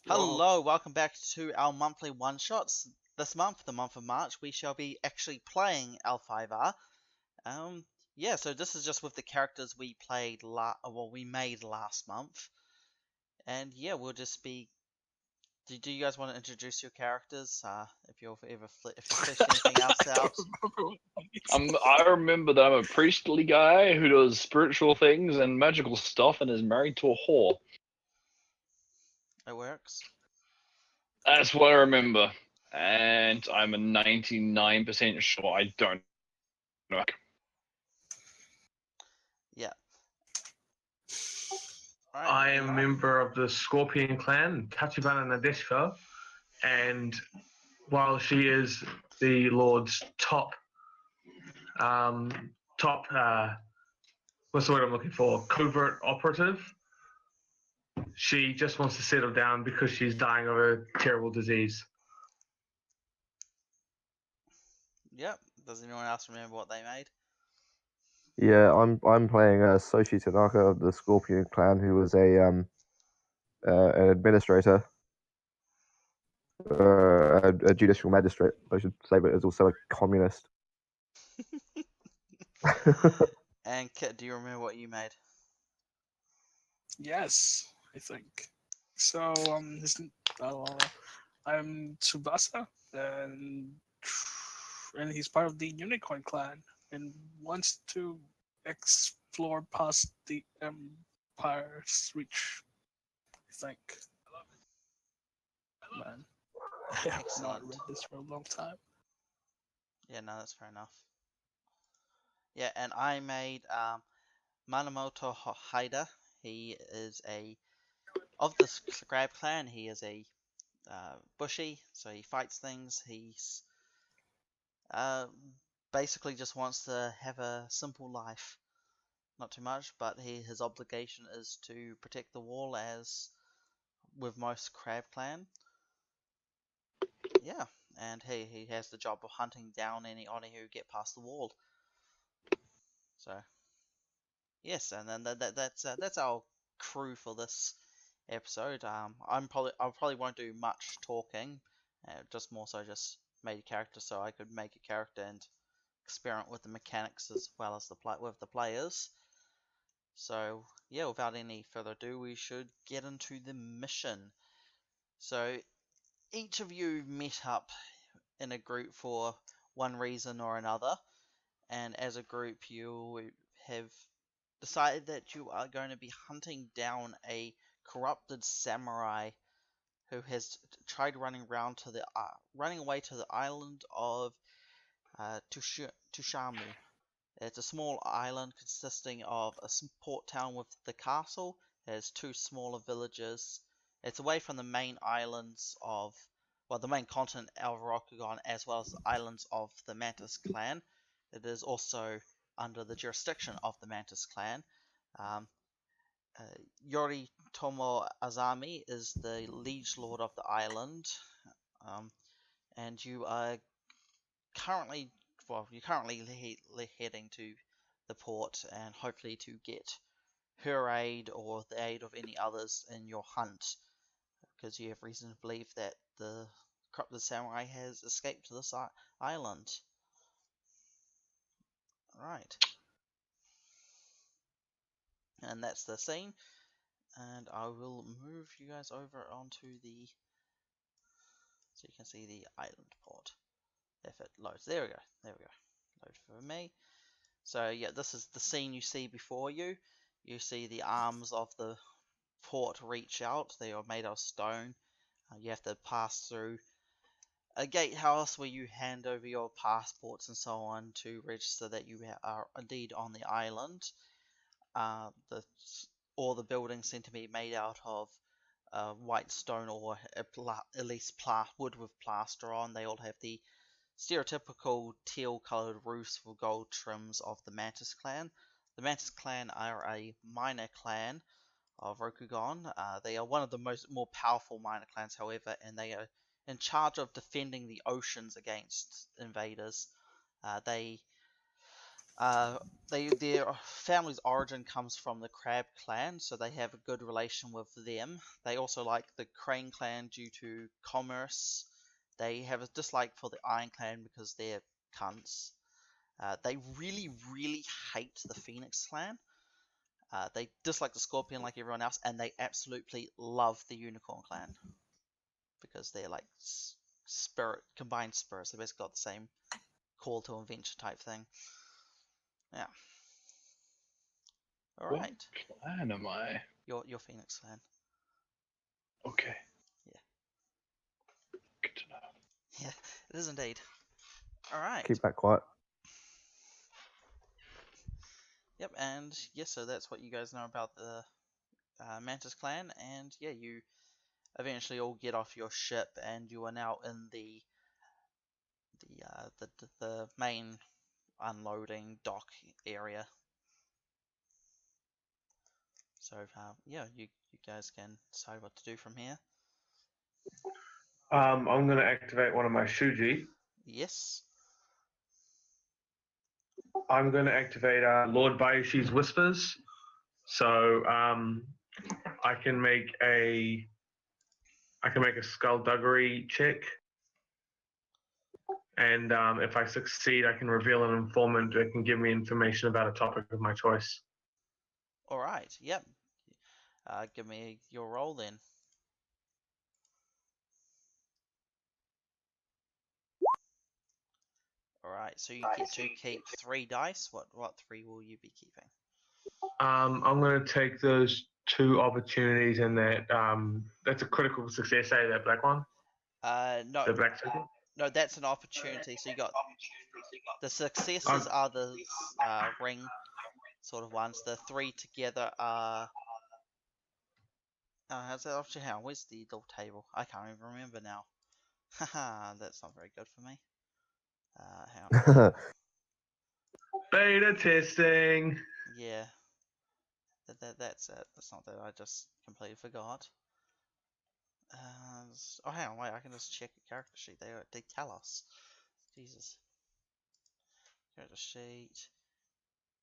Well, Hello, welcome back to our monthly one-shots. This month, the month of March, we shall be actually playing L5R. Um, yeah, so this is just with the characters we we made last month. And yeah, we'll just be. Do you guys want to introduce your characters? If you fish anything else I don't out, remember what he I remember that I'm a priestly guy who does spiritual things and magical stuff and is married to a whore. it works. That's what I remember. And I'm a 99% sure I don't know. Yeah. I Alright. am a member of the Scorpion clan, Tachibana Nadeshko, and while she is the Lord's top, what's the word I'm looking for? Covert operative. She just wants to settle down because she's dying of a terrible disease. Yep. Does anyone else remember what they made? Yeah, I'm playing Soshi Tanaka of the Scorpion Clan, who was an administrator, a judicial magistrate, I should say, but is also a communist. And Kit, do you remember what you made? Yes, I think. So I'm Tsubasa, and he's part of the Unicorn clan and wants to explore past the Empire's reach. I think. Man, I have not Excellent. read this for a long time. Yeah, no, that's fair enough. Yeah, and I made Manamoto Haida. He is of the Scrab clan. He is a bushy, so he fights things. He's uh, basically just wants to have a simple life, not too much. But his obligation is to protect the wall, as with most Crab clan. Yeah, and he has the job of hunting down any Oni who get past the wall. So yes, and then that's our crew for this episode. I probably won't do much talking, just more so just made a character so I could make a character and experiment with the mechanics as well as with the players. So yeah, without any further ado, we should get into the mission. So each of you met up in a group for one reason or another, and as a group you have decided that you are going to be hunting down a corrupted samurai who has tried running away to the island of Tushamu. It's a small island consisting of a port town with the castle. It has two smaller villages. It's away from the main islands of, well, the main continent of Rokugan, as well as the islands of the Mantis Clan. It is also under the jurisdiction of the Mantis Clan. Um, Yoritomo Azami is the liege lord of the island, and you're currently heading to the port, and hopefully to get her aid or the aid of any others in your hunt, because you have reason to believe that the corrupted samurai has escaped to this island. Right. And that's the scene. And I will move you guys over onto the, so you can see the island port. If it loads, there we go. Load for me. So yeah, this is the scene you see before you. You see the arms of the port reach out. They are made of stone. You have to pass through a gatehouse where you hand over your passports and so on to register that you are indeed on the island. All the buildings seem to be made out of white stone, or at least wood with plaster on. They all have the stereotypical teal-colored roofs with gold trims of the Mantis Clan. The Mantis Clan are a minor clan of Rokugan. They are one of the more powerful minor clans, however, and they are in charge of defending the oceans against invaders. They Their family's origin comes from the Crab clan, so they have a good relation with them. They also like the Crane clan due to commerce. They have a dislike for the Iron clan because they're cunts. They really, really hate the Phoenix clan. They dislike the Scorpion like everyone else, and they absolutely love the Unicorn clan because they're like combined spirits. They basically got the same call to adventure type thing. Yeah. All What right. clan am I? Your Phoenix clan. Okay. Yeah. Good to know. Yeah, it is indeed. All right. Keep that quiet. Yep, and yes, so that's what you guys know about the Mantis clan, and yeah, you eventually all get off your ship, and you are now in the main unloading dock area. So yeah, you guys can decide what to do from here. I'm going to activate one of my Shuji. Yes. I'm going to activate Lord Bayushi's Whispers. So I can make a skullduggery check, and if I succeed, I can reveal an informant that can give me information about a topic of my choice. All right. Yep. Give me your roll then. All right. So you get to keep 3 dice. What 3 will you be keeping? I'm going to take those 2 opportunities, and that's a critical success. That black one, No. the black circle. No, that's an opportunity. So you got the successes are the ring sort of ones. The 3 together are. How's that option? How? Where's the little table? I can't even remember now. Haha, that's not very good for me. How? Beta testing. Yeah. That's it. That's not that. I just completely forgot. Oh, hang on, wait. I can just check the character sheet. They tell us. Jesus. Character sheet.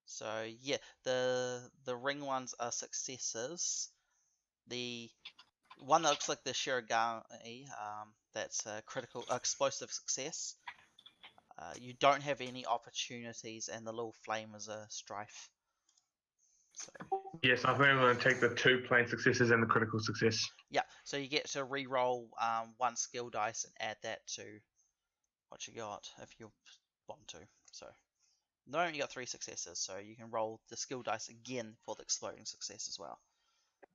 So yeah, the ring ones are successes. The one that looks like the Shirogane, that's a critical explosive success. You don't have any opportunities, and the little flame is a strife. So Yes, I think I'm going to take the 2 plain successes and the critical success. yeah, so you get to re-roll 1 skill dice and add that to what you got if you want to. So no, you got 3 successes, so you can roll the skill dice again for the exploding success as well,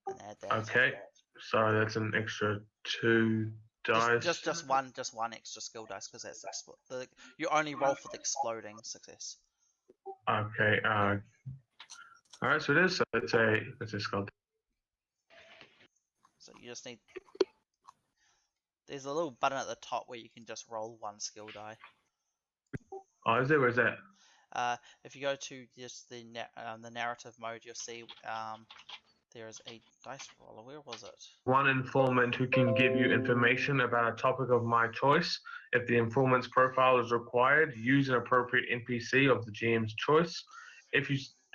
and add that. Okay, so that's an extra 2 dice. Just one extra skill dice because that's you only roll for the exploding success. Okay. All right. So it is. So it's a skull. So you just need. There's a little button at the top where you can just roll 1 skill die. Oh, is there? Where's that? If you go to just the narrative mode, you'll see there is a dice roller. Where was it? 1 informant who can give you information about a topic of my choice. If the informant's profile is required, use an appropriate NPC of the GM's choice.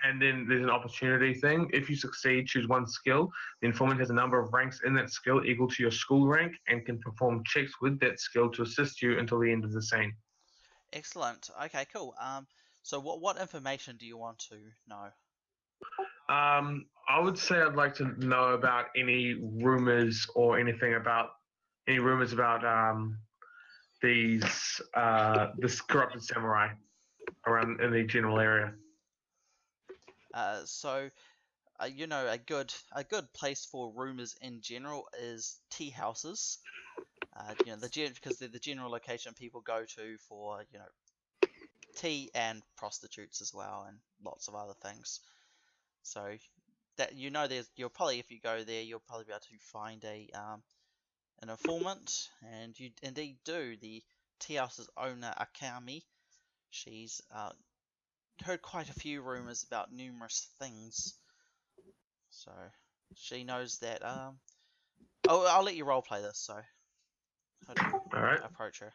And then there's an opportunity thing. If you succeed, choose 1 skill. The informant has a number of ranks in that skill equal to your school rank and can perform checks with that skill to assist you until the end of the scene. Excellent. Okay, cool. So what information do you want to know? I would say I'd like to know about any rumors or anything about this corrupted samurai around in the general area. So you know, a good place for rumors in general is tea houses. You know, because they're the general location people go to for, you know, tea and prostitutes as well, and lots of other things. So that, you know, you'll probably, if you go there, you'll probably be able to find an informant, and you indeed do. The tea house's owner, Akami, she's heard quite a few rumors about numerous things. So she knows that. I'll let you roleplay this. So how do you All right. approach her?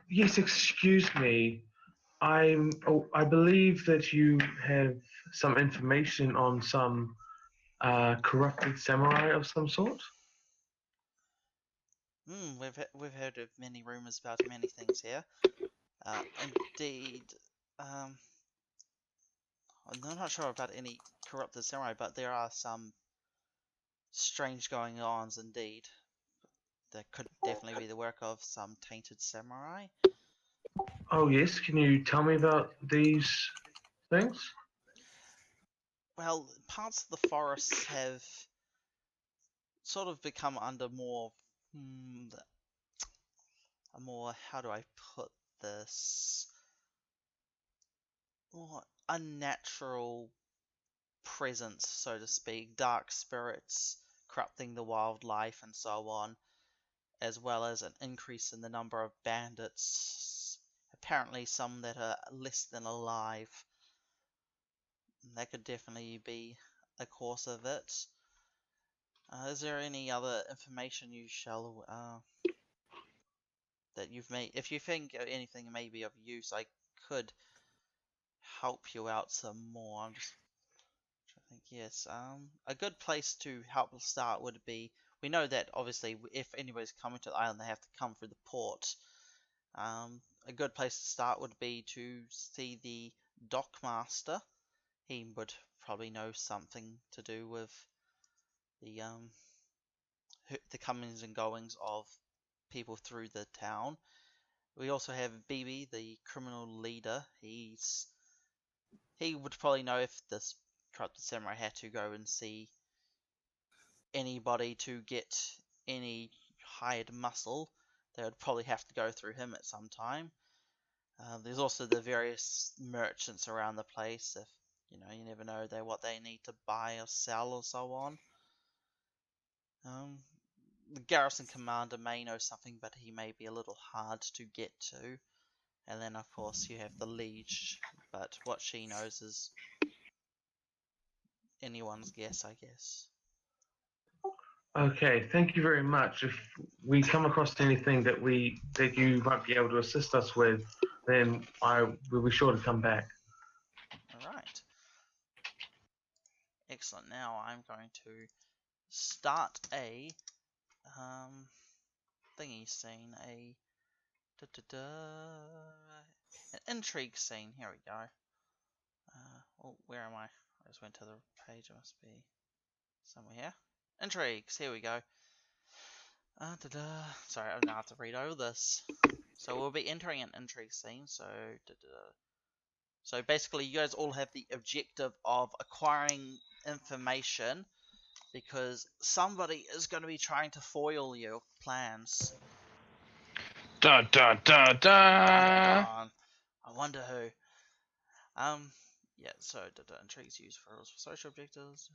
Yes, excuse me. I believe that you have some information on some corrupted samurai of some sort. We've heard of many rumors about many things here. Indeed, I'm not sure about any corrupted samurai, but there are some strange going-ons indeed. That could definitely be the work of some tainted samurai. Oh yes, can you tell me about these things? Well, parts of the forests have sort of become under how do I put this? More unnatural presence, so to speak, dark spirits corrupting the wildlife and so on, as well as an increase in the number of bandits. Apparently, some that are less than alive. That could definitely be a cause of it. Is there any other information you shall that you've made? If you think anything may be of use, I could help you out some more. I'm just trying to think. Yes, a good place to help start would be. We know that obviously, if anybody's coming to the island, they have to come through the port. A good place to start would be to see the dockmaster. He would probably know something to do with the comings and goings of people through the town. We also have BB, the criminal leader. He would probably know if this corrupted samurai had to go and see anybody to get any hired muscle. They would probably have to go through him at some time. There's also the various merchants around the place. If you never know what they need to buy or sell or so on. The garrison commander may know something, but he may be a little hard to get to. And then, of course, you have the liege, but what she knows is anyone's guess, I guess. Okay, thank you very much. If we come across anything that you might be able to assist us with, then I will be sure to come back. Alright. Excellent. Now I'm going to start a thingy scene, an intrigue scene. Here we go. Where am I? I just went to the page. It must be somewhere here. Intrigues. Here we go. Sorry, I'm gonna have to read over this. So we'll be entering an intrigue scene. So basically, you guys all have the objective of acquiring information because somebody is going to be trying to foil your plans. Da da da da. I wonder who. Yeah. So intrigues used for social objectives.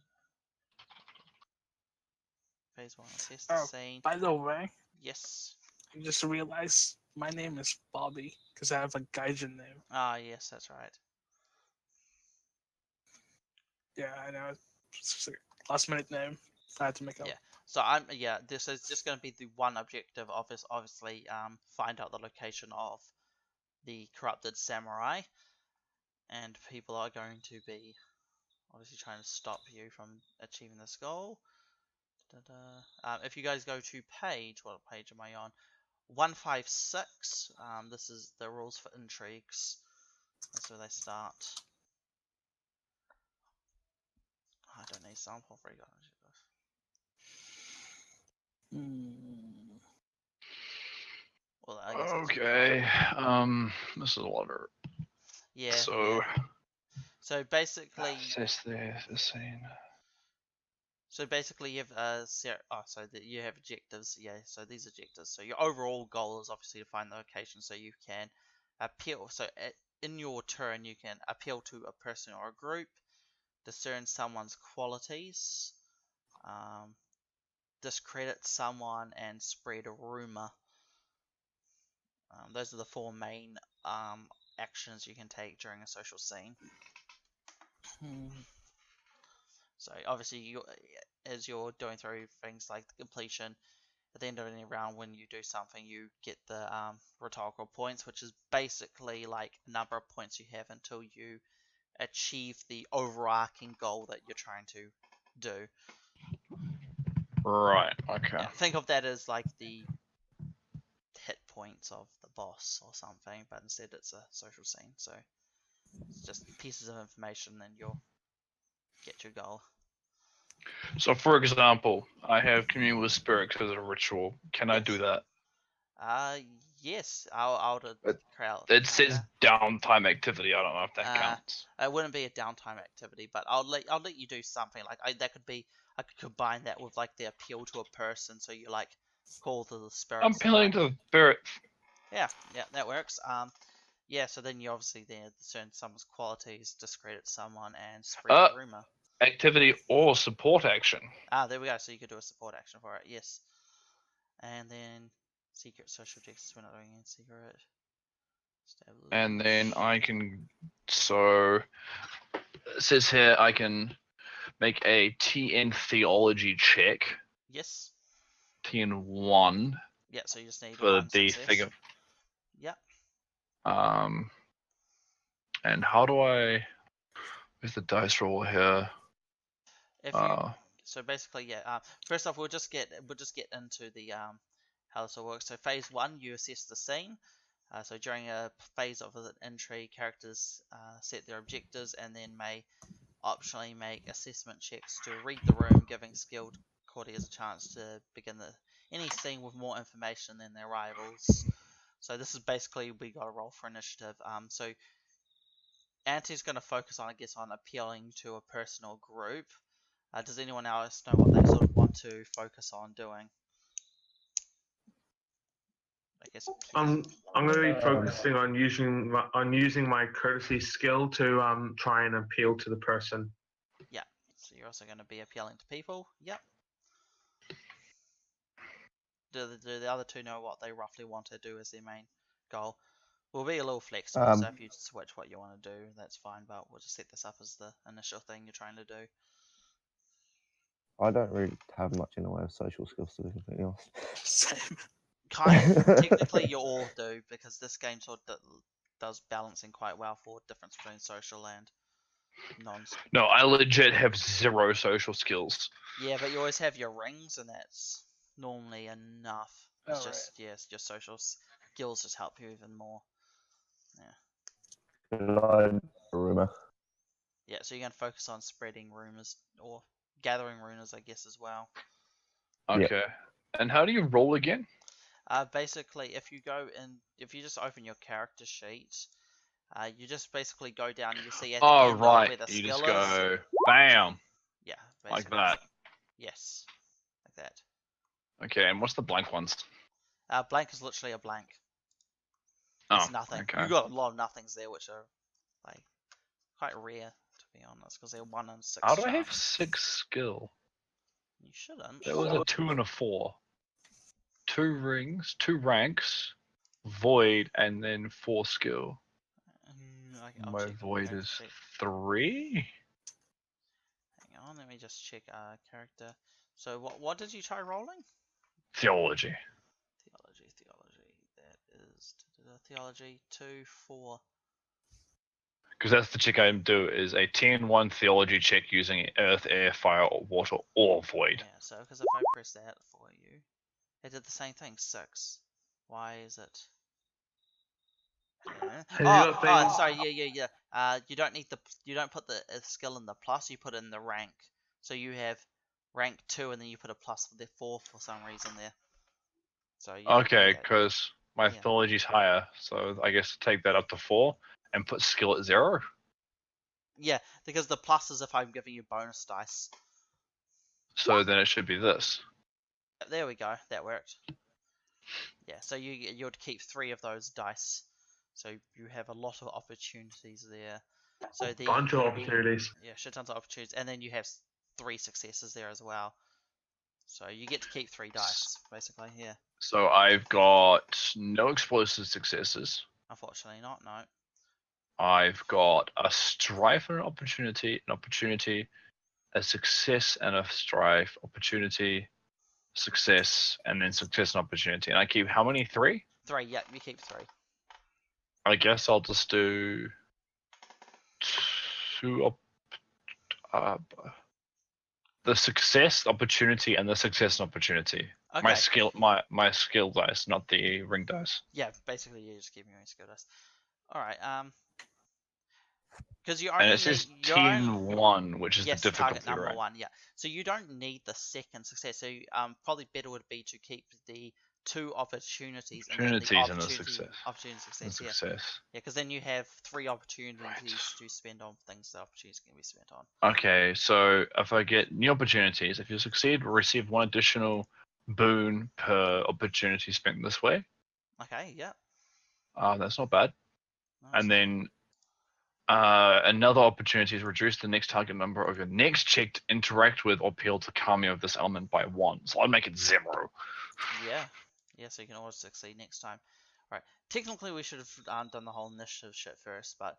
Phase 1, assess the scene. By the way, Yes. I just realized my name is Bobby because I have a Gaijin name. Ah, yes, that's right. Yeah, I know. It's a last minute name. I had to make up. Yeah. So this is just going to be the one objective of this. Obviously, find out the location of the corrupted samurai, and people are going to be obviously trying to stop you from achieving this goal. If you guys go to what page am I on? 156. This is the rules for intrigues. That's where they start. I don't need sample for you guys. Well, I guess Okay. This is a lot of. yeah. So. Yeah. So basically. Assess the scene. So basically, you have you have objectives. Yeah. So these objectives. So your overall goal is obviously to find the location, so you can appeal. So in your turn, you can appeal to a person or a group, discern someone's qualities, discredit someone, and spread a rumor. Those are the four main actions you can take during a social scene. So obviously, as you're doing through things like the completion, at the end of any round, when you do something, you get the rhetorical points, which is basically like a number of points you have until you achieve the overarching goal that you're trying to do. Right. Okay. Yeah, think of that as like the hit points of the boss or something, but instead it's a social scene. So it's just pieces of information, and you'll get your goal. So, for example, I have communion with spirits as a ritual. Can I do Yes. that? Yes, I'll It- crowd. It says downtime activity. I don't know if that counts. It wouldn't be a downtime activity, but I'll let you do something like that could be. I could combine that with like the appeal to a person, so you like call to the spirits. I'm appealing to the spirit. Yeah, that works. Yeah, so then you obviously then discern someone's qualities, discredit someone, and spread the rumor. Activity or support action. There we go. So you could do a support action for it. Yes. And then secret social objectives. We're not doing any secret. And then I can. So it says here I can make a TN theology check. Yes. TN 1. Yeah. So you just need for one the success. thing of. Yeah. And how do I? Where's the dice roll here? If you so basically, yeah. First off, we'll just get into the how this all works. So phase 1, you assess the scene. So during a phase of an intrigue, characters set their objectives and then may optionally make assessment checks to read the room, giving skilled courtiers a chance to begin any scene with more information than their rivals. So this is basically we got to roll for initiative. So Anti's going to focus on, I guess, on appealing to a person or group. Does anyone else know what they sort of want to focus on doing? I guess. I'm going to be focusing on using my courtesy skill to try and appeal to the person. Yeah. So you're also going to be appealing to people. Yep. Do the other two know what they roughly want to do as their main goal? We'll be a little flexible, so if you switch what you want to do, that's fine, but we'll just set this up as the initial thing you're trying to do. I don't really have much in the way of social skills, to be completely honest. Same. Kind of, technically you all do, because this game sort of does balancing quite well for difference between social and non. No, I legit have 0 social skills. Yeah, but you always have your rings, and that's normally enough. It's Oh, just, yes, your social skills just help you even more. Rumor. Yeah, so you're going to focus on spreading rumors, or gathering rumors, I guess, as well. Okay. And how do you roll again? Basically, if you just open your character sheet, you just basically go down and you see at the end right. where the You skill just is. go bam. Yeah, Like basically. that. Yes, like that. Okay, and what's the blank ones? Blank is literally a blank. Oh, It's nothing. okay. You got a lot of nothings there, which are like quite rare, to be honest, because they're 1 in 6. How do I have chance. 6 skill? You shouldn't. There was a 2 and a 4. 2 rings, 2 ranks, void, and then 4 skill. I'll My check the void character is sheet. 3. Hang on, let me just check character. So what did you try rolling? Theology. Theology. That is theology 2, 4. Because that's the check I do is a TN1 theology check using earth, air, fire, water, or void. Yeah, so because if I press that for you, it did the same thing, 6. Why is it? Yeah. Sorry, yeah. You don't put the skill in the plus, you put it in the rank. So you have rank 2 and then you put a plus for the 4 for some reason there. So Okay, because my theology's higher, so I guess take that up to 4 and put skill at 0. Yeah, because the plus is if I'm giving you bonus dice. So then it should be this. There we go. That worked. Yeah, so you'd keep 3 of those dice. So you have a lot of opportunities there. So Bunch of opportunities. Yeah, shit tons of opportunities, and then you have 3 successes there as well. So you get to keep 3 dice, basically. Yeah. So I've got no explosive successes. Unfortunately, not. No. I've got a strife and an opportunity, a success and a strife, opportunity, success, and then success and opportunity. And I keep how many? 3? 3, yeah, you keep 3. I guess I'll just do 2 the success, opportunity, and the success and opportunity. Okay. My skill dice, not the ring dice. Yeah, basically you just keep your own skill dice. Alright, because you only And it says need, you're only- 10-1, which is yes, the difficulty, target number right? 1, yeah. So you don't need the second success. So probably better would be to keep the 2 opportunities and then the Opportunities and the opportunity, success. opportunity success, yeah. Success. Yeah, because then you have 3 opportunities to spend on things that opportunities can be spent on. Okay, so if I get new opportunities, if you succeed, we'll receive 1 additional boon per opportunity spent this way. Okay, yeah. That's not bad. Nice. And then another opportunity is reduce the next target number of your next check to interact with or appeal to Kami of this element by 1. So I'd make it 0. Yeah. Yeah, so you can always succeed next time. Alright, technically we should have done the whole initiative shit first, but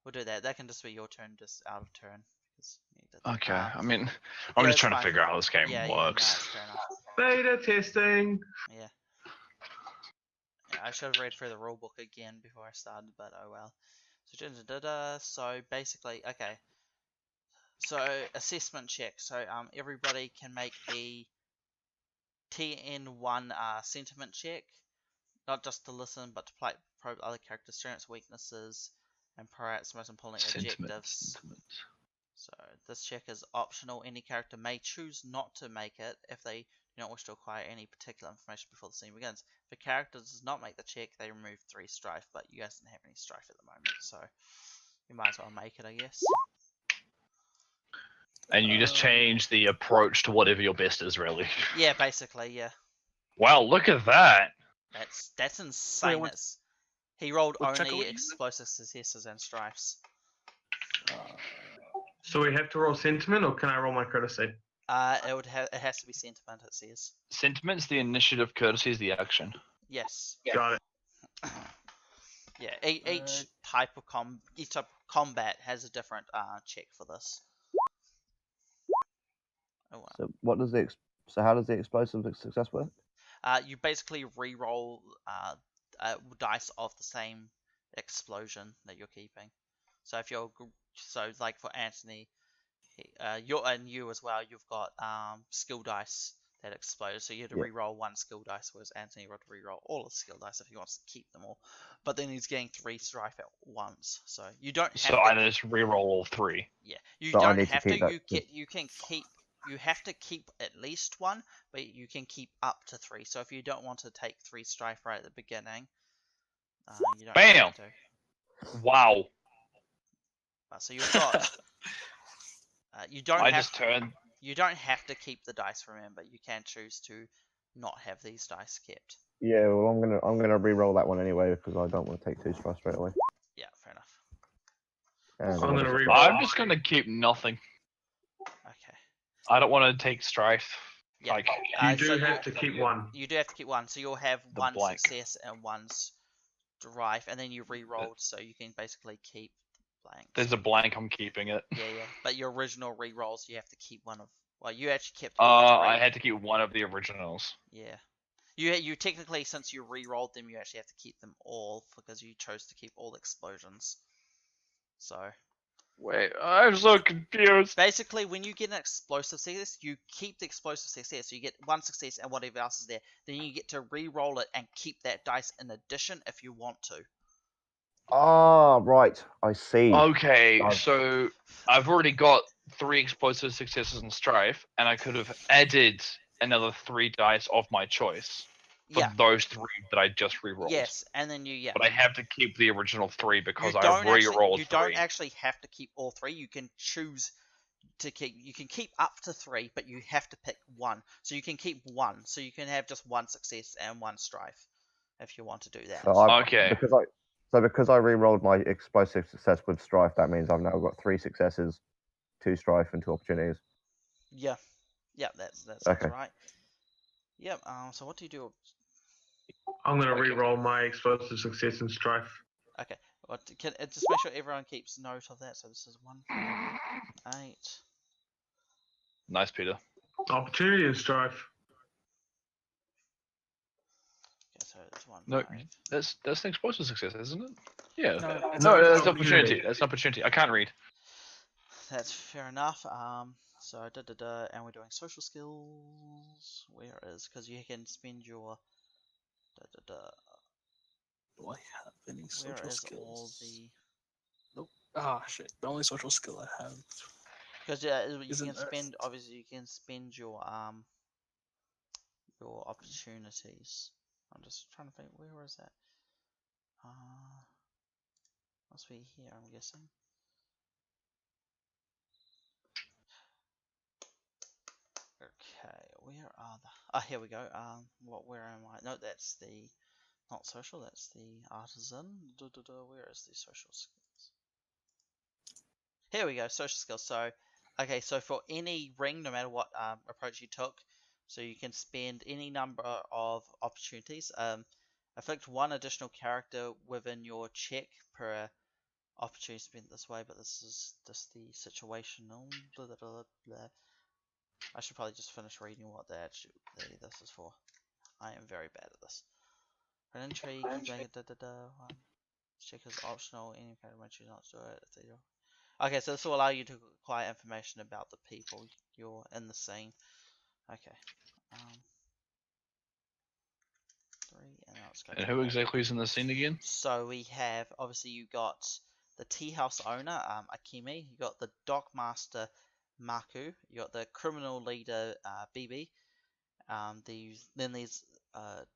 we'll do that. That can just be your turn, just out of turn. Okay, I mean, I'm yeah, just trying fine. to figure out how this game Yeah, works. Yeah, no, it's fair enough. Beta testing. Yeah. Yeah, I should have read through the rulebook again before I started, but oh well. So basically, okay. So assessment check. So everybody can make a TN1 sentiment check, not just to listen, but to probe other characters' strengths, weaknesses, and perhaps most importantly, objectives. So this check is optional. Any character may choose not to make it if they do not wish to acquire any particular information before the scene begins. If a character does not make the check, they remove 3 strife, but you guys don't have any strife at the moment, so you might as well make it, I guess. And you just change the approach to whatever your best is, really. Yeah, basically, yeah. Wow, look at that! That's insane. Wait, he rolled what check are only we using? explosive successes and strifes. So we have to roll sentiment, or can I roll my courtesy? It has to be sentiment. It says. Sentiment's the initiative, courtesy is the action. Yes. Got it. Yeah. Each type of combat has a different check for this. Oh wow. So what does so how does the explosive success work? You basically re-roll dice of the same explosion that you're keeping. So if you're like for Anthony, you as well, you've got skill dice that explode. So you have to re-roll 1 skill dice, whereas Anthony would re-roll all the skill dice if he wants to keep them all. But then he's getting 3 strife at once, so you don't have So I just re-roll all 3. Yeah, you So I don't need to have keep to. that You can keep. You have to keep at least 1, but you can keep up to 3. So if you don't want to take 3 strife right at the beginning, you don't Bam! have to. Wow. So you've got. You don't I have. just turned. You don't have to keep the dice. Remember, you can choose to not have these dice kept. Yeah, well, I'm gonna re-roll that one anyway because I don't want to take 2 strikes straight away. Yeah, fair enough. And I'm gonna re-roll. I'm just gonna keep nothing. Okay. I don't want to take strife. Yeah. Like, You do so have to keep 1. You do have to keep 1, so you'll have The 1 blank. success and 1 strife, and then you re-rolled, so you can basically keep blanks. there's a blank, I'm keeping it. Yeah. But your original re-rolls, you have to keep 1 of. Well, you actually kept all 3. I had to keep 1 of the originals. Yeah. You technically, since you re-rolled them, you actually have to keep them all because you chose to keep all the explosions. So. Wait, I'm so confused. Basically, when you get an explosive success, you keep the explosive success. So you get 1 success and whatever else is there. Then you get to re-roll it and keep that dice in addition if you want to. Ah, right. I see. Okay, I've- so I've already got 3 explosive successes in strife, and I could have added another 3 dice of my choice for Yeah. those 3 that I just re-rolled. Yes, and then But I have to keep the original 3 because you I don't re-rolled you 3. don't actually have to keep all 3. You can choose to keep. You can keep up to 3, but you have to pick 1. So you can keep 1. So you can have just 1 success and 1 strife, if you want to do that. Okay. Because I re-rolled my explosive success with strife, that means I've now got 3 successes, 2 strife, and 2 opportunities. Yeah. That's Okay. right. Yep. So what do you do? I'm gonna re-roll my explosive success and strife. Okay. Well, just make sure everyone keeps note of that. So this is 1, 4, 8. Nice, Peter. Opportunity and strife. No, Five. that's an explosive success, isn't it? Yeah. No, No, it's that's an opportunity. That's an opportunity. I can't read. That's fair enough. So and we're doing social skills. Where is because you can spend your Do I have any Where social is skills? all the Nope. Ah, shit. The only social skill I have. because you Isn't can spend Earth. obviously you can spend your opportunities. I'm just trying to think where is that? Must be here, I'm guessing. Okay, where are the? Ah, here we go. Where am I? No, that's the not social. That's the artisan. Where is the social skills? Here we go. Social skills. So, okay, so for any ring, no matter what approach you took, so you can spend any number of opportunities. Afflict one additional character within your check per opportunity spent this way, but this is just the situational. Blah, blah, blah, blah. I should probably just finish reading what this is for. I am very bad at this. For an intrigue, you make it check is optional. Any character may choose not to do it. Okay, so this will allow you to acquire information about the people you're in the scene. Okay. 3, and now let's go. And who exactly is in the scene again? So we have obviously you got the tea house owner, Akimi. You got the dock master, Maku. You got the criminal leader, Bibi. Then there's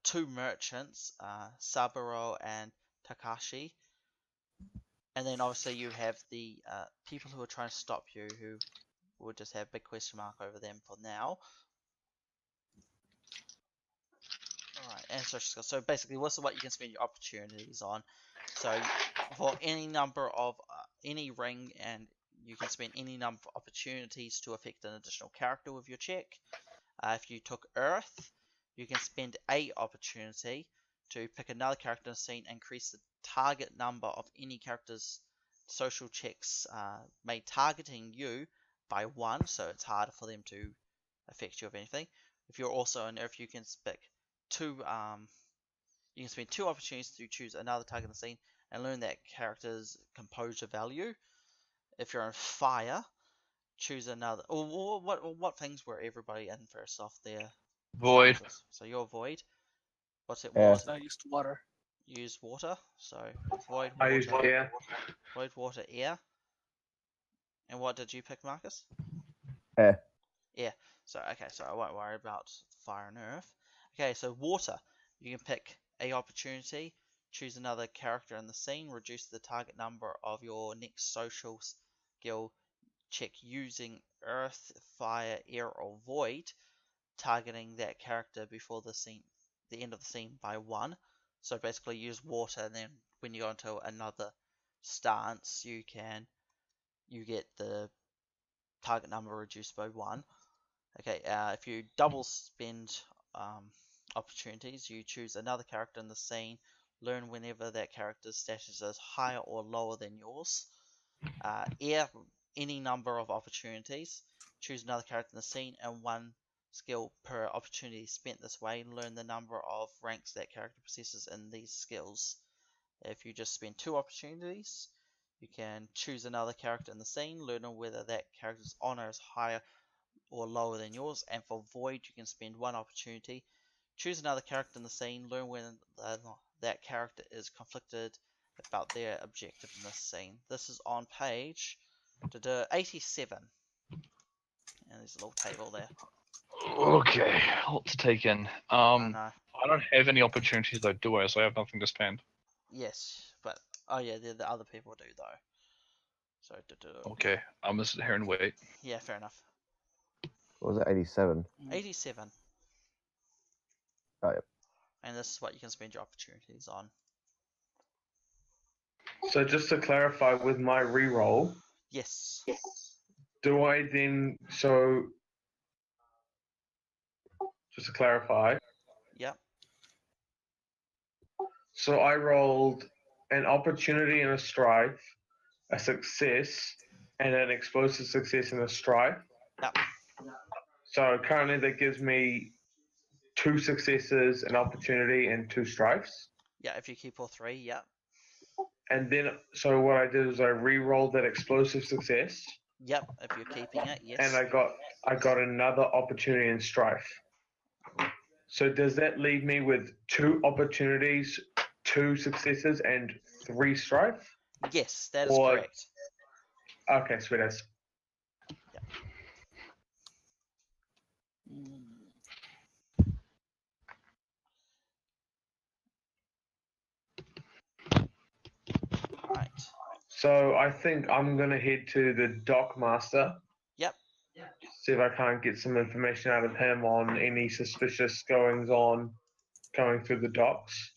2 merchants, Saburo and Takashi. And then obviously you have the people who are trying to stop you, who will just have big question mark over them for now. Alright, and social skills. So basically, this is what you can spend your opportunities on. So for any number of any ring, and you can spend any number of opportunities to affect an additional character with your check. If you took Earth, you can spend a opportunity to pick another character in the scene and increase the target number of any character's social checks made targeting you by 1, so it's harder for them to affect you of anything. If you're also on Earth, you can pick 2. You can spend 2 opportunities to choose another target in the scene and learn that character's composure value. If you're on Fire, choose another. Or what things were everybody in first off there? Void. So you're Void. What's it? Yeah. I used water. Use water. So Void, I water, use air. Void, water, air. And what did you pick, Marcus? Air. Yeah. So okay. So I won't worry about fire and earth. Okay. So water. You can pick a opportunity. Choose another character in the scene. Reduce the target number of your next social skill check using earth, fire, air, or void, targeting that character before the end of the scene by 1. So basically use water, and then when you go into another stance, you get the target number reduced by 1. Okay, if you double spend opportunities, you choose another character in the scene, learn whenever that character's status is higher or lower than yours. Air, any number of opportunities, choose another character in the scene, and 1 skill per opportunity spent this way. Learn the number of ranks that character possesses in these skills. If you just spend 2 opportunities, you can choose another character in the scene, learn whether that character's honor is higher or lower than yours. And for Void, you can spend 1 opportunity, choose another character in the scene, learn when that character is conflicted about their objective in this scene. This is on page 87. And there's a little table there. Okay, a lot to take in. I know. I don't have any opportunities though, do I? So I have nothing to spend. Yes, but oh yeah, the other people do though. So Okay, I'm gonna sit here and wait. yeah, fair enough. What was it? 87. 87. Oh, yep. And this is what you can spend your opportunities on. So just to clarify with my reroll, Yes. do I then just to clarify, Yep. so I rolled an opportunity and a strife, a success, and an explosive success and a strife. Yep. So currently that gives me 2 successes, an opportunity, and 2 strifes. Yeah, if you keep all 3, yeah. And then, so what I did is I re-rolled that explosive success, Yep, if you're keeping it, yes. and I got another opportunity in strife. So does that leave me with 2 opportunities, 2 successes, and 3 strife? Yes, that is Or- correct. Okay, sweet as. Right. So I think I'm gonna head to the dockmaster. Yep. See if I can't get some information out of him on any suspicious goings on going through the docks.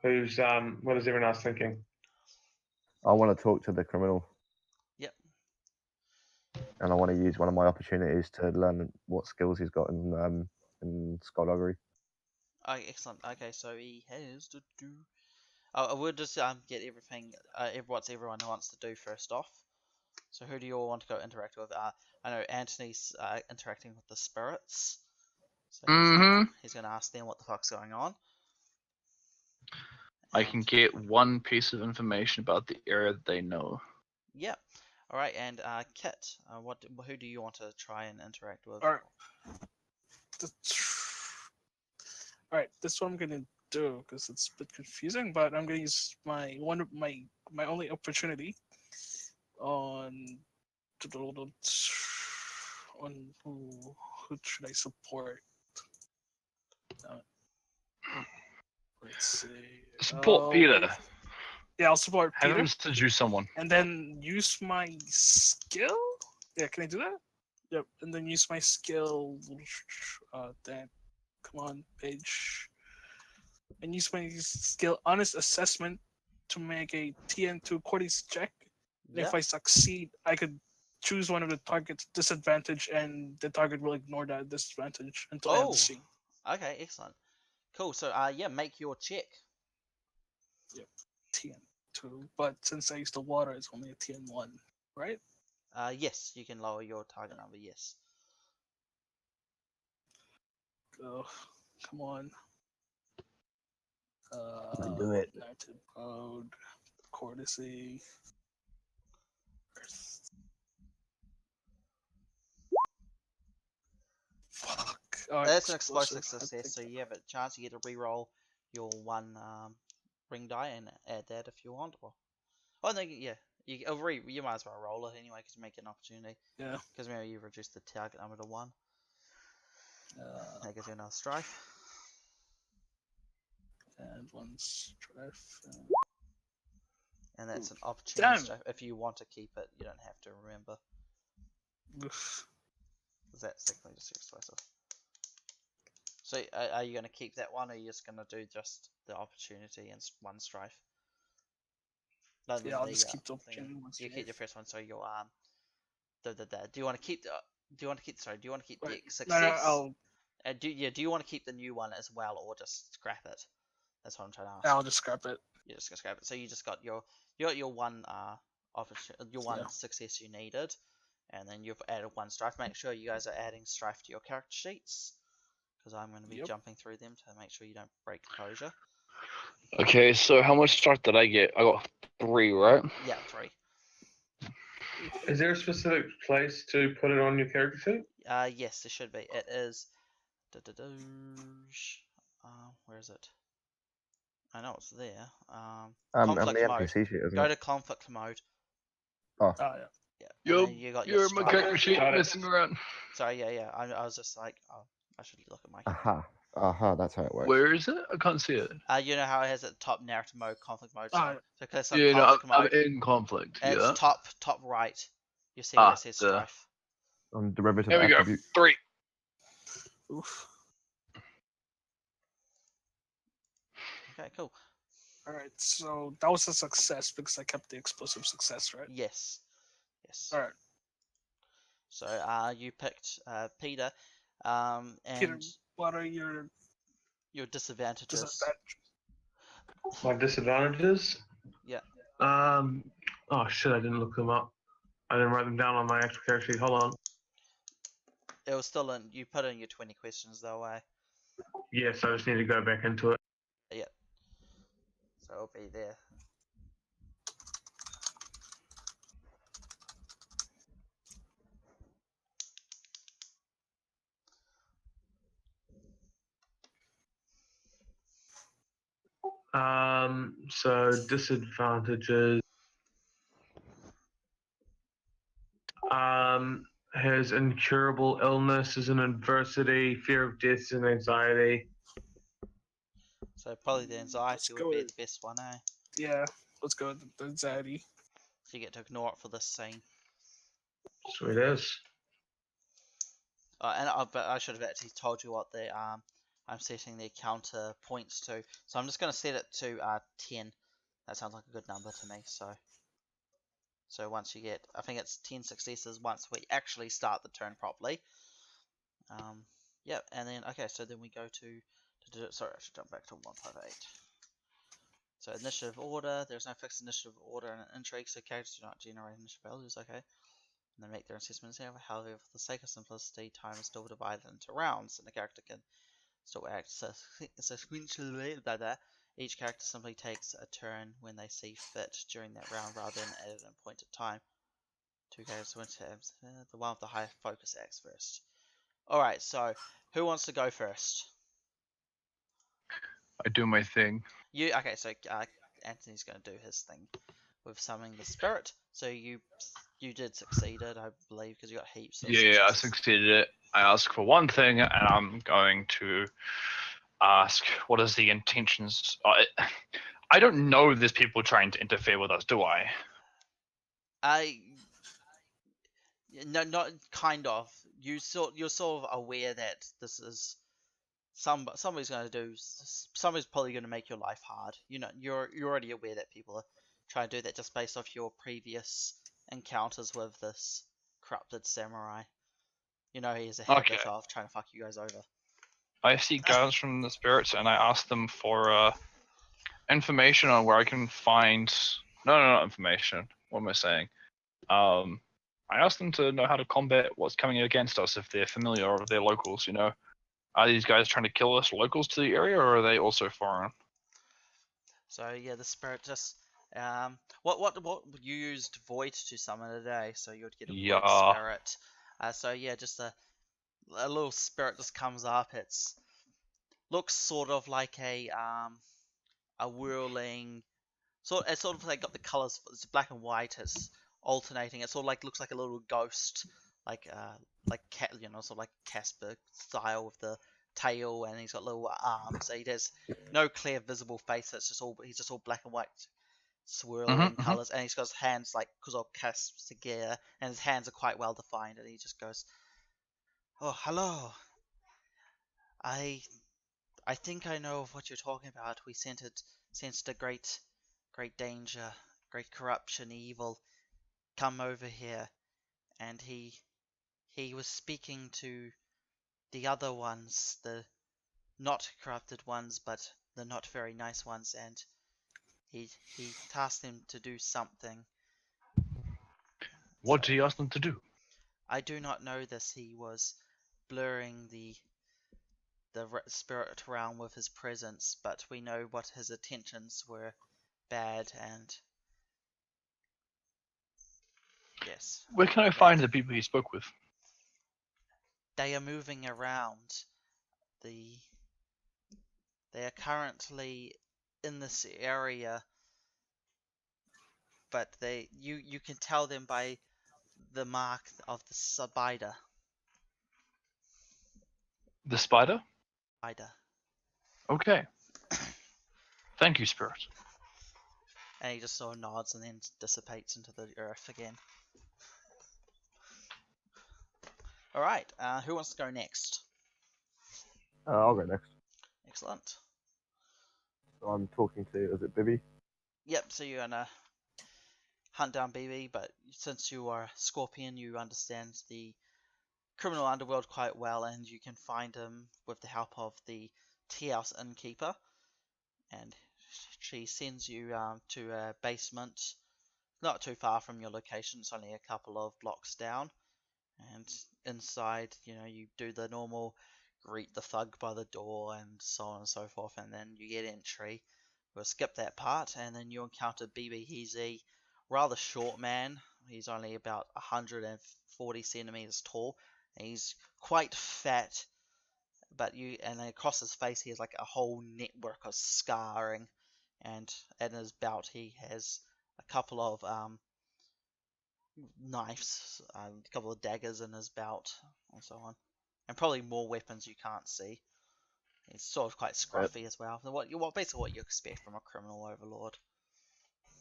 Who's what is everyone else thinking? I want to talk to the criminal. Yep. And I want to use one of my opportunities to learn what skills he's got in skullduggery. Oh, excellent. Okay, so he has to do. We'll just get everything. What everyone wants to do first off. So who do you all want to go interact with? I know Anthony's interacting with the spirits. So he's gonna ask them what the fuck's going on. I can get one piece of information about the area that they know. Yep. All right, and Kit, who do you want to try and interact with? All right. All right, this is what I'm gonna do because it's a bit confusing, but I'm gonna use my only opportunity on who should I support? Let's see. Support Peter. Yeah, I'll support Have Peter. him seduce someone. And then use my skill. Yeah, can I do that? Yep. And then use my skill. Damn. Come on, page. And use my skill honest assessment to make a TN2 coordinates check. And if I succeed, I could choose one of the target's disadvantage, and the target will ignore that disadvantage until I have the scene. Okay, excellent. Cool. So yeah, make your check. Yep. TN2, but since I used the water, it's only a TN1, right? Yes, you can lower your target number. Yes. Oh, come on. Do it. Narrative mode, courtesy. Fuck. That's an explosive success, so you have a chance. You get to re-roll your 1 ring die and add that if you want. Oh no, yeah, you might as well roll it anyway because you make an opportunity. Yeah. Because maybe you reduce the target number to 1. That gives you another strife. And 1 strife. And that's an opportunity Damn. strife. If you want to keep it, you don't have to remember. Oof. Because that's technically just explosive. So are you going to keep that one, or are you just going to do just the opportunity and 1 strife? No, Yeah, I'll just keep the opportunity. You keep your first one, so you'll do you want to keep the do you want to keep the success? No, do you want to keep the new one as well, or just scrap it? That's what I'm trying to ask. I'll just scrap it. You're just gonna scrap it. So you just got your 1 success you needed, and then you've added 1 strife. Make sure you guys are adding strife to your character sheets, because I'm going to be jumping through them to make sure you don't break closure. Okay, so how much strife did I get? I got 3, right? Yeah, 3. Is there a specific place to put it on your character sheet? Yes, there should be. It is. Where is it? I know it's there. Conflict the mode. NPC sheet, isn't Go it? to conflict mode. Oh. Yeah. Yeah. Yo, and then you got you're your my strife. character sheet Got it. messing around. Sorry, yeah. I was just like, oh, I should look at my. Aha, that's how it works. Where is it? I can't see it. You know how it has at top narrative mode, conflict mode. So click on Yeah, no, conflict I'm mode. in conflict. And Yeah. it's top right. You see where it says strife. On derivative There we go. attribute. 3. Oof. Okay, cool. Alright, so that was a success because I kept the explosive success, right? Yes. Alright. So you picked Peter, and Peter, what are your disadvantages? My disadvantages? Yeah. Oh shit! I didn't look them up. I didn't write them down on my actual character sheet. Hold on. It was still in. You put in your 20 questions though, Yes, I just need to go back into it. Yeah. So it'll be there. So disadvantages. Has incurable illness is an adversity, fear of death is an anxiety. So probably the anxiety would go be with- the best one, eh? Yeah, let's go with the anxiety. So you get to ignore it for this scene. Sweet as. But I should have actually told you what the I'm setting the counter points to. So I'm just going to set it to 10. That sounds like a good number to me. So once you get, I think it's 10 successes once we actually start the turn properly. Yep, and then okay, so then we go to sorry, I should jump back to 158. So initiative order, there's no fixed initiative order in an intrigue, so characters do not generate initiative values, okay. And they make their assessments here, however, for the sake of simplicity, time is still divided into rounds, and the character can still act sequentially, blah, blah. Each character simply takes a turn when they see fit during that round rather than at an appointed time. Two characters win tabs. The one with the high focus acts first. Alright, so who wants to go first? I do my thing. Okay, so Anthony's going to do his thing with summoning the spirit. So you did succeed it, I believe, because you got heaps of Yeah, I successes. succeeded it. I ask for one thing, and I'm going to ask, what is the intentions? I don't know there's people trying to interfere with us, do I? No, not kind of. You're sort of aware that this is somebody's going to do. Somebody's probably going to make your life hard. You know, you're already aware that people are trying to do that just based off your previous encounters with this corrupted samurai. You know, he has a habit of trying to fuck you guys over. I seek guidance from the spirits, and I ask them for information on where I can find. No, not information. What am I saying? I ask them to know how to combat what's coming against us if they're familiar or if they're locals. You know, are these guys trying to kill us locals to the area, or are they also foreign? So yeah, the spirit just what you used void to summon today, so you would get a void spirit. So yeah, just a little spirit just comes up. Looks sort of like a whirling it's sort of like got the colors. It's black and white. It's alternating. It sort of like looks like a little ghost, like cat, sort of like Casper style with the tail, and he's got little arms. So he has no clear visible face. He's just all black and white, swirling colors, and he's got his hands because all clasped together, and his hands are quite well defined. And he just goes, "Oh, hello. I think I know of what you're talking about. We sensed a great danger, great corruption, evil come over here, and he was speaking to the other ones, the not corrupted ones, but the not very nice ones, and he tasked them to do something." What did he ask them to do? I do not know this. He was blurring the spirit realm with his presence, but we know what his intentions were: bad, and yes. Where can I find the people he spoke with? They are moving around. They are currently in this area, but you can tell them by the mark of the spider. The spider? Spider. Okay. Thank you, spirit. And he just sort of nods and then dissipates into the earth again. Alright, who wants to go next? I'll go next. Excellent. So I'm talking to, is it Bibby? Yep, so you're gonna hunt down BB, but since you are a Scorpion, you understand the criminal underworld quite well, and you can find him with the help of the tea house innkeeper. And she sends you to a basement not too far from your location. It's only a couple of blocks down, and inside, you do the normal greet the thug by the door and so on and so forth, and then you get entry we'll skip that part, and then you encounter BB. He's a rather short man. He's only about 140 centimeters tall. And he's quite fat, and across his face he has like a whole network of scarring, and in his belt he has a couple of knives, a couple of daggers in his belt, and so on, and probably more weapons you can't see. He's sort of quite scruffy as well. Basically what you expect from a criminal overlord.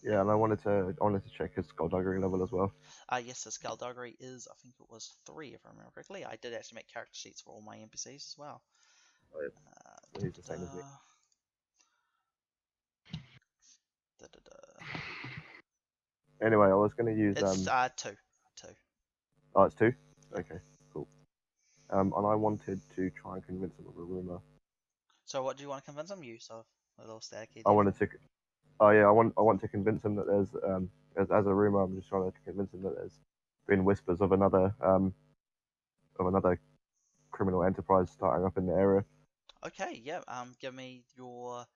Yeah, and I wanted to check his skullduggery level as well. Yes, the skullduggery is, I think it was 3 if I remember correctly. I did actually make character sheets for all my NPCs as well. Oh, yeah. He's the same as me. Anyway, I was going to use It's 2. Oh, it's 2. Okay, cool. And I wanted to try and convince him of a rumor. So what do you want to convince him? Use of a little staticky. I wanted to. Oh yeah, I want to convince him that there's as a rumor. I'm just trying to convince him that there's been whispers of another criminal enterprise starting up in the area. Okay, yeah. Give me your.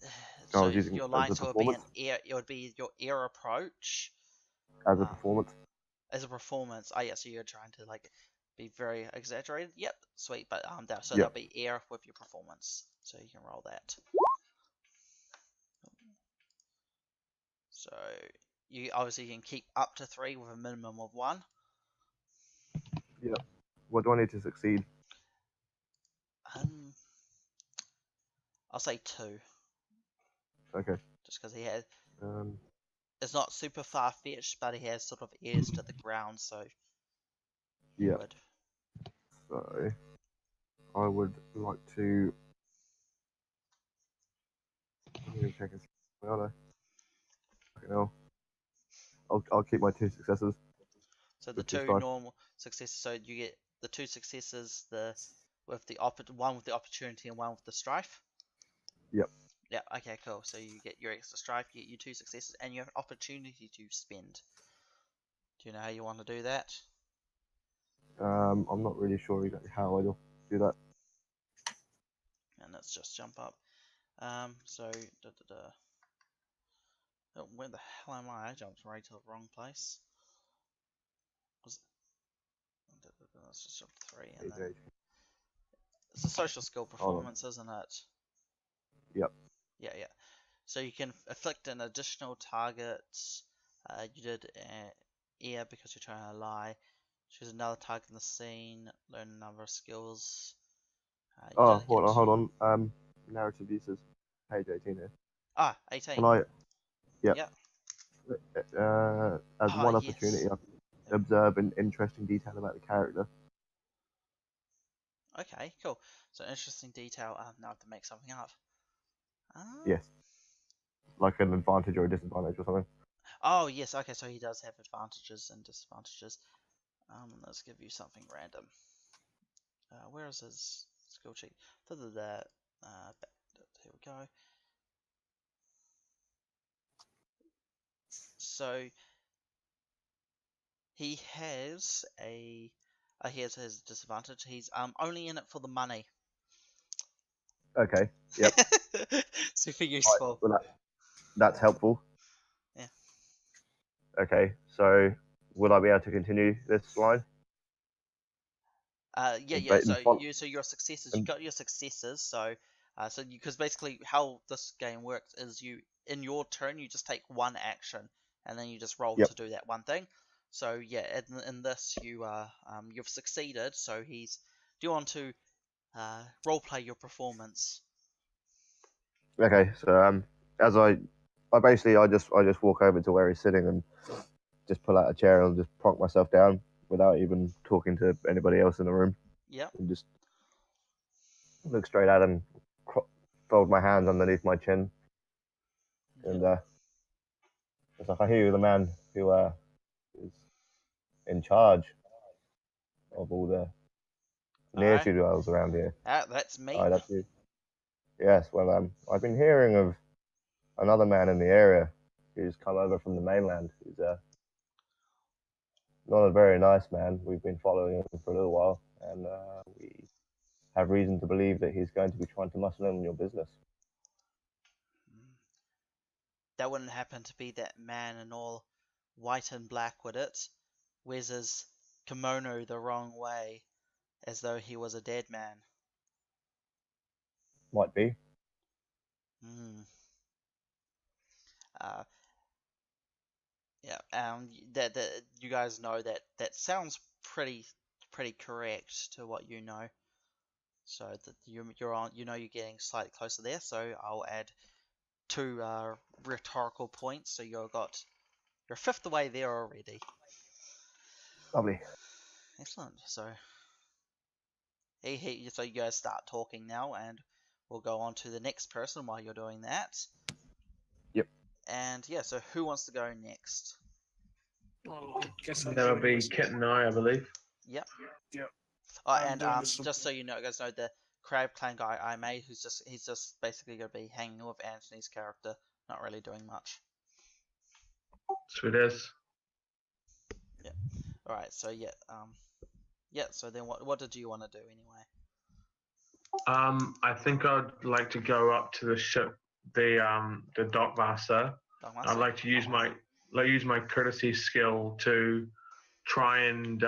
I So was using your as line, a so it would be performance. it would be your air approach As a performance. as a performance. Oh yeah, so you're trying to like be very exaggerated. Yep, sweet. But Yep. that'll be air with your performance. So you can roll that. So you obviously can keep up to 3 with a minimum of 1. Yep. What do I need to succeed? I'll say 2. Okay. Just because he has. Um. It's not super far fetched, but he has sort of ears to the ground, so. Yeah. Would. So I would like to. I'm going to check his. Okay, no. I'll keep my 2 successes. So the With 2 2 strife. normal successes. So you get the 2 successes, one with the opportunity and one with the strife. Yep. Yeah. Okay. Cool. So you get your extra strife, you get your 2 successes, and you have an opportunity to spend. Do you know how you want to do that? I'm not really sure exactly how I'll do that. And let's just jump up. So Oh, where the hell am I? I jumped right to the wrong place. Let's just jump 3 and then. It's a social skill performance, isn't it? Yep. Yeah. So you can afflict an additional target. You did air because you're trying to lie. Choose another target in the scene. Learn a number of skills. Hold on. Narrative uses page 18 here. 18. Can I? Yep. Yeah. As one yes. opportunity, I observe an interesting detail about the character. Okay, cool. So interesting detail. Now I have to make something up. Yes. Like an advantage or a disadvantage or something. Oh yes. Okay, so he does have advantages and disadvantages. Let's give you something random. Where is his skill sheet? Here we go. So he has his disadvantage. He's only in it for the money. Okay. Yep. Super useful. Right, well, that's helpful. Yeah. Okay. So, will I be able to continue this line? Yeah. So your successes, you got your successes. So because basically how this game works is in your turn you just take 1 action and then you just roll to do that one thing. So yeah, in this you've succeeded. So do you want to roleplay your performance? Okay. So as I just walk over to where he's sitting and just pull out a chair and just plonk myself down without even talking to anybody else in the room. Yeah. And just look straight at him, fold my hands underneath my chin, and it's like, I hear you're the man who is in charge of all the nearshore dwellers around here. That's me. That's you. Yes. Well, I've been hearing of another man in the area who's come over from the mainland. He's not a very nice man. We've been following him for a little while, and we have reason to believe that he's going to be trying to muscle in on your business. that wouldn't happen to be that man in all white and black, would it? Wears his kimono the wrong way, as though he was a dead man. Might be. Hmm. Yeah. That you guys know that sounds pretty correct to what you know. So that you're on, you're getting slightly closer there. So I'll add 2 rhetorical points. So you're a fifth away there already. Lovely. Excellent. So so you guys start talking now, and we'll go on to the next person while you're doing that. Yep. And yeah, so who wants to go next? Well, I guess That'll be Kit and I believe. Yep. Yep. Oh, I'm and doing this just so you guys know, the Crab Clan guy I made, he's just basically going to be hanging with Anthony's character, not really doing much. Sweet as. Yeah. All right. So yeah. Yeah. So then, what did you want to do anyway? I think I'd like to go up to the ship, the dockmaster. I'd like to use my courtesy skill to try and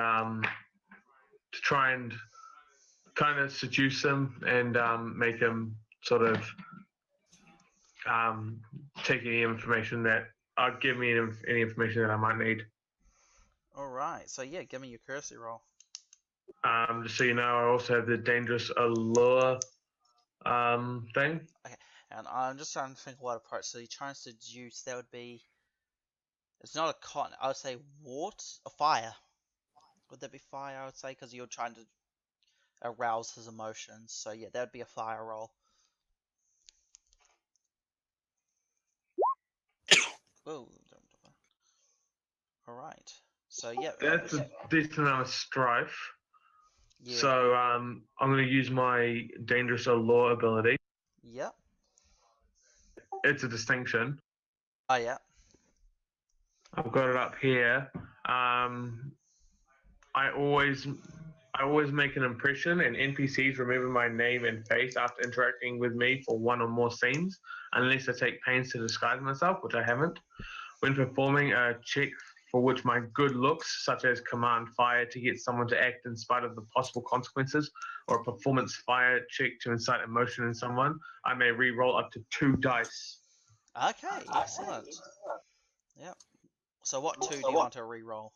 kind of seduce him and make him sort of take any information that give me any information that I might need. All right. So yeah, give me your courtesy roll. Just so you know, I also have the dangerous allure thing. Okay. And I'm just trying to think what approach. So you're trying to seduce. That would be. It's not a cotton. I would say water or fire. Would that be fire? I would say because you're trying to arouse his emotions. So yeah, that would be a fire roll. Whoa. All right. So yeah. That's a decent amount of strife. Yeah. So I'm going to use my dangerous allure ability. Yep. It's a distinction. Oh yeah. I've got it up here. I always make an impression, and NPCs remember my name and face after interacting with me for 1 or more scenes, unless I take pains to disguise myself, which I haven't. When performing a check for which my good looks, such as command fire to get someone to act in spite of the possible consequences, or a performance fire check to incite emotion in someone, I may re-roll up to 2 dice. Okay. Excellent. Yep. So what 2 do you want to re-roll?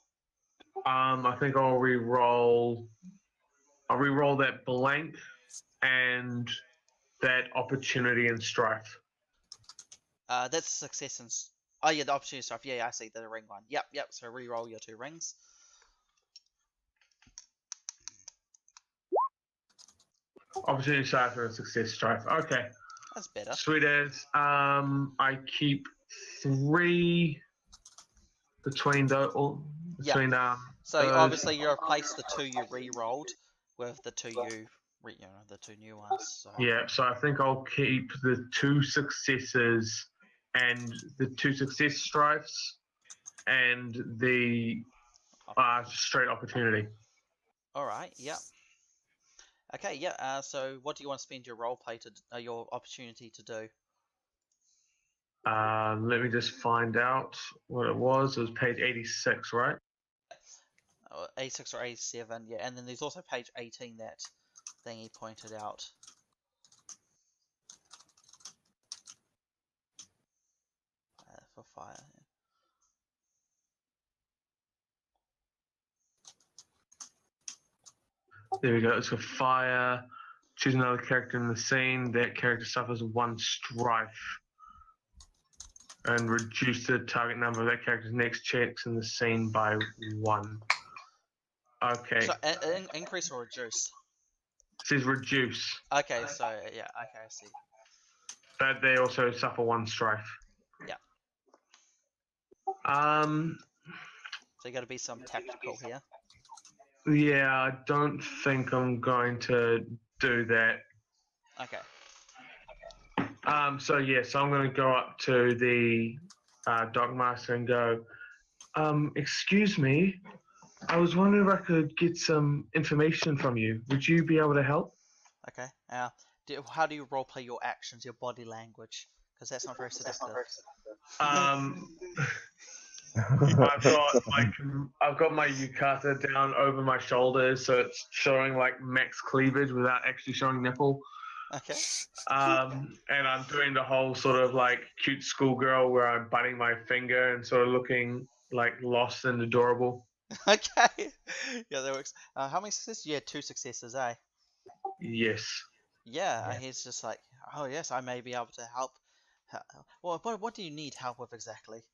I think I'll re-roll that blank and that opportunity and strife. That's success and. Oh yeah, the opportunity stuff. Yeah, I see the ring one. Yep. So re-roll your 2 rings. Opportunity strife and success strife. Okay. That's better. Sweet as. I keep 3 between So obviously you replace the 2 you re-rolled with the 2 the 2 new ones. So. Yeah, so I think I'll keep the 2 successes and the 2 success strifes and the straight opportunity. All right. Yep. Okay. Yeah. So what do you want to spend your role play to your opportunity to do? Let me just find out what it was. It was page 86, right? 86 or 87, yeah. And then there's also page 18, that thing he pointed out. For fire. There we go. It's for fire. Choose another character in the scene. That character suffers 1 strife. And reduce the target number of that character's next checks in the scene by 1. Okay. So increase or reduce? It says reduce. Okay, so yeah, okay, I see. But they also suffer 1 strife. Yeah. So you got to be some tactical here. Yeah, I don't think I'm going to do that. Okay. So I'm going to go up to the dockmaster and go, excuse me, I was wondering if I could get some information from you. Would you be able to help? Okay. How do you roleplay your actions, your body language? Because that's not very seductive. I've got my yukata down over my shoulders, so it's showing like max cleavage without actually showing nipple. Okay. And I'm doing the whole sort of like cute schoolgirl where I'm biting my finger and sort of looking like lost and adorable. Okay. Yeah, that works. How many successes? You had 2 successes, eh? Yes. Yeah, he's just like, oh yes, I may be able to help. Well, what do you need help with exactly?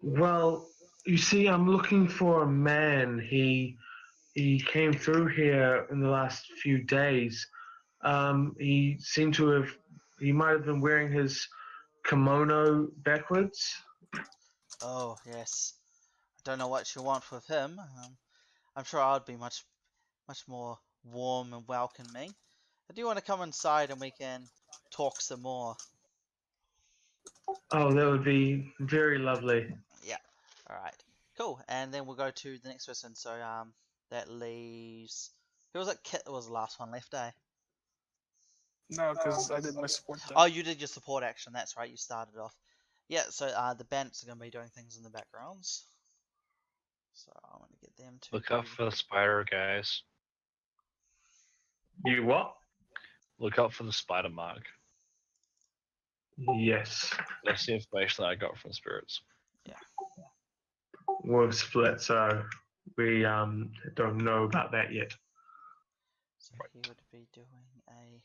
Well, you see, I'm looking for a man. He came through here in the last few days. He seemed to have. He might have been wearing his kimono backwards. Oh yes, I don't know what you want with him. I'm sure I'd be much more warm and welcoming. Do you want to come inside and we can talk some more? Oh, that would be very lovely. Yeah. All right. Cool. And then we'll go to the next person. So that leaves. Who was it? Kit was the last one left, eh? No, because I did my support thing. Oh, you did your support action. That's right. You started off. Yeah. So the bandits are going to be doing things in the backgrounds. So I'm going to get them to Look out for the spider, guys. You what? Look out for the spider mark. Yes. That's the information that I got from spirits. We're split, so we don't know about that yet. So he would be doing a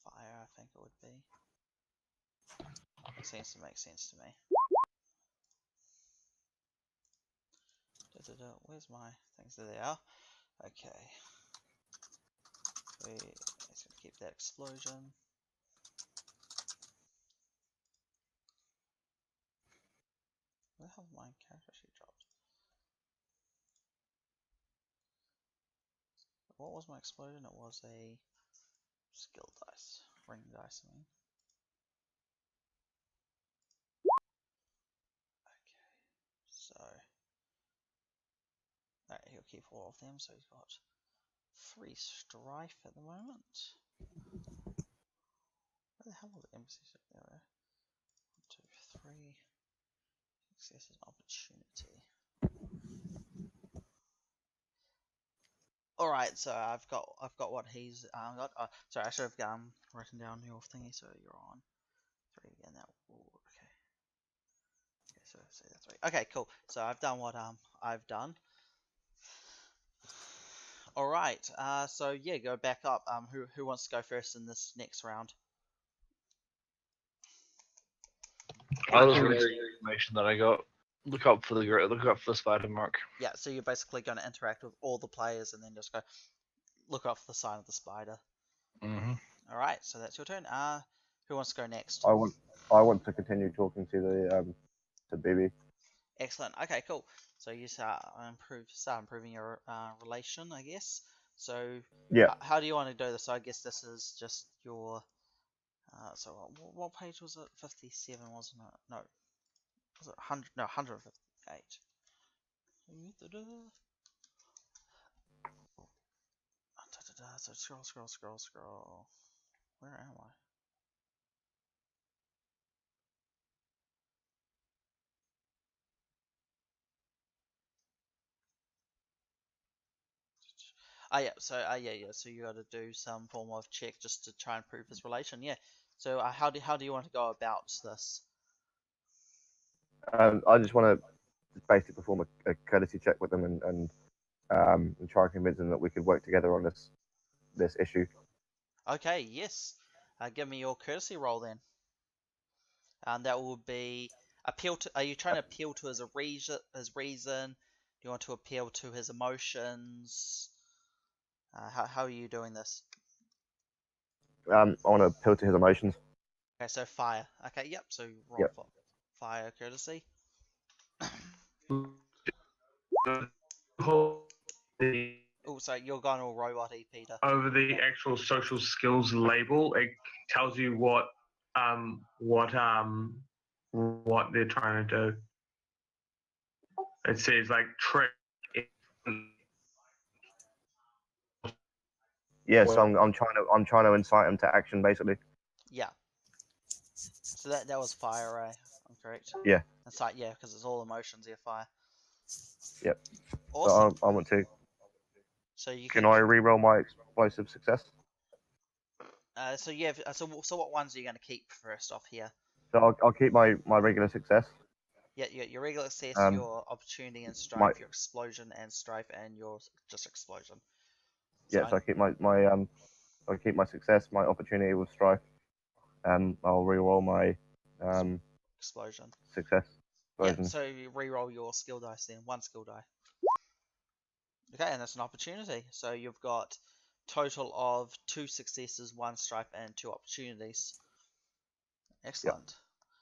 fire, I think it would be. It seems to make sense to me. Where's my things? There they are. Okay. Let's gonna keep that explosion. Where the hell my character sheet dropped? What was my explosion? It was a skill dice. Ring dice, I mean. Okay. So alright, he'll keep all of them, so he's got 3 strife at the moment. Where the hell are the embassies? There we are. 1, 2, 3. Success is an opportunity. All right, so I've got what he's got. Sorry, I should have written down your thingy. So you're on 3 again. That okay. Okay, so say that's 3. Okay, cool. So I've done what I've done. All right. So yeah, go back up. Who wants to go first in this next round? I'll just relay the information that I got. Look up for the spider mark. Yeah. So you're basically going to interact with all the players and then just go look up for the sign of the spider. Mm-hmm. All right. So that's your turn. Who wants to go next? I want to continue talking to the to BB. Excellent. Okay, cool. So you start improving your relation, I guess. So Yeah. how do you want to do this? So I guess this is just your. So what page was it? 57, wasn't it? No. Was it 100? No, 158. So scroll. Where am I? Yeah. So yeah. So you got to do some form of check just to try and prove his relation. Yeah. So how do you want to go about this? I just want to basically perform a courtesy check with them and try and convince them that we could work together on this issue. Okay. Yes. Give me your courtesy roll then. That will be appeal to. Are you trying to appeal to his reason? Do you want to appeal to his emotions? How are you doing this? I want to appeal to his emotions. Okay, so fire. Okay, yep. So roll Yep. for fire courtesy. Oh, so you're going all robot-y, Peter. Over the actual social skills label, it tells you what they're trying to do. It says like trick. Yeah, so I'm trying to incite him to action basically. Yeah. So that was fire, right? I'm correct. Yeah. That's right. Yeah, because it's all emotions. Yeah, fire. Yep. Awesome. So I want to. So you Can can. I re-roll my explosive success? So yeah. So what ones are you going to keep first off here? So I'll keep my regular success. Yeah, you got your regular success, Um, your opportunity and strife, my your explosion and strife, and your just explosion. yeah. So I keep I keep my success, my opportunity with strife. I'll re-roll my explosion. success. Yeah, Explosion. so you re-roll your skill dice then, one skill die. Okay, and that's an opportunity. So you've got total of 2 successes, 1 strife, and 2 opportunities. Excellent.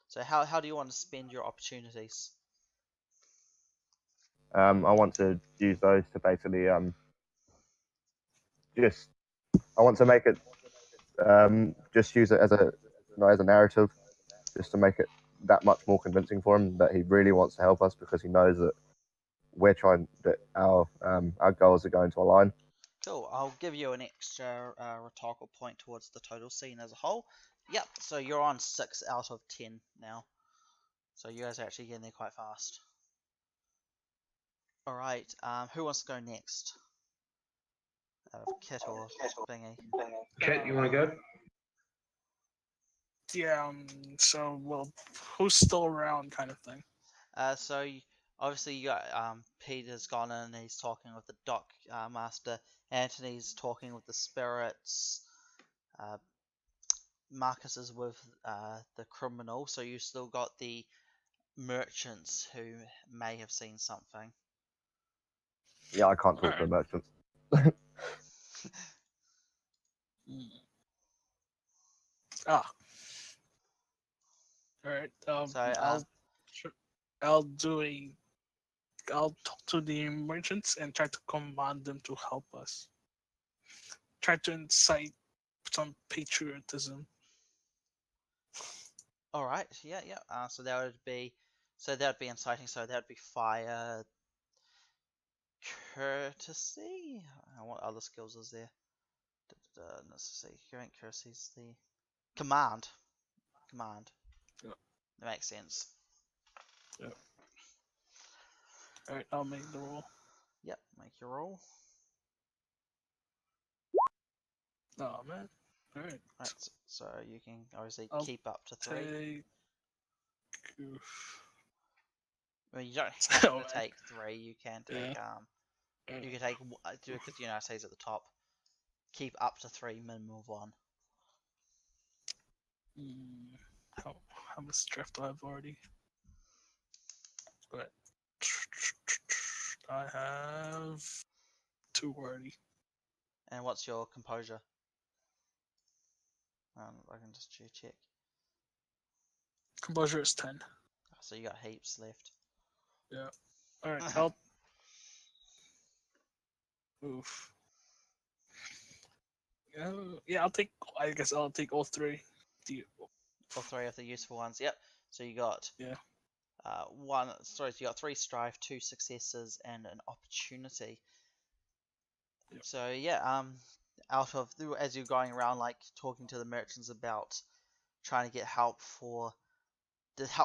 So how do you want to spend your opportunities? I want to use those to basically just I want to make it just use it as a as a narrative, just to make it that much more convincing for him that he really wants to help us because he knows that we're trying that our goals are going to align. Cool. I'll give you an extra rhetorical point towards the total scene as a whole. Yep. So you're on 6 out of 10 now. So you guys are actually getting there quite fast. All right. Who wants to go next? Kit or Bingy? Kit, you want to go? Yeah. So, well, who's still around, kind of thing. Obviously you got Peter's gone in and he's talking with the dock master. Anthony's talking with the spirits. Marcus is with the criminal. So you still got the merchants who may have seen something. Yeah, I can't talk to Alright. the merchants. Ah. All right. So I'll talk to the merchants and try to command them to help us. Try to incite some patriotism. all right, yeah. So that would be inciting. So that would be fire, courtesy. What other skills is there? Let's see. Current courtesy is the command. Yeah. That makes sense. Yeah. All right. I'll make the roll. Yep. Make your roll. Oh man. All right. Right. So you can obviously I'll keep up to 3. Take. I mean, you don't have Oh, to man. take 3. You can take You can take because it says at the top. Keep up to 3, minimum of 1. How much draft do I have already? But I have 2 already. And what's your composure? I can just check. Composure is 10. So you got heaps left. Yeah. All right. I'll. Oof. Yeah. I'll take. I guess I'll take all 3. All 3 of the useful ones. Yep. So you got Yeah. So you got 3 strife, 2 successes, and an opportunity. Yep. So yeah. Out of as you're going around like talking to the merchants about trying to get help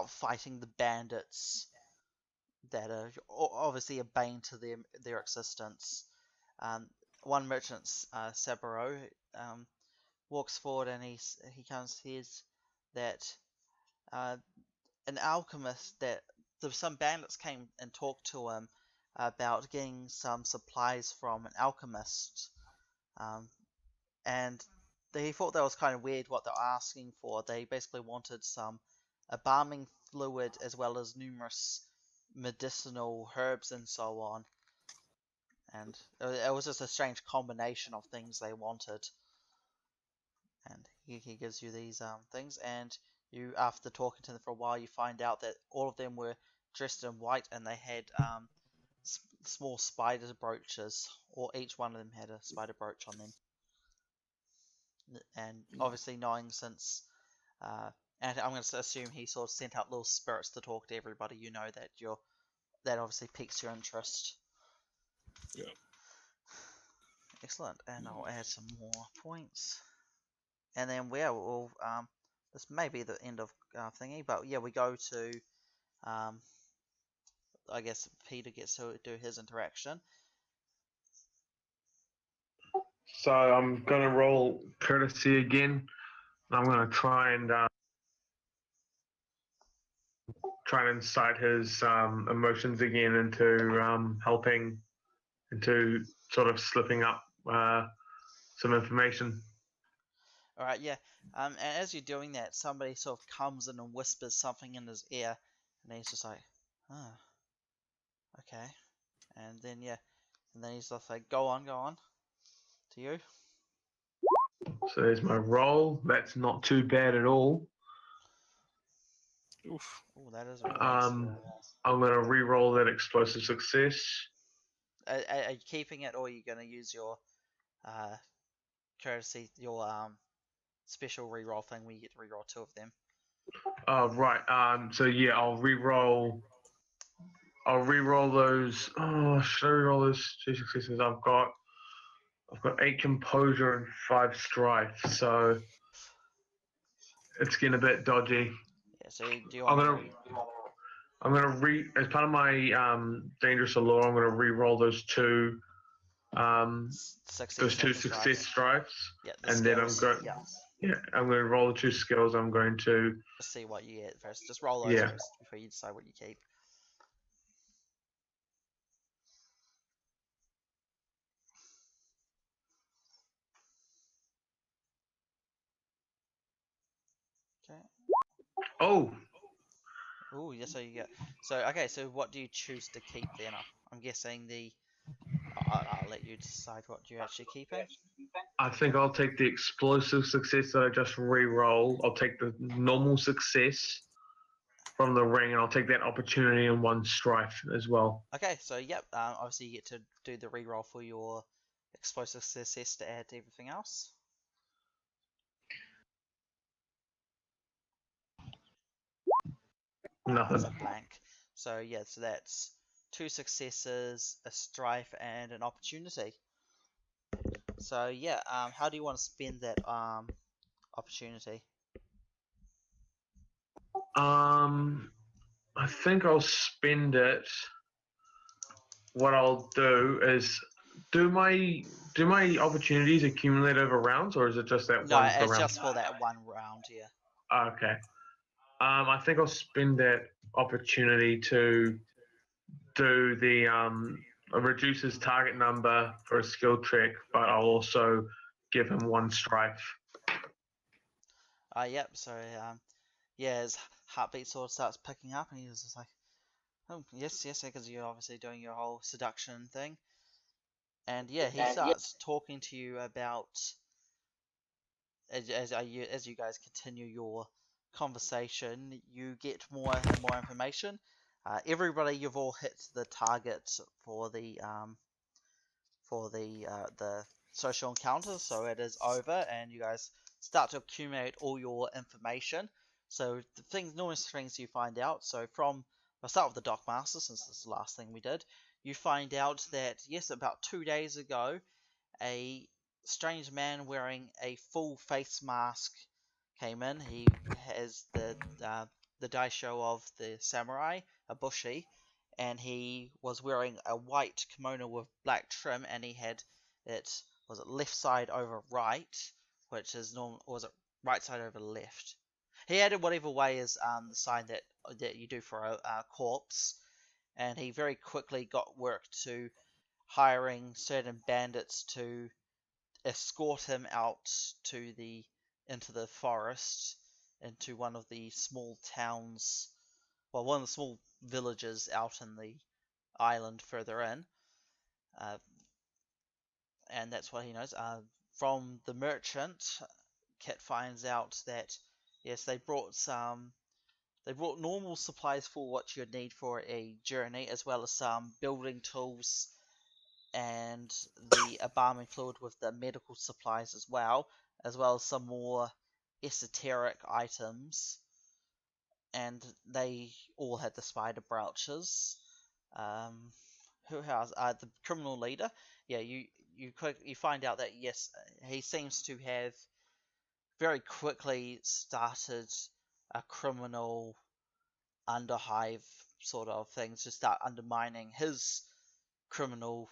fighting the bandits that are obviously a bane to their existence. One merchant, Saburo, walks forward and he says that an alchemist some bandits came and talked to him about getting some supplies from an alchemist, and he thought that was kind of weird what they're asking for. They basically wanted some embalming fluid as well as numerous medicinal herbs and so on. And it was just a strange combination of things they wanted. And he gives you these things, and you, after talking to them for a while, you find out that all of them were dressed in white and they had small spider brooches, or each one of them had a spider brooch on them. And obviously knowing since and I'm going to assume he sort of sent out little spirits to talk to everybody, you know that obviously piques your interest. Yeah. Excellent, and I'll add some more points. and then we'll this may be the end of thingy, but yeah, we go to I guess Peter gets to do his interaction. So I'm gonna roll courtesy again. I'm gonna try and incite his emotions again into helping, into sort of slipping up some information. All right, yeah. And as you're doing that, somebody sort of comes in and whispers something in his ear, and he's just like, "Oh, okay." And then yeah, and then he's just like, "Go on, go on." To you. So there's my roll. That's not too bad at all. Oof. Oh, that is very nice. I'm gonna re-roll that explosive success. Are you keeping it, or are you gonna use your courtesy, your special reroll thing where you get to reroll 2 of them? Oh right. So yeah, I'll re-roll those. Oh, should I re-roll those 2 successes? I've got 8 composure and 5 strife. So it's getting a bit dodgy. Yeah. So do you want I'm gonna as part of my dangerous allure, I'm gonna re-roll those 2 success strifes. Yeah. And then I'm going. Yeah, I'm going to roll the 2 skills. I'm going to just see what you get first. Just roll those first before you decide what you keep. Okay. Oh, Yes. So you get. So okay. So what do you choose to keep then? I'm guessing the. I'll let you decide what you're actually keeping. I think I'll take the explosive success that I just re-roll. I'll take the normal success from the ring, and I'll take that opportunity and 1 strife as well. Okay, so yep, obviously you get to do the reroll for your explosive success to add to everything else. Nothing. It's a blank. So yeah, so that's 2 successes, a strife, and an opportunity. So yeah, how do you want to spend that opportunity? I think I'll spend it. What I'll do is do my opportunities accumulate over rounds, or is it just that No, one it's round? just for that 1 round, yeah. Okay. I think I'll spend that opportunity to do the reduces target number for a skill check, but I'll also give him 1 strife. Yep. So yeah, his heartbeat sort of starts picking up, and he's just like, "Oh yes, because you're obviously doing your whole seduction thing." And yeah, he starts talking to you about as you guys continue your conversation, you get more and more information. Everybody, you've all hit the target for the social encounter, so it is over, and you guys start to accumulate all your information. So the numerous things you find out. So I'll start with the Dockmaster, since this is the last thing we did. You find out that yes, about 2 days ago, a strange man wearing a full face mask came in. He has the daisho of the samurai, a bushi, and he was wearing a white kimono with black trim, and he had it left side over right, which is normal, or was it right side over left? He had it whatever way is the sign that you do for a corpse, and he very quickly got work to hiring certain bandits to escort him out into the forest, into one of the small towns, well, one of the small villages out in the island further in, and that's what he knows. From the merchant, Kit finds out that yes, they brought normal supplies for what you'd need for a journey, as well as some building tools and the embalming fluid with the medical supplies as well as some more esoteric items. And they all had the spider brooches. Who else? The criminal leader. Yeah, you find out that yes, he seems to have very quickly started a criminal underhive sort of thing to start undermining his criminal,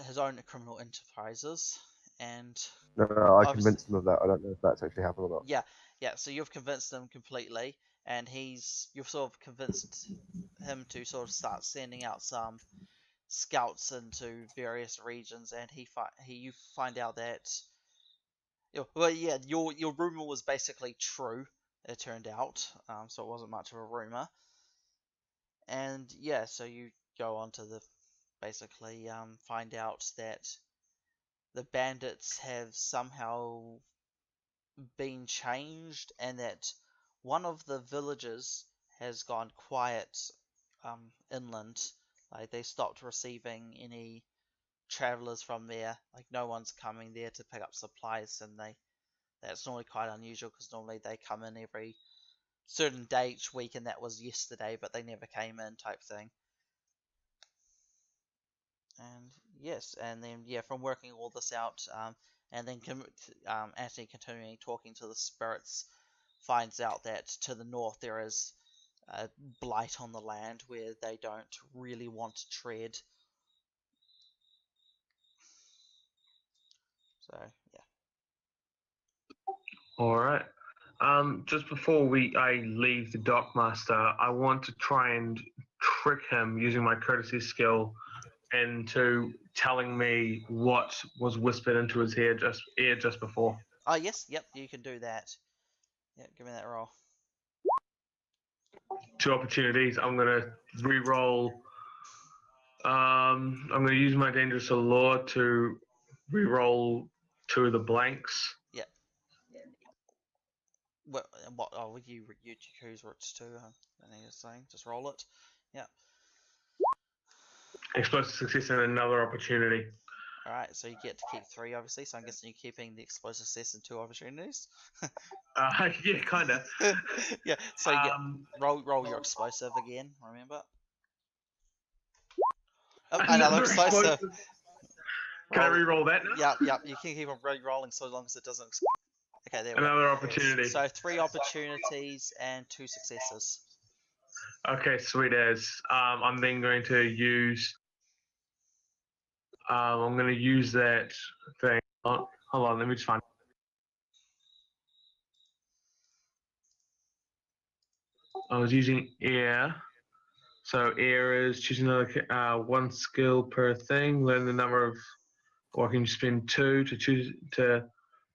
his own criminal enterprises, and No, I obviously, convinced him of that. I don't know if that's actually happened or not. yeah. So you've convinced him completely, and you've sort of convinced him to sort of start sending out some scouts into various regions, and you find out that, well, yeah, your rumor was basically true. It turned out, so it wasn't much of a rumor, and yeah, so you go on to basically find out that the bandits have somehow been changed, and that one of the villages has gone quiet inland. Like they stopped receiving any travelers from there. Like no one's coming there to pick up supplies, and that's normally quite unusual because normally they come in every certain day each week, and that was yesterday, but they never came in type thing. And yes, and then yeah, from working all this out, and then Anthony continuing talking to the spirits, finds out that to the north there is a blight on the land where they don't really want to tread. So yeah. All right. Just before I leave the dockmaster, I want to try and trick him using my courtesy skill into telling me what was whispered into his ear just before. Oh yes, yep, you can do that. Yeah, give me that roll. 2 opportunities. I'm gonna re-roll. I'm gonna use my dangerous allure to re-roll 2 of the blanks. Yeah. What? Oh, you choose which to. I think it's saying just roll it. Yeah. Explosive success and another opportunity. All right, so you get to keep 3, obviously. So I'm guessing you're keeping the explosive success and 2 opportunities. Yeah, kind of. Yeah. So you get roll your explosive again. Remember. Oh, another explosive. Can I re-roll that now? Yep. You can keep on re-rolling so long as it doesn't. Okay, there we go. Another opportunity. So 3 opportunities and 2 successes. Okay, sweet as. I'm then going to use. I'm going to use that thing. Hold on, let me just find. I was using air. So air is choosing another 1 skill per thing. Learn the number of, or I can spend 2 to choose to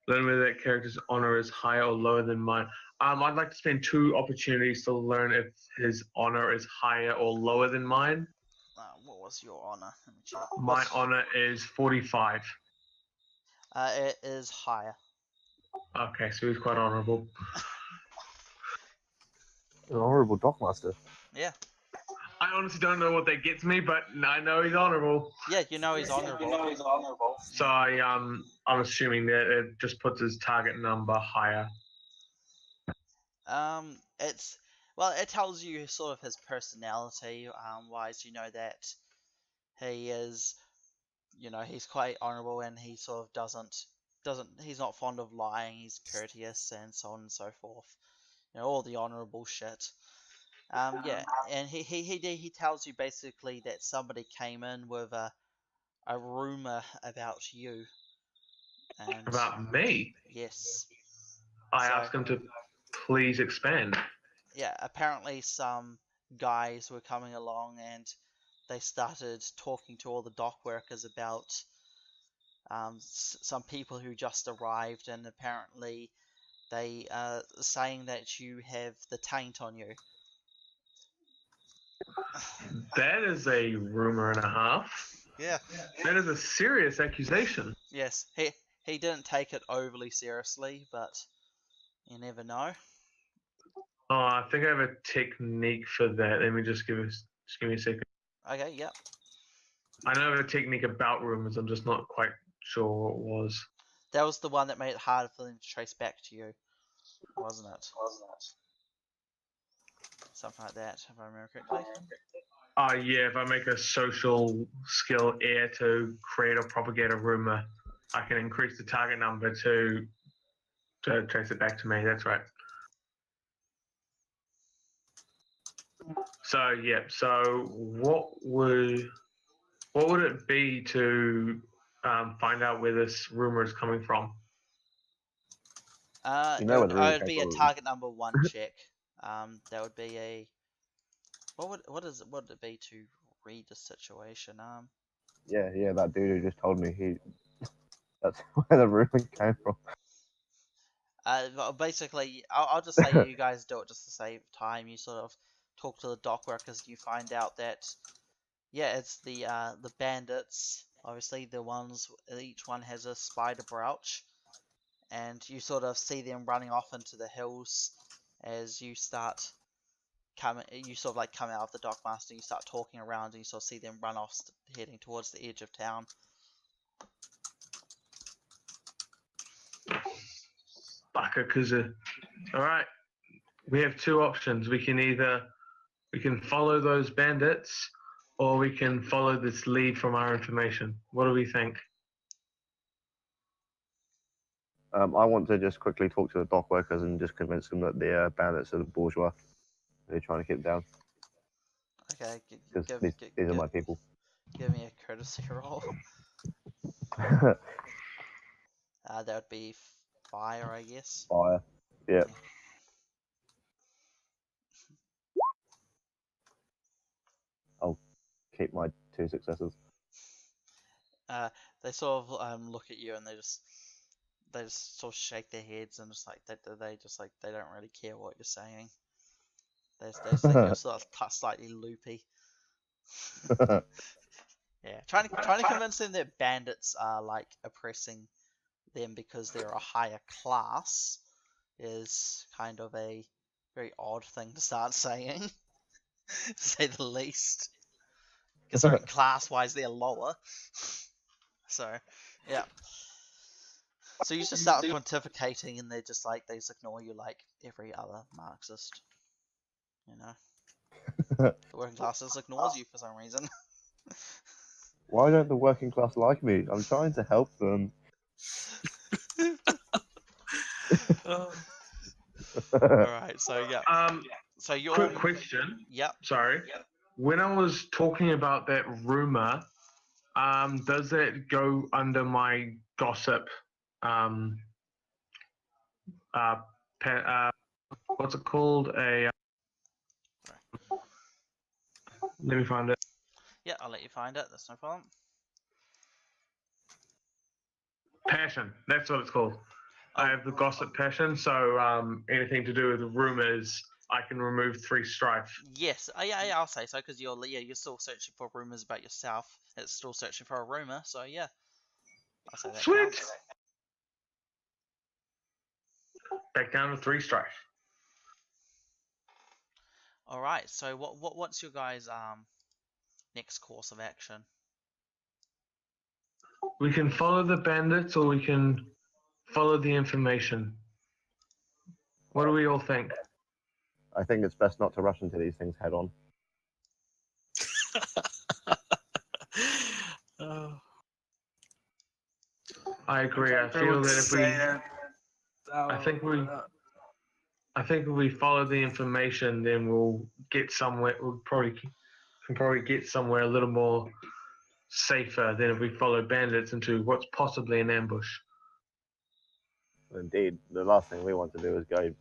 learn whether that character's honor is higher or lower than mine. I'd like to spend 2 opportunities to learn if his honor is higher or lower than mine. What was your honor? Let me check. My honor is 45. It is higher. Okay, so he's quite honorable. An honorable dockmaster. Yeah. I honestly don't know what that gets me, but I know he's honorable. Yeah, you know he's honorable. So I'm assuming that it just puts his target number higher. It tells you sort of his personality wise. You know that he is, he's quite honorable, and he sort of he's not fond of lying. He's courteous and so on and so forth. All the honorable shit. Yeah, and he tells you basically that somebody came in with a rumor about you. And About me? yes. I asked him to please expand. Yeah, apparently some guys were coming along, and they started talking to all the dock workers about some people who just arrived, and apparently they are saying that you have the taint on you. That is a rumor and a half. Yeah. That is a serious accusation. Yes, he didn't take it overly seriously, but you never know. Oh, I think I have a technique for that. Let me just give me a second. Okay, yep. I know I have a technique about rumors. I'm just not quite sure what it was. That was the one that made it harder for them to trace back to you, wasn't it? Something like that, if I remember correctly. Yeah, if I make a social skill air to create or propagate a rumor. I can increase the target number to trace it back to me. That's right. So yeah. So what would it be to find out where this rumor is coming from? You know where the rumor It would came be a from. target number 1 check. That would be a what would it be to read the situation? Yeah, that dude who just told me that's where the rumor came from. Well, basically, I'll just say you guys do it just to save time. You sort of talk to the dock workers, and you find out that, yeah, it's the bandits. Obviously, the ones, each one has a spider brooch, and you sort of see them running off into the hills as you start coming. You sort of like come out of the dockmaster, and you start talking around, and you sort of see them run off, heading towards the edge of town. Bakakuzu. All right. We have two options. We can follow those bandits, or we can follow this lead from our information. What do we think? I want to just quickly talk to the dock workers and just convince them that the bandits are the bourgeois. They're trying to keep down. Okay, Because these are my people. Give me a courtesy roll. That would be fire, I guess. Fire. Yeah. I'll keep my 2 successes. They sort of look at you and they just sort of shake their heads and just like they don't really care what you're saying. They just think you're sort of slightly loopy. Yeah, trying to convince them that bandits are like oppressing them because they're a higher class is kind of a very odd thing to start saying, to say the least. Considering class-wise they're lower. So, yeah. So you just start pontificating and they're just like, they just ignore you like every other Marxist. You know? The working class just ignores you for some reason. Why don't the working class like me? I'm trying to help them. Alright, so yeah. So you're... Quick question. Yep. Sorry. When I was talking about that rumor, does that go under my gossip? What's it called? Let me find it. Yeah, I'll let you find it. That's no problem. Passion. That's what it's called. I have the gossip passion, so anything to do with rumors, I can remove 3 strife. Yes, yeah, I'll say so because you're still searching for rumors about yourself. It's still searching for a rumor, so yeah, I'll say that Sweet. counts. Back down to 3 strife. All right, so what's your guys' next course of action? We can follow the bandits, or we can follow the information. What do we all think? I think it's best not to rush into these things head on. I agree. I feel that if I think if we follow the information, then we'll get somewhere. We'll probably get somewhere a little more safer than if we follow bandits into what's possibly an ambush. Indeed, the last thing we want to do is go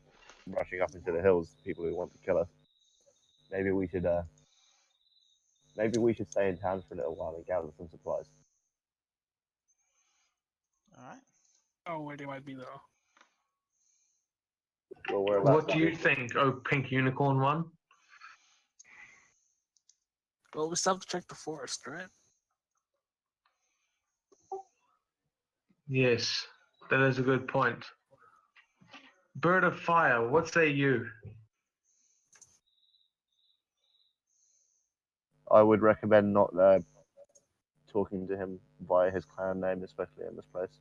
rushing up into the hills, people who want to kill us. Maybe we should stay in town for a little while and gather some supplies. All right. Oh, where they might be though. Well, What do you think, oh pink unicorn one? Well, we still have to check the forest, right? Yes, that is a good point. Bird of Fire, what say you? I would recommend not talking to him via his clan name, especially in this place.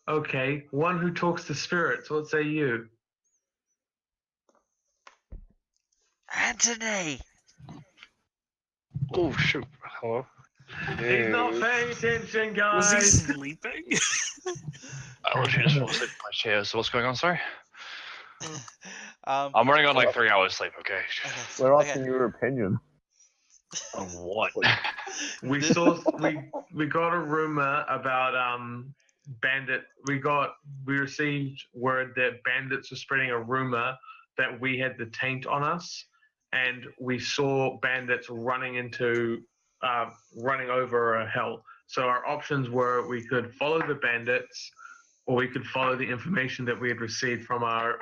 Okay, one who talks to spirits, what say you? Anthony! Oh shoot! Hello. He's not paying attention, Was he guys. sleeping? I literally just fell asleep in my chair. So what's going on? Sorry. Um, I'm running on like 3 hours sleep. Okay. okay, We're okay. asking your opinion. On what? We got a rumor about bandit. We received word that bandits were spreading a rumor that we had the taint on us, and we saw bandits running over a hill. So our options were we could follow the bandits, or we could follow the information that we had received from our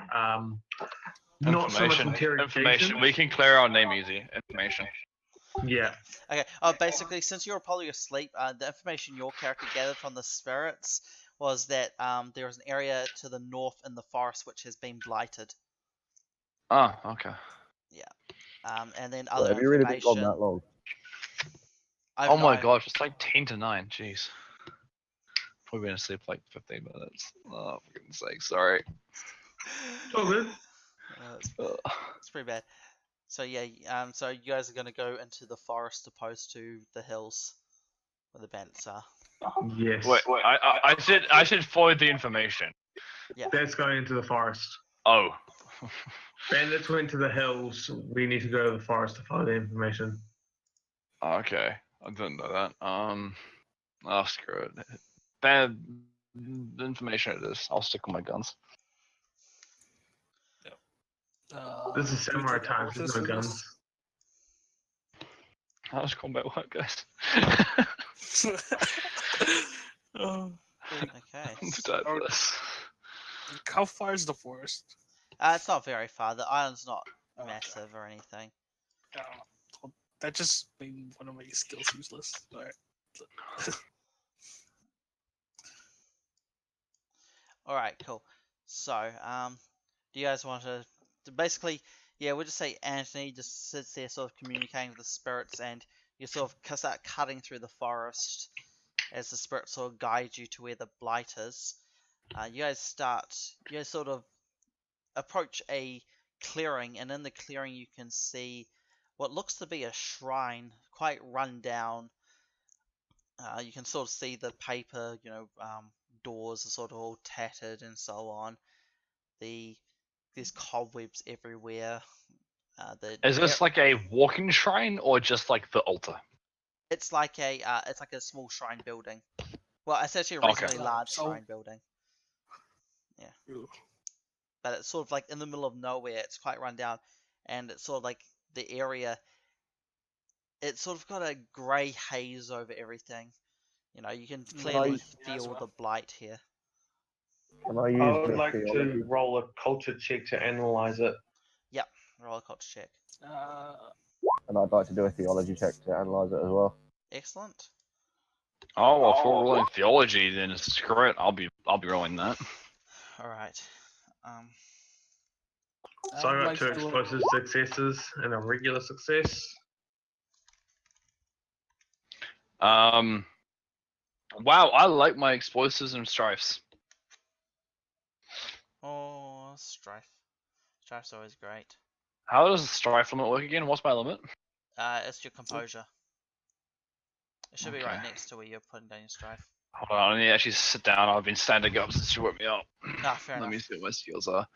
not so much interrogation. Information. We can clear our name easy. Information. Yeah. Okay. Basically, since you were probably asleep, the information your character gathered from the spirits was that there is an area to the north in the forest which has been blighted. Oh, okay. And then Well, other have you really been information. gone that long? I've Oh my no- gosh, it's like 10 to 9. Jeez. Probably been asleep for like 15 minutes. Oh, for goodness sake. Sorry. It's all good. It's pretty bad. So yeah, so you guys are gonna go into the forest opposed to the hills where the bandits are. Yes. Wait. I should forward the information. That's going into the forest. Oh. Bandits went to the hills. We need to go to the forest to follow the information. Okay. I didn't know that. Oh, screw it. Bad information it is. I'll stick with my guns. This is samurai times. There's no guns. How does combat work, guys? Oh, Okay. I'm dead for this. how far is the forest? It's not very far. The island's not Oh, okay. massive or anything. Well, that just made one of my skills useless. Alright. All right, cool. So, do you guys want to basically, yeah, we'll just say Anthony just sits there sort of communicating with the spirits, and you sort of start cutting through the forest as the spirits sort of guide you to where the blight is. You guys sort of approach a clearing, and in the clearing you can see what looks to be a shrine, quite run down. You can sort of see the paper, doors are sort of all tattered and so on. There's cobwebs everywhere. Is this like a walking shrine or just like the altar? It's like a small shrine building. Well, it's actually a Okay. reasonably large So- shrine building. Ooh. But it's sort of like in the middle of nowhere. It's quite run down, and it's sort of like the area. It's sort of got a grey haze over everything. You can clearly feel the blight here. Can I use I would the like theology? to roll a culture check to analyze it. Roll a culture check. And I'd like to do a theology check to analyze it as well. Excellent. Oh, well, if we're rolling theology, then screw it. I'll be rolling that. All right. So I I'd got like 2 to- explosive successes and a regular success. Wow, I like my explosives and strifes. Oh, strife. Strife's always great. How does the strife limit work again? What's my limit? It's your composure. It should be right Okay. next to where you're putting down your strife. Hold on, I need to actually sit down. I've been standing up since you woke me up. Fair Let enough. me see what my skills are.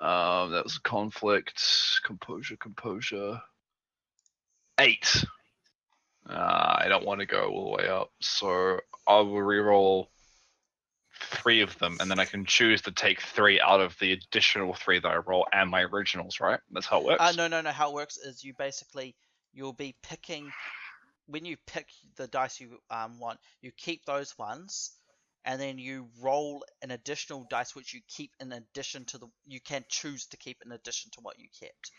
That was conflict, composure. 8. I don't want to go all the way up, so I will reroll 3 of them, and then I can choose to take 3 out of the additional 3 that I roll and my originals, right? That's how it works? No. How it works is you'll be picking, when you pick the dice you want, you keep those ones, and then you roll an additional dice which you keep in addition to you can choose to keep in addition to what you kept.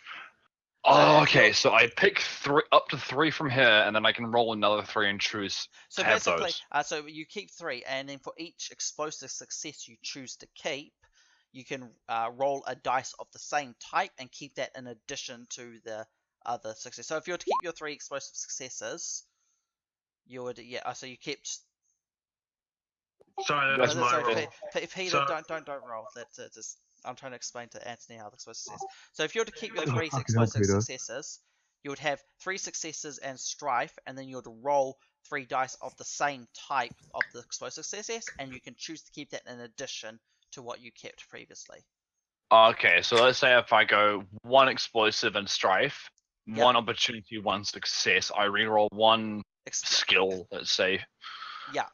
Oh, if okay. you're- So I pick 3 up to 3 from here, and then I can roll another 3 and choose So to have basically, those. so you keep 3, and then for each explosive success you choose to keep, you can roll a dice of the same type and keep that in addition to the other success. So if you were to keep your 3 explosive successes, you would so you kept. Sorry, that was my Sorry, roll. Peter, So- don't roll. That's just. I'm trying to explain to Anthony how the explosive success. So if you were to keep your Fucking 3 hell, explosive Peter. successes, you would have 3 successes and strife, and then you would roll 3 dice of the same type of the explosive success, and you can choose to keep that in addition to what you kept previously. Okay, so let's say if I go 1 explosive and strife, Yeah. 1 opportunity, 1 success, I reroll 1 Ex- skill, let's say, Yeah.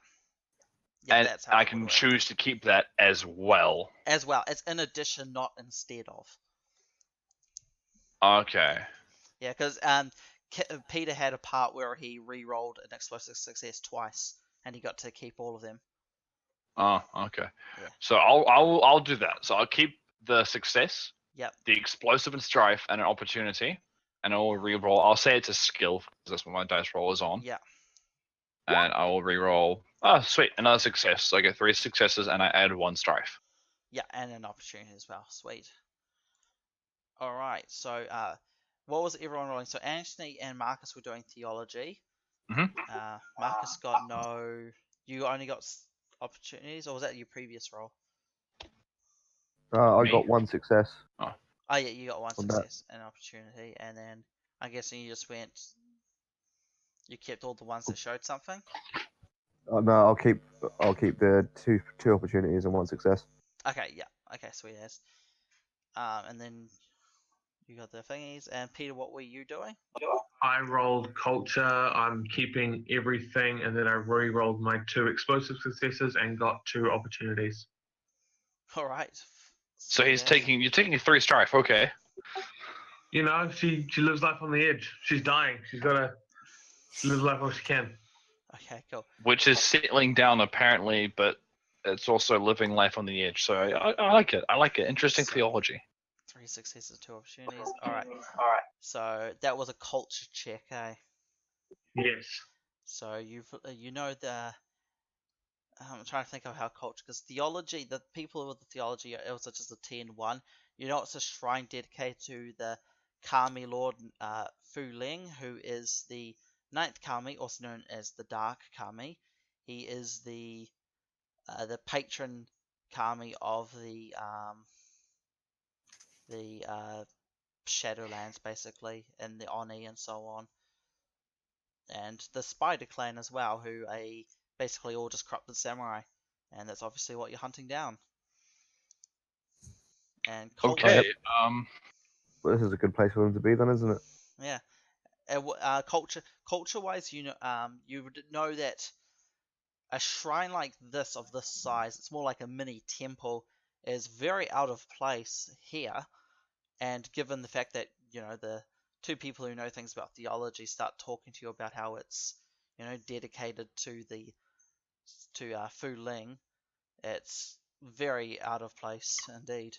Yeah, and that's how I it would can work. choose to keep that as well. As well. It's in addition, not instead of. Okay. Yeah, because Peter had a part where he re-rolled an explosive success twice, and he got to keep all of them. Oh, okay. Yeah. So I'll do that. So I'll keep the success, Yep. the explosive and strife, and an opportunity, and I will reroll. I'll say it's a skill because that's what my dice roll is on. Yeah. And I will reroll. Oh, sweet, another success. So I get 3 successes, and I add 1 strife. Yeah, and an opportunity as well. Sweet. All right. So, what was everyone rolling? So Anthony and Marcus were doing theology. Mhm. Marcus got no. You only got opportunities, or was that your previous roll? I Me? got 1 success. Oh yeah, you got 1 On that. success and opportunity, and then I'm guessing you just went. You kept all the ones that showed something. No, I'll keep the two opportunities and 1 success. Okay, yeah. Okay, sweet as. And then you got the thingies. And Peter, what were you doing? I rolled culture. I'm keeping everything, and then I re-rolled my 2 explosive successes and got 2 opportunities. All right. So Sweet you're as. taking 3 strife. Okay. You know, she lives life on the edge. She's dying. She's gotta live life while she can. Okay, cool. Which is settling down apparently, but it's also living life on the edge. So I like it. I like it. Interesting theology. 3 successes, 2 opportunities. All right. So that was a culture check, eh? Yes. So you know the. I'm trying to think of how culture, because theology, the people with the theology, it was just a 10-1. You know, it's a shrine dedicated to the Kami Lord Fu Ling, who is the 9th Kami, also known as the Dark Kami. He is the patron Kami of the Shadowlands, basically, and the Oni and so on. And the Spider Clan as well, who are basically all just corrupted samurai. And that's obviously what you're hunting down. And Okay. But this is a good place for them to be, then, isn't it? Yeah. Culture-wise, you would know that a shrine like this, of this size, it's more like a mini temple, is very out of place here. And given the fact that, the 2 people who know things about theology start talking to you about how it's, dedicated to Fu Ling, it's very out of place indeed.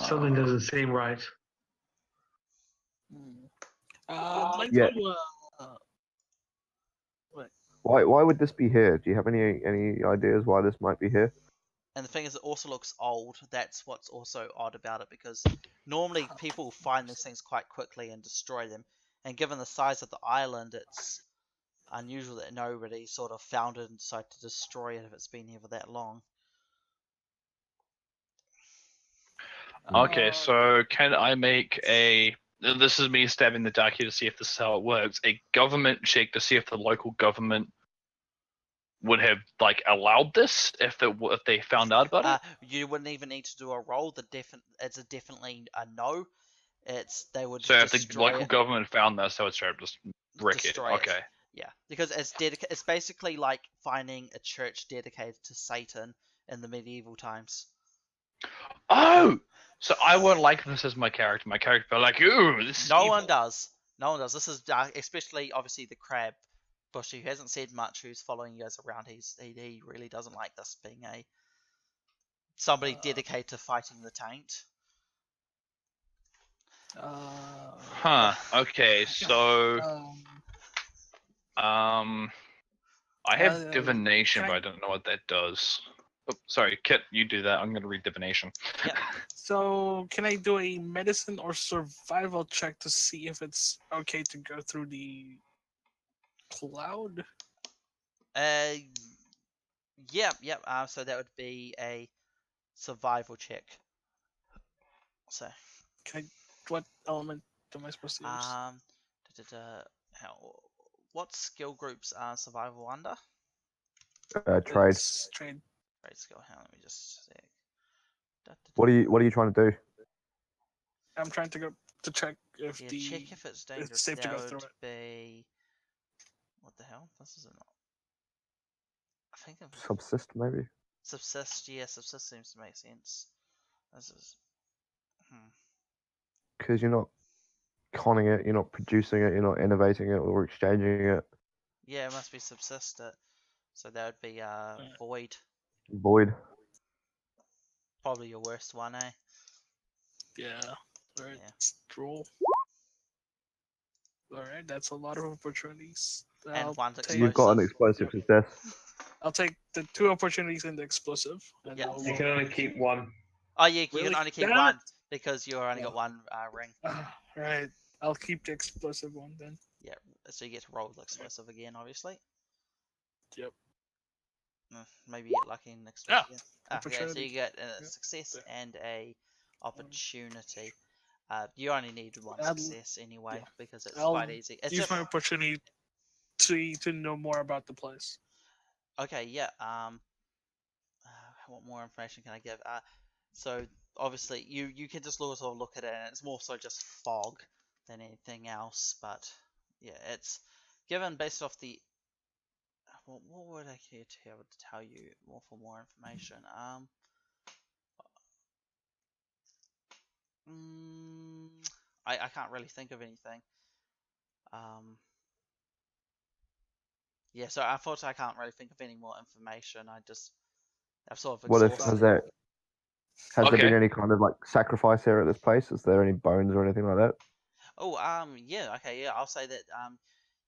Something doesn't seem right. I'd like Yeah. to. Why would this be here? Do you have any ideas why this might be here? And the thing is, it also looks old. That's what's also odd about it, because normally people find these things quite quickly and destroy them. And given the size of the island, it's unusual that nobody sort of found it and decided to destroy it if it's been here for that long. Okay, so can I make a... This is me stabbing in the dark here to see if this is how it works. A government check to see if the local government would have allowed this if they found out about it. You wouldn't even need to do a roll. It's definitely a no. They would So if the destroy local it. government found this, they would straight up just wreck it. Destroy it. Okay. Yeah, because it's basically like finding a church dedicated to Satan in the medieval times. Oh, so I won't like this as my character. My character will be like, ooh, this is No evil. one does. No one does. This is especially obviously the crab bushy, who hasn't said much, who's following you guys around. He really doesn't like this being somebody dedicated to fighting the taint. Huh. Okay. So, I have divination, but I don't know what that does. Oh, sorry, Kit, you do that. I'm gonna read divination. Yeah. So, can I do a medicine or survival check to see if it's okay to go through the cloud? Yep. So that would be a survival check. So. What element am I supposed to use? what skill groups are survival under? Trade. It's trade. Trade skill. Hang on, let me just see. What are you trying to do? I'm trying to go to check if check if it's dangerous. safe to That go through would it. be. What the hell? This is not. I think Subsist, maybe? subsist. Yeah, subsist seems to make sense. This is. Because you're not conning it, you're not producing it, you're not innovating it or exchanging it. Yeah, it must be subsist it. So that would be void. Void. Probably your worst one, eh? Yeah. Alright, Yeah. roll. Alright, that's a lot of opportunities. And one's You've got an explosive. explosive success. I'll take the 2 opportunities and the explosive. And Yeah. I'll You can only keep one. Oh yeah, you Really? can only keep Damn one it! because you only got one ring. Right. I'll keep the explosive one then. Yeah, so you get to roll the explosive again, obviously. Yep. Maybe you get lucky in next week. Yeah. Yeah. Okay, so Opportunity. you get a Yeah. success Yeah. and a opportunity. You only need one I'll- success anyway yeah. because it's I'll quite easy. It's Use just my opportunity to know more about the place. okay. Yeah. What more information can I give? So obviously you can just sort of look at it, and it's more so just fog than anything else. But yeah, it's given based off the. What would I care to be able to tell you more for more information? I can't really think of anything. Yeah, so unfortunately I can't really think of any more information. I've sort of What if exhausted. has there been Okay. any kind of like sacrifice here at this place? Is there any bones or anything like that? Oh, yeah, okay, yeah, I'll say that,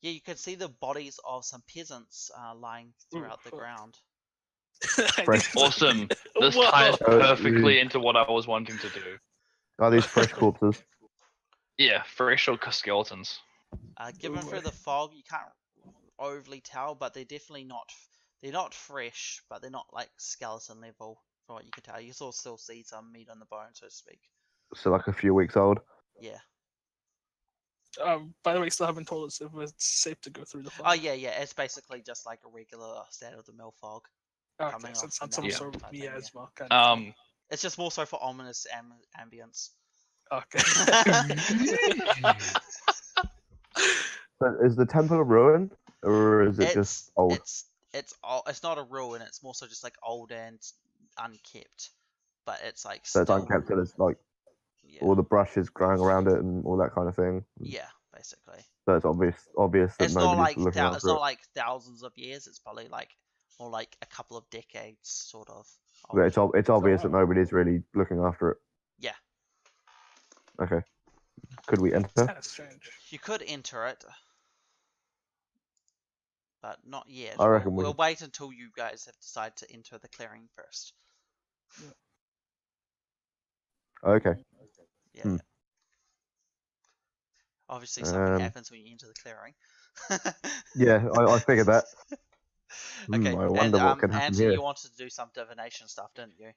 yeah, you can see the bodies of some peasants lying throughout the fuck. ground. Fresh. Awesome. This Whoa. ties perfectly into what I was wanting to do. Are these fresh corpses? Yeah, fresh or skeletons. Given Ooh, through the fog, you can't overly tell, but they're definitely they're not fresh, but they're not like skeleton level, from what you can tell. You can still see some meat on the bone, so to speak. So like a few weeks old. Yeah. By the way, you still haven't told us if it's safe to go through the fog. Oh, yeah, it's basically just like a regular state of the mill fog. Okay, coming so off it's the not some mountain sort of type thing, miasma kind of thing. It's just more so for ominous ambience. Okay. So is the temple a ruin or is it just old? It's not a ruin. It's more so just like old and unkept, but it's like So it's still, unkept, so there's like yeah, all the brushes growing around it and all that kind of thing. yeah, basically. So it's obvious that It's not nobody's like looking it's after not it. like thousands of years. It's probably like more like a couple of decades, sort of. But it's obvious that nobody's really looking after it. Yeah. Okay. Could we enter? Kind of strange. You could enter it, but not yet. I reckon we'll wait until you guys have decided to enter the clearing first. Okay. Yeah. Hmm. Yeah. Obviously, something happens when you enter the clearing. Yeah, I figured that. Okay, I wonder what can happen Anthony, here. you wanted to do some divination stuff, didn't you?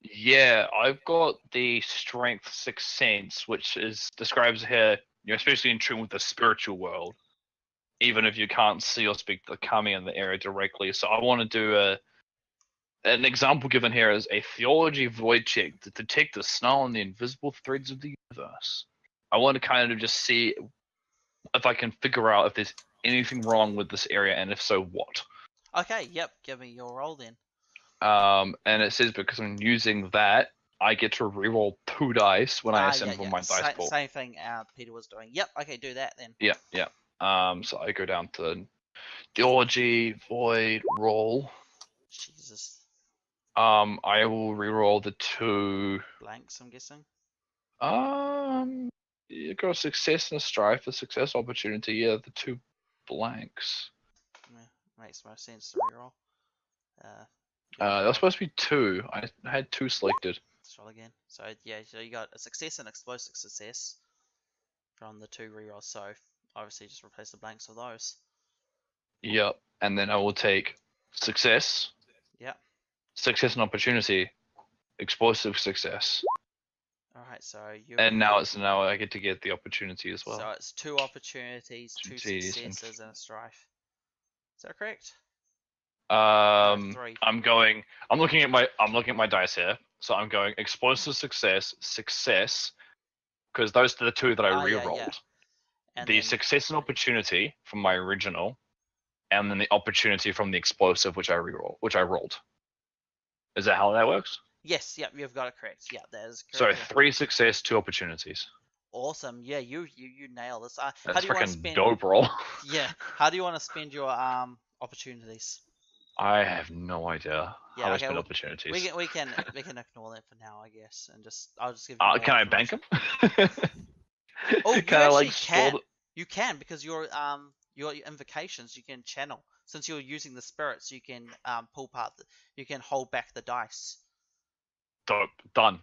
Yeah, I've got the strength sixth sense, which describes here, especially in tune with the spiritual world, even if you can't see or speak the kami in the area directly. So I want to do an example given here is a theology void check to detect the snarl and the invisible threads of the universe. I want to kind of just see if I can figure out if there's anything wrong with this area, and if so, what. Okay, yep, give me your roll then. And it says because I'm using that, I get to reroll 2 dice when I assemble my dice pool. Same thing Peter was doing. Yep, okay, do that then. Yeah. So I go down to theology, void, roll. Jesus. I will reroll the 2 blanks, I'm guessing. You got a success and a strife, a success opportunity. Yeah, the 2 blanks. Yeah, makes most sense to reroll. That was supposed to be 2. I had 2 selected. Let's roll again. So yeah, so you got a success and explosive success from the 2 rerolls. So obviously just replace the blanks with those. Yep, and then I will take success. Yep. Success and opportunity. Explosive success. Alright. Alright, so you. And now I get to get the opportunity as well. So it's 2 opportunities, 2 Jeez, successes, and a strife. Is that correct? 3. I'm looking at my dice here. So I'm going explosive success, because those are the 2 that I Oh, yeah, re-rolled. yeah. And The then, success and opportunity from my original, and then the opportunity from the explosive, which I rolled. Is that how that works? yes, yep, you've got it correct. Yeah, that is So correct. 3 success, 2 opportunities. Awesome. Yeah, you nail this. How That's do you want to freaking spend? dope roll. Yeah. How do you want to spend your opportunities? I have no idea Yeah, how to okay, spend we opportunities. we can ignore that for now, I guess, and I'll just give you more Can I bank information. them? Oh, you Can I actually store can. You can, because your invocations you can channel. Since you're using the spirits, you can you can hold back the dice, Dope. Done.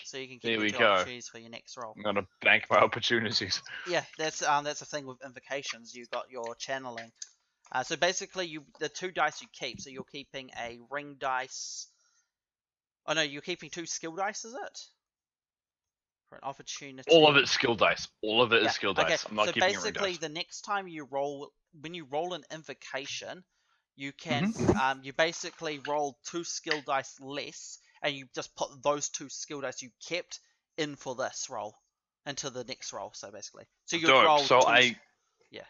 so you can keep There your we 2 go. opportunities for your next roll. I'm gonna bank my opportunities. Yeah, that's the thing with invocations. You got your channeling. So basically, the 2 dice you keep. So you're keeping a ring dice. Oh no, you're keeping 2 skill dice, is it? For an opportunity. All of it's skill dice. All of it Yeah. is skill Okay. dice. I'm not So keeping a ring basically, dice. the next time you roll, when you roll an invocation, you can Mm-hmm. you basically roll 2 skill dice less, and you just put those 2 skill dice you kept in for this roll into the next roll. So basically, so you Dope. roll So 2. Yeah.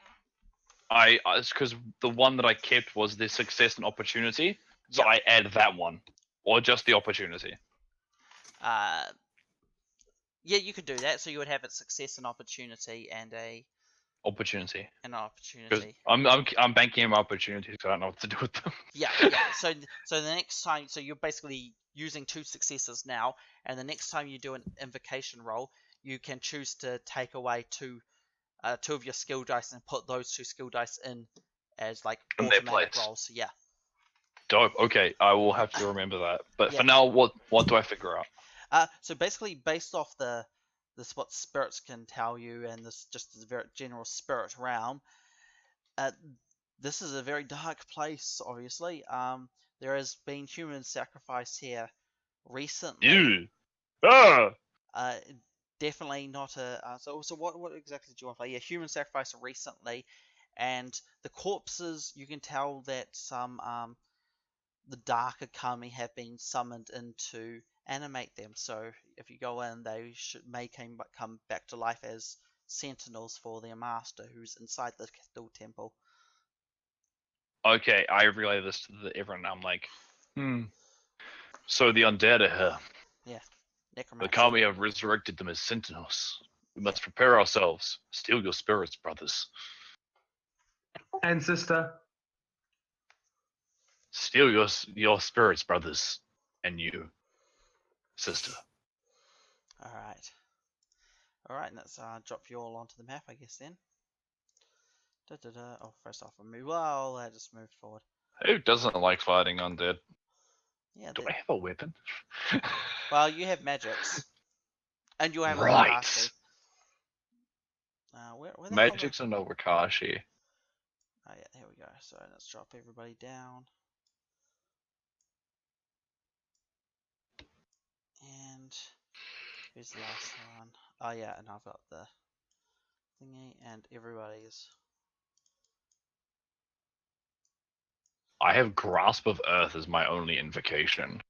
it's because the one that I kept was the success and opportunity. So Yep. I add that one, or just the opportunity. Yeah, you could do that. So you would have a success and opportunity and Opportunity. an Because opportunity. I'm banking on opportunities. So I don't know what to do with them. Yeah. So the next time, so you're basically using 2 successes now, and the next time you do an invocation roll, you can choose to take away 2 of your skill dice and put those 2 skill dice in as like In their automatic plates. rolls. Yeah. Dope. Okay, I will have to remember that. But Yeah. for now, what do I figure out? So basically, based off this what spirits can tell you, and this just the very general spirit realm, this is a very dark place. Obviously, there has been human sacrifice here recently. Ew. Ah! Definitely not a. So what exactly do you want to play? Yeah, human sacrifice recently, and the corpses. You can tell that some the darker kami have been summoned in to animate them. So if you go in, they may come back to life as sentinels for their master, who's inside the crystal temple. Okay, I relay this to everyone. I'm like, So the undead are here. Yeah, The necromancy. kami have resurrected them as sentinels. We must prepare ourselves. Steal your spirits, brothers. And sister. Steal your spirits, brothers, and you, sister. All right. Let's drop you all onto the map, I guess then. Oh, first off, well, I just moved forward. Who doesn't like fighting undead? Yeah. Do I have a weapon? Well, you have magics, and you have Right. Wakashi. Where the hell Magics and Wakashi. Oh yeah, here we go. So let's drop everybody down. And who's the last one? Oh yeah, and I've got the thingy, and everybody's. I have Grasp of Earth as my only invocation.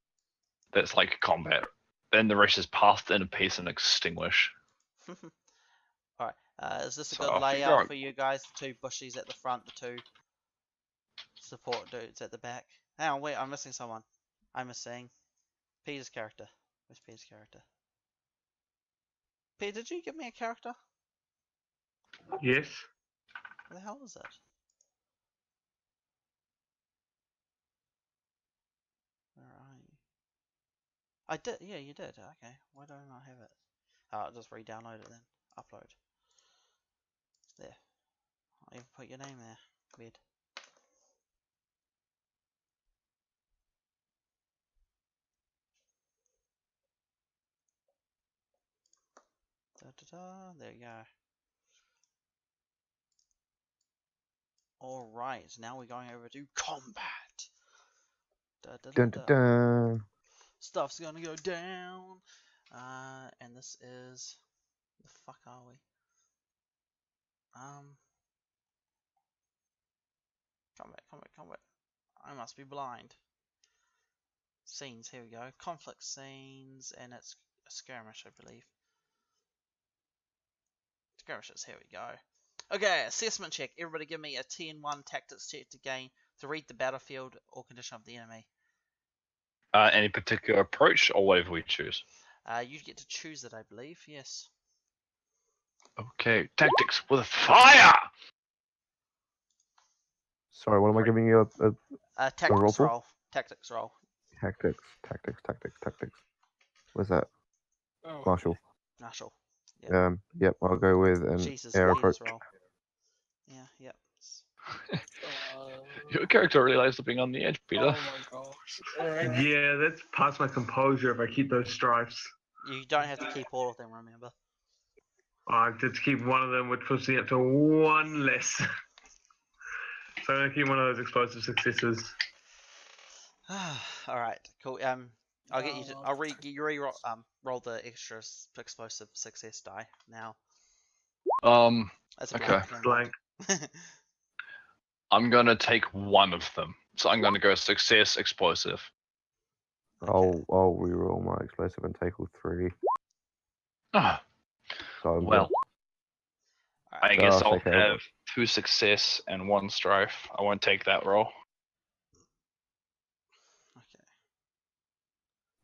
That's like combat. Then the rest is Path into Peace and Extinguish. Alright, is this a So good I'll figure layout out- for you guys? The 2 bushies at the front, the 2 support dudes at the back. Hang on, wait, I'm missing someone. I'm missing Peter's character. Where's Peter's character? Peter, did you give me a character? Yes. Where the hell is it? Where are you? I did, yeah, you did. Okay, why do I not have it? Oh, I'll just re-download it then. Upload. There. I'll even put your name there. Weird. There you go. Alright, now we're going over to combat. Dun, dun, dun. Stuff's gonna go down. And this is the fuck are we? Combat. I must be blind. Scenes, here we go. Conflict scenes, and it's a skirmish, I believe. Skirmishes, here we go. Okay, assessment check. Everybody give me a TN1 tactics check to read the battlefield or condition of the enemy. Any particular approach or whatever we choose? You get to choose it, I believe. Yes. Okay, tactics with fire! Sorry, what am I giving you a roll Tactics for? roll. Tactics roll. Tactics. Where's that? Oh, Marshall. Marshall. Yep. Yep, I'll go with an Jesus, air leaders approach. roll. Yeah, yep. Your character really likes to being on the edge, Peter. Oh my gosh. Alright. Yeah, that's past my composure if I keep those stripes. You don't have to keep all of them, remember. I did keep one of them, which puts me up to one less. So I'm gonna keep one of those explosive successes. Alright, cool. I'll get you to. Roll the extra explosive success die now. That's a Okay. blank. never mind. I'm gonna take one of them. So I'm gonna go success explosive. Okay. I'll reroll my explosive and take all 3. Ah, So I'm well. I Alright. guess I'll I'll take care of have 2 success and 1 strife. I won't take that roll. Okay.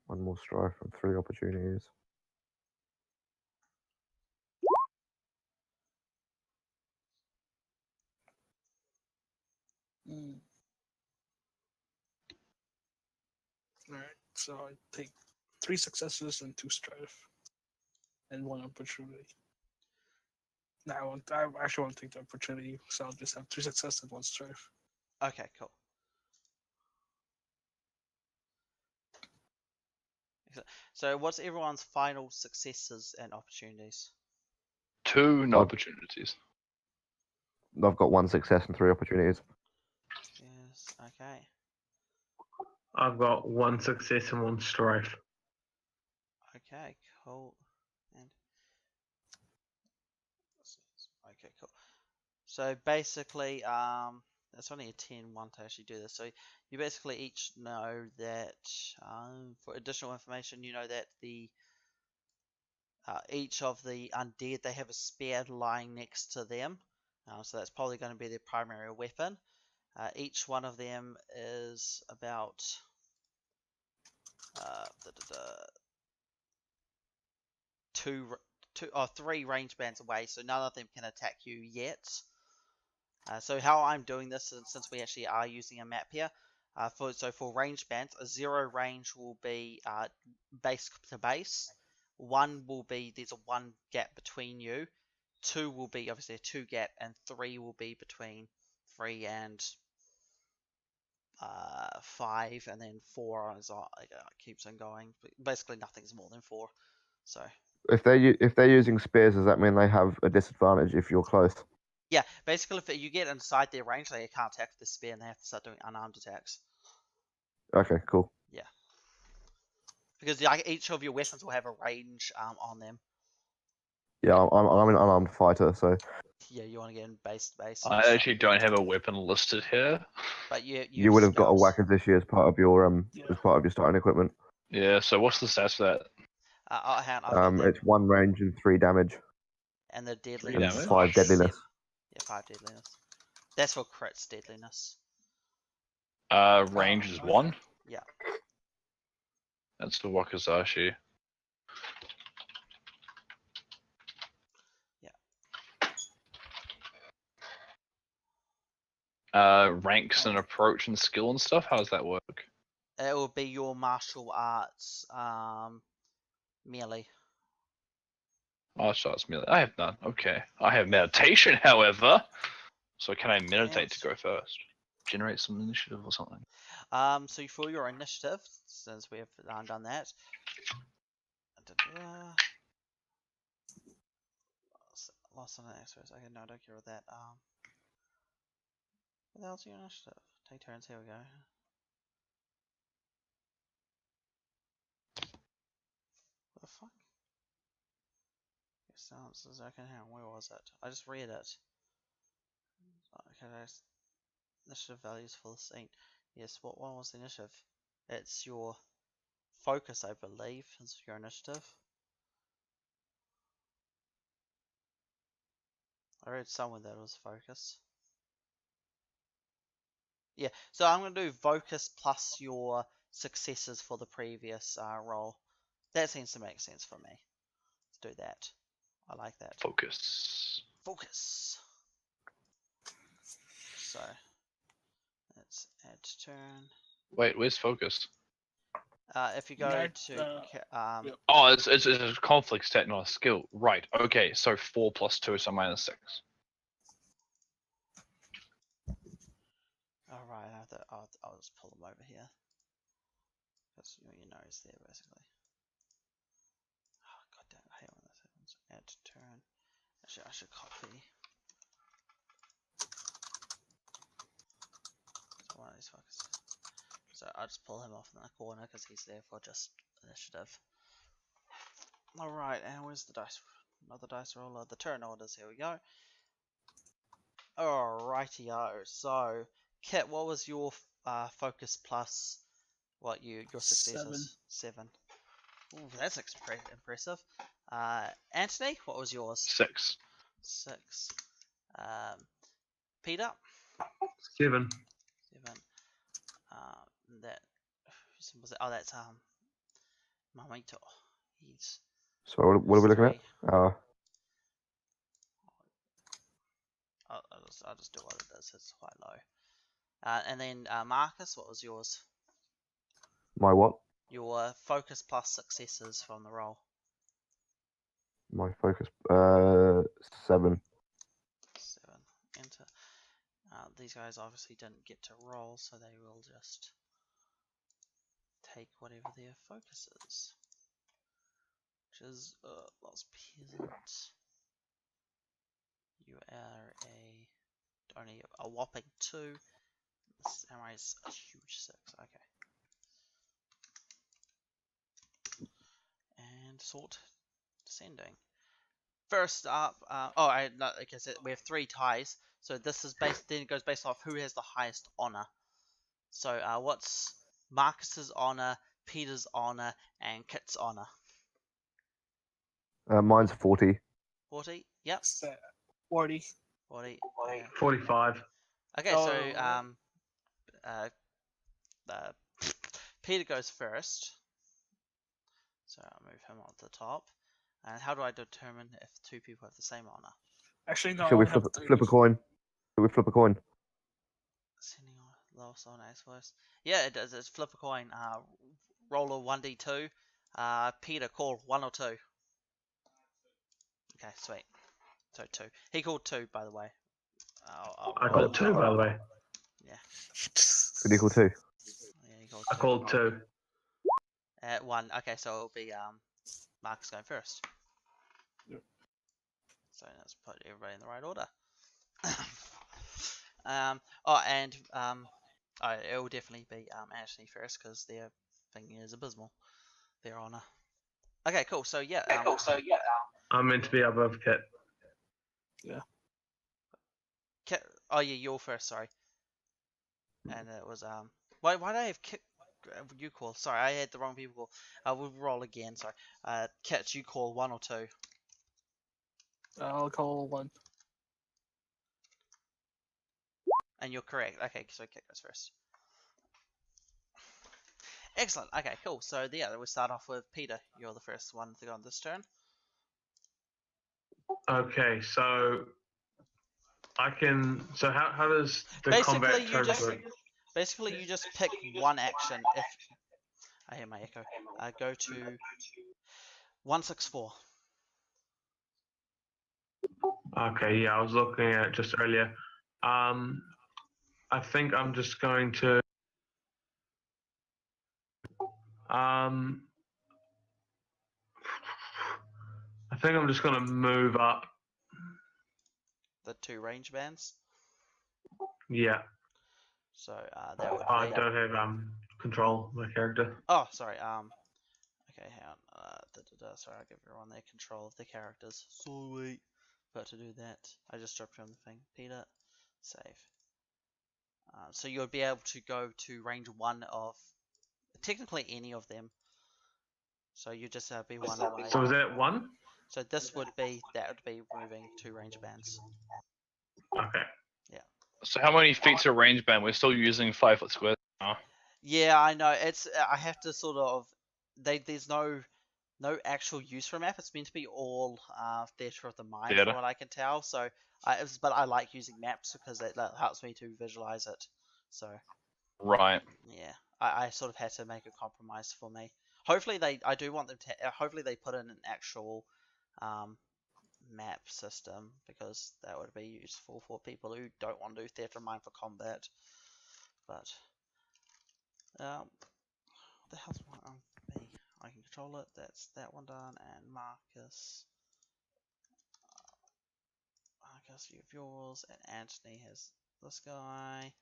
1 more strife and 3 opportunities. Alright, so I take 3 successes and 2 strife. And 1 opportunity. Now I actually want to take the opportunity, so I'll just have 3 successes and 1 strife. Okay, cool. So what's everyone's final successes and opportunities? 2 no opportunities. I've got 1 success and 3 opportunities. Yes, okay. I've got 1 success and 1 strife. Okay, cool. And okay, cool. So basically, it's only a 10-1 to actually do this. So you basically each know that, for additional information, you know that the each of the undead, they have a spear lying next to them. So that's probably going to be their primary weapon. Each one of them is about 3 range bands away, so none of them can attack you yet. So how I'm doing this, since we actually are using a map here, for range bands, a 0 range will be base to base. 1 will be, there's a 1 gap between you. 2 will be obviously a 2 gap, and 3 will be between 3 and 5, and then 4 is keeps on going. But basically, nothing's more than 4. So If they're using spears, does that mean they have a disadvantage if you're close? yeah, basically, if you get inside their range, they can't attack with the spear, and they have to start doing unarmed attacks. Okay, cool. Yeah, because each of your weapons will have a range on them. Yeah, I'm an unarmed fighter, so Yeah, you want to get in base to base. I actually don't have a weapon listed here. But you would have got a skills. Wakazishi as part of your starting equipment. Yeah, so what's the stats for that? Hang on, It's 1 range and 3 damage. and the Three deadliness. damage? And 5 deadliness. Yeah, 5 deadliness. That's for crits deadliness. Range is okay. 1? Yeah. That's the Wakazashi. Ranks and approach and skill and stuff? How does that work? It will be your martial arts melee. Martial arts melee. I have none. Okay. I have meditation, however. So can I meditate to go first? Generate some initiative or something? So for your initiative, since we have done that. Lost on the extras. Okay, no, I don't care about that. What the hell's your initiative? Take turns, here we go. the fuck? Silences. Okay, hang on. Where was it? I just read it. Okay, there's initiative values for the scene. Yes, what one was the initiative? It's your focus, I believe, is your initiative. I read somewhere that it was focus. Yeah, so I'm going to do focus plus your successes for the previous roll. That seems to make sense for me. Let's do that. I like that. Focus. Focus. So, let's add turn. Wait, where's focus? If you go Next, to yep. Oh, it's a conflict stat, not a skill. Right. Okay. So 4 plus 2, so -6. Alright, I'll just pull them over here. Because you know he's there basically. Oh, god damn, I hate when this happens. Add turn. Actually, I should copy. So one of these fuckers. So I'll just pull him off in the corner because he's there for just initiative. Alright, and where's the dice? Another dice roller. The turn orders, here we go. Alrighty-o. So, Kit, what was your focus plus your successes? 7. Ooh, that's impressive. Anthony, what was yours? 6. 6. Peter? 7. 7. That was it? Oh, that's Mamito. He's So what are we looking at? 3. I'll just do what it is. It's quite low. And then Marcus, what was yours? My what? Your focus plus successes from the roll. My focus. 7. 7. Enter. These guys obviously didn't get to roll, so they will just take whatever their focus is, which is Lost Peasant. You are only a whopping 2. The samurai's a huge 6. Okay. And sort descending. First up, like I said, we have 3 ties. So this is then it goes based off who has the highest honor. So what's Marcus's honor, Peter's honor, and Kit's honor? Mine's 40. 40. Yep. 40. 40. 45. Okay, Oh. so Peter goes first. So I'll move him on to the top. And how do I determine if 2 people have the same honor? Actually, no. Shall we I have flip a coin? Shall we flip a coin? Sending on lowest honor, I suppose. Yeah, it does. It's flip a coin. Roll a 1d2. Peter, call 1 or 2. Okay, sweet. So 2. He called 2, by the way. I called 2, by the way. Yeah. Did you call 2? Yeah, he called I 2. called 2. At 1. Okay, so it'll be Marcus going first. Yep. So let's put everybody in the right order. It will definitely be Anthony first because their thing is abysmal. Their honor. Okay, cool. So yeah. I'm meant to be above Kit. Oh yeah, you're first. Sorry. And it was Why did I have Kit? You call. Sorry, I had the wrong people call. We'll roll again. Sorry. Kit, you call 1 or 2. I'll call 1. And you're correct. Okay, so Kit goes first. Excellent. Okay, cool. So yeah, we'll start off with Peter. You're the first one to go on this turn. Okay, so I can. So how does the Basically, combat turn work? Basically, you just pick one action. If I hear my echo, go to 164. Okay, yeah, I was looking at it just earlier. I think I'm just going to. I think I'm just going to move up. The 2 range bands. Yeah. So that would I be. don't have control of my character. Oh, sorry. Okay, hang on. Sorry, I'll give everyone their control of their characters. Sweet. Got to do that. I just dropped you on the thing. Peter, save. So you'll be able to go to range 1 of technically any of them. So you just be one away. So is that 1? So that would be moving 2 range bands. Okay. So how many feet's a range band? We're still using 5 foot squares now. Yeah, I know. I have to sort of there's no actual use for a map. It's meant to be all theater of the mind, Theater. from what I can tell. So but I like using maps because it helps me to visualize it. So Right. yeah, I sort of had to make a compromise for me. Hopefully I do want them to. Hopefully they put in an actual map system, because that would be useful for people who don't want to do theater of mind for combat. But what the hell's one on B? I can control it. That's that one done. And Marcus, you have yours, and Anthony has this guy.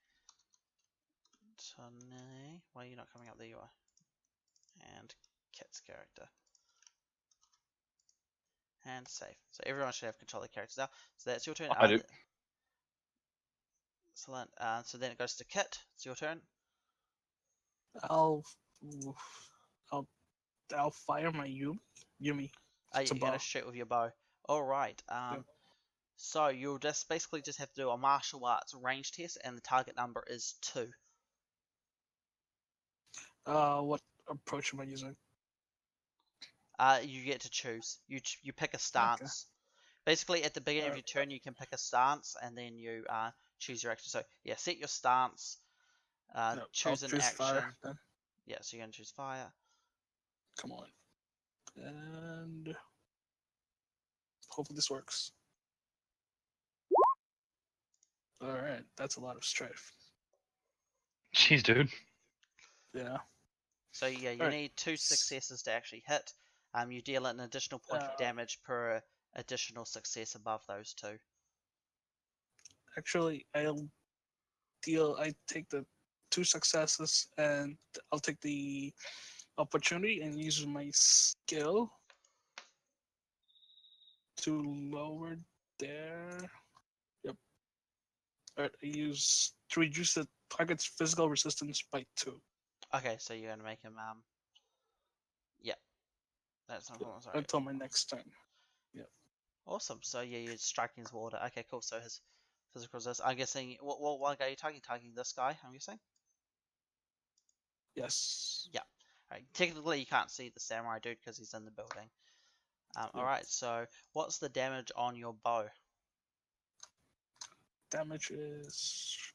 Tony, why are you not coming up? There you are. And Kit's character. And save. So everyone should have control of their characters now. So that's your turn. I do. Excellent. So then it goes to Kit. It's your turn. I'll fire my Yumi. You're gonna shoot with your bow. All right. So you'll just basically just have to do a martial arts range test, and the target number is 2. What approach am I using? You get to choose. You pick a stance. Basically, at the beginning of your turn, you can pick a stance, and then you choose your action. So yeah, set your stance. Choose an action. Fire, then. Yeah, so you're gonna choose fire. Come on. And hopefully this works. Alright, that's a lot of strife. Jeez, dude. Yeah. So yeah, you need 2 successes to actually hit. You deal an additional point of damage per additional success above those 2. Actually, I take the 2 successes, and I'll take the opportunity and use my skill to lower their. Yep. Alright, I use to reduce the target's physical resistance by 2. Okay, so you're gonna make him yeah. That's not problem, sorry. Until my next turn. Yep. Awesome. So yeah, you're striking his water. Okay, cool. So his physical resistance. I'm guessing what guy are you targeting? Targeting this guy, I'm guessing? Yes. Yeah. Alright. Technically you can't see the samurai dude because he's in the building. Alright, so what's the damage on your bow? Damage is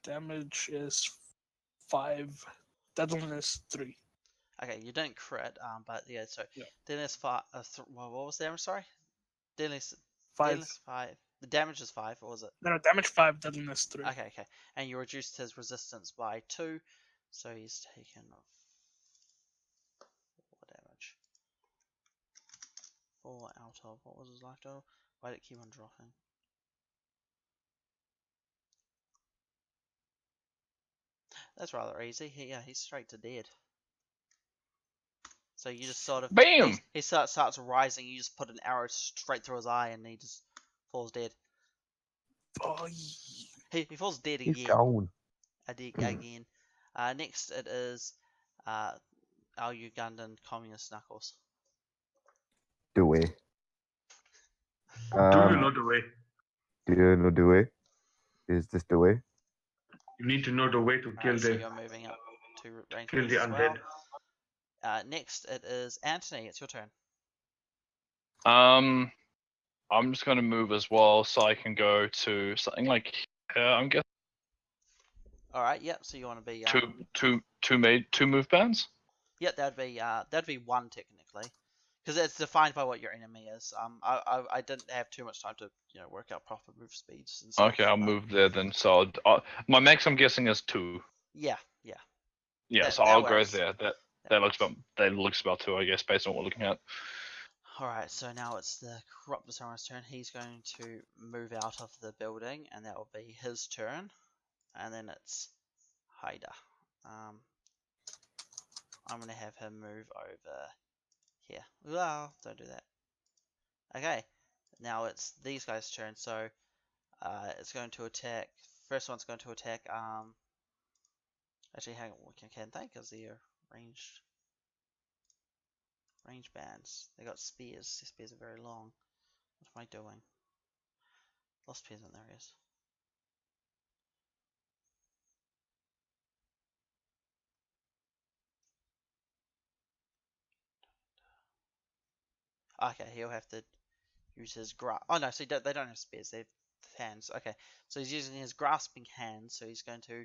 damage is 5. Deadliness 3. Okay, you didn't crit, but yeah, so Yeah. deadliness 5. What was the damage? Sorry, deadliness 5. Deadliness 5. The damage is 5, or was it? No, damage 5, deadliness 3. Okay, and you reduced his resistance by 2, so he's taken 4 damage. 4 out of what was his life total? Why did it keep on dropping? That's rather easy. He's straight to dead. So you just sort of BAM! He starts rising. You just put an arrow straight through his eye, and he just falls dead. Oh, He falls dead He's again. gone. Again. Next it is our Ugandan communist Knuckles. Do we? Do you know the way? Do you know the way? Is this the way? You need to know the way to kill So the you're moving up to range kill the as undead. well. Next it is Anthony. It's your turn. I'm just gonna move as well, so I can go to something like I'm guessing All right. Yep. So you want to be two move bands. Yep. That'd be 1 technically, because it's defined by what your enemy is. I didn't have too much time to work out proper move speeds and stuff. Okay, I'll move there then. So my max, I'm guessing, is 2. Yeah. Yeah, so that I'll works. go there. That looks about 2, I guess, based on what we're looking at. Alright, so now it's the Corrupt Samurai's turn. He's going to move out of the building, and that will be his turn. And then it's Haida. I'm gonna have him move over here. Well, don't do that. Okay, now it's these guys' turn. So it's going to attack. First one's going to attack. Actually, hang on. Can they? Because they're ranged bands. They got spears. These spears are very long. What am I doing? Lost peasant. There he is. Okay, he'll have to use his grasp. Oh no, so they don't have spears, they have hands. Okay, so he's using his grasping hands, so he's going to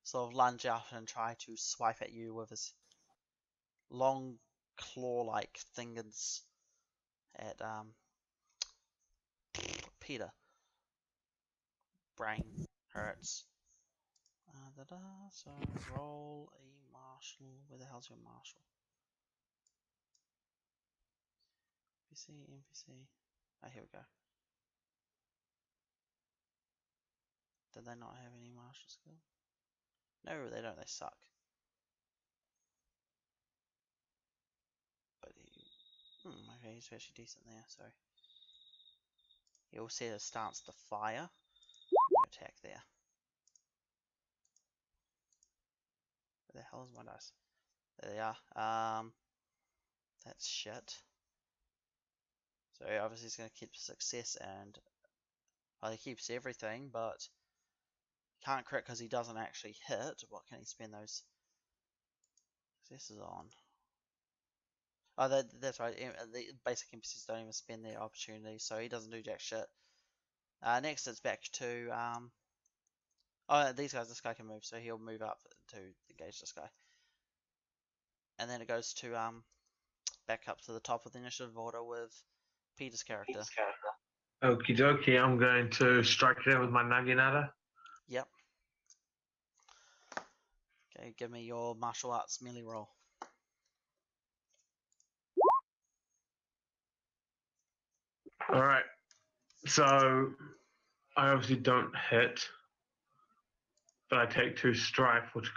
sort of lunge out and try to swipe at you with his long claw-like fingers at Peter. Brain hurts. So roll a martial. Where the hell's your martial? NPC. Oh, here we go. Did they not have any martial skill? No, they don't. They suck. But okay, he's actually decent there. So he'll set his stance to fire. You attack there. Where the hell is my dice? There they are. That's shit. So obviously he's going to keep success and he keeps everything, but can't crit because he doesn't actually hit. What can he spend those successes on? Oh, that's right. The basic NPCs don't even spend their opportunities, so he doesn't do jack shit. Next, it's back to oh, these guys. This guy can move, so he'll move up to engage this guy, and then it goes to back up to the top of the initiative order with Peter's character. Okie dokie, I'm going to strike them with my Naginata. Yep. Okay, give me your martial arts melee roll. Alright, so I obviously don't hit, but I take 2 strife, which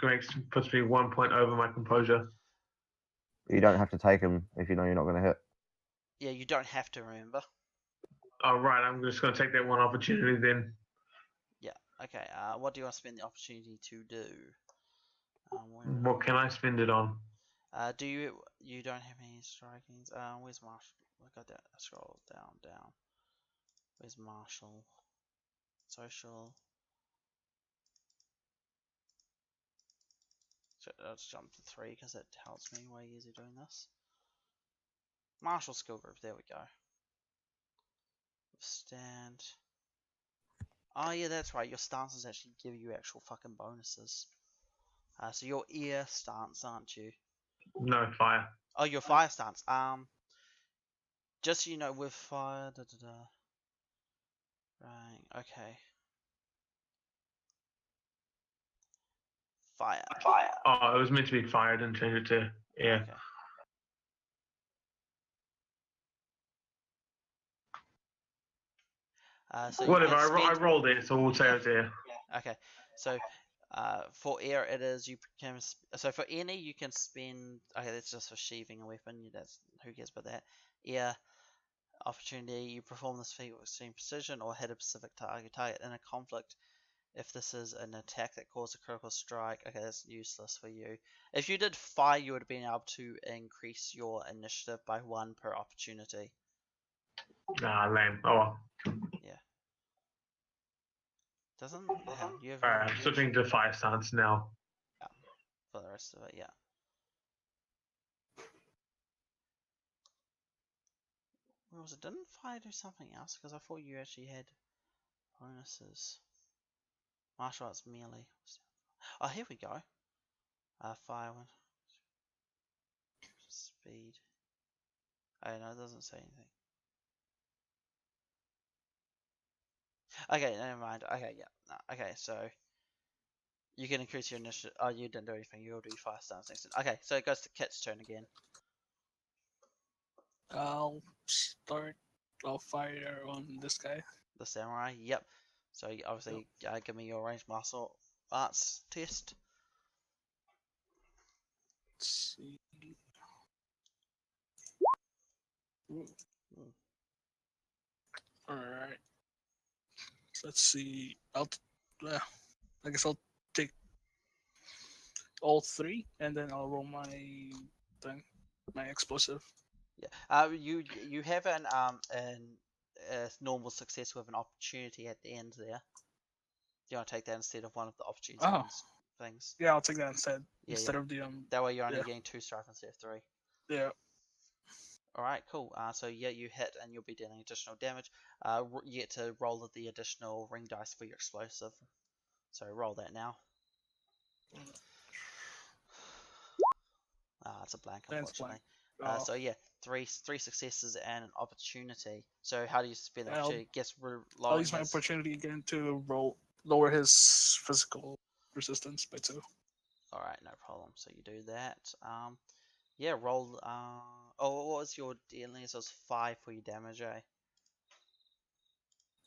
puts me 1 point over my composure. You don't have to take them if you know you're not going to hit. Yeah, you don't have to, remember. Alright, I'm just going to take that one opportunity then. Yeah, okay. What do you want to spend the opportunity to do? What can I spend it on? Do you don't have any strikings? Where's Marshall? I got that. Scroll down. Where's Marshall? Social. So let's jump to 3 because it helps me way easier doing this. Martial skill group. There we go. Stand. Oh yeah, that's right. Your stances actually give you actual fucking bonuses. So your ear stance, aren't you? No, fire. Oh, your fire stance. Just so you know, with fire, Right. Okay. Fire. Oh, it was meant to be fire. I didn't change it to air. Okay. So Whatever, you can I spend... rolled it, so we'll say it's air. Okay. So for air, it is you can. So for any, you can spend. Okay, that's just for sheathing a weapon. That's who cares about that. Air opportunity. You perform this feat with extreme precision or hit a specific target in a conflict. If this is an attack that causes a critical strike, okay, that's useless for you. If you did fire, you would have been able to increase your initiative by 1 per opportunity. Nah, lame. Oh well. Yeah. Doesn't you have Alright, I'm switching to fire stance now. Yeah, for the rest of it, yeah. Where was it? Didn't fire do something else? Because I thought you actually had bonuses. Martial arts melee. Oh, here we go. Fire one. Speed. Oh no, it doesn't say anything. Okay, never mind. Okay, yeah. No, okay, so you can increase your initiative. Oh, you didn't do anything. You'll do fire stance next. Okay, so it goes to Kit's turn again. I'll fire on this guy. The samurai. Yep. So you obviously give me your ranged martial arts test. Let's see. Ooh. All right. Let's see. I guess I'll take all 3, and then I'll roll my thing, my explosive. Yeah. You have an a normal success with an opportunity at the end there. Do you want to take that instead of one of the opportunity things? Yeah, I'll take that instead. Yeah, instead yeah. of the That way you're only yeah. getting 2 strife instead of 3. Yeah. All right, cool. So yeah, you hit and you'll be dealing additional damage. You get to roll the additional ring dice for your explosive. So roll that now. It's a blank, That's unfortunately. blank. So yeah, three successes and an opportunity. So how do you spend the I'll- opportunity? Guess we're I'll lowering use my his. opportunity again to lower his physical resistance by 2. All right, no problem. So you do that. Yeah, roll. Oh, what was your dealing? So it's 5 for your damage, eh?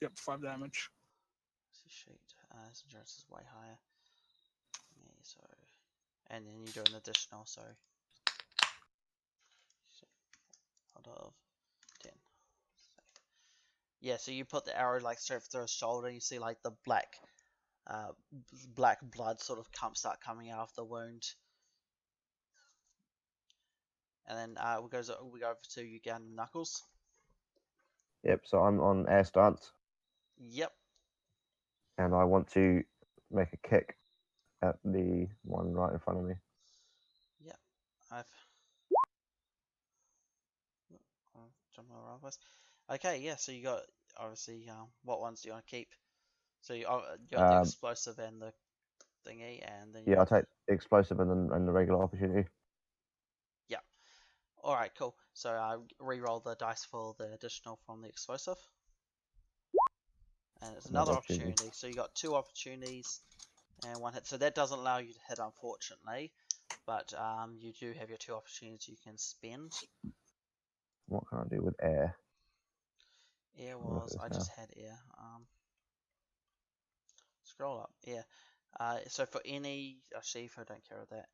Yep, 5 damage. Sheet. His endurance is way higher. Yeah, so, and then you do an additional. So, out of 10. Yeah, so you put the arrow like straight through his shoulder. And you see like the black blood sort of start coming out of the wound. And then we go over to you again, Knuckles. Yep, so I'm on air stance, Yep. and I want to make a kick at the one right in front of me. Yep. Jumping all over the place. Okay, yeah. So you got obviously what ones do you want to keep? So you got the explosive and the thingy, and then I'll take the explosive and the regular opportunity. Yeah. All right, cool. So re-roll the dice for the additional from the explosive, and it's another opportunity. So you got 2 opportunities and 1 hit. So that doesn't allow you to hit, unfortunately, but you do have your 2 opportunities you can spend. What can I do with air? Air was I just had air. Scroll up. Yeah. So for any Shifu, don't care about that.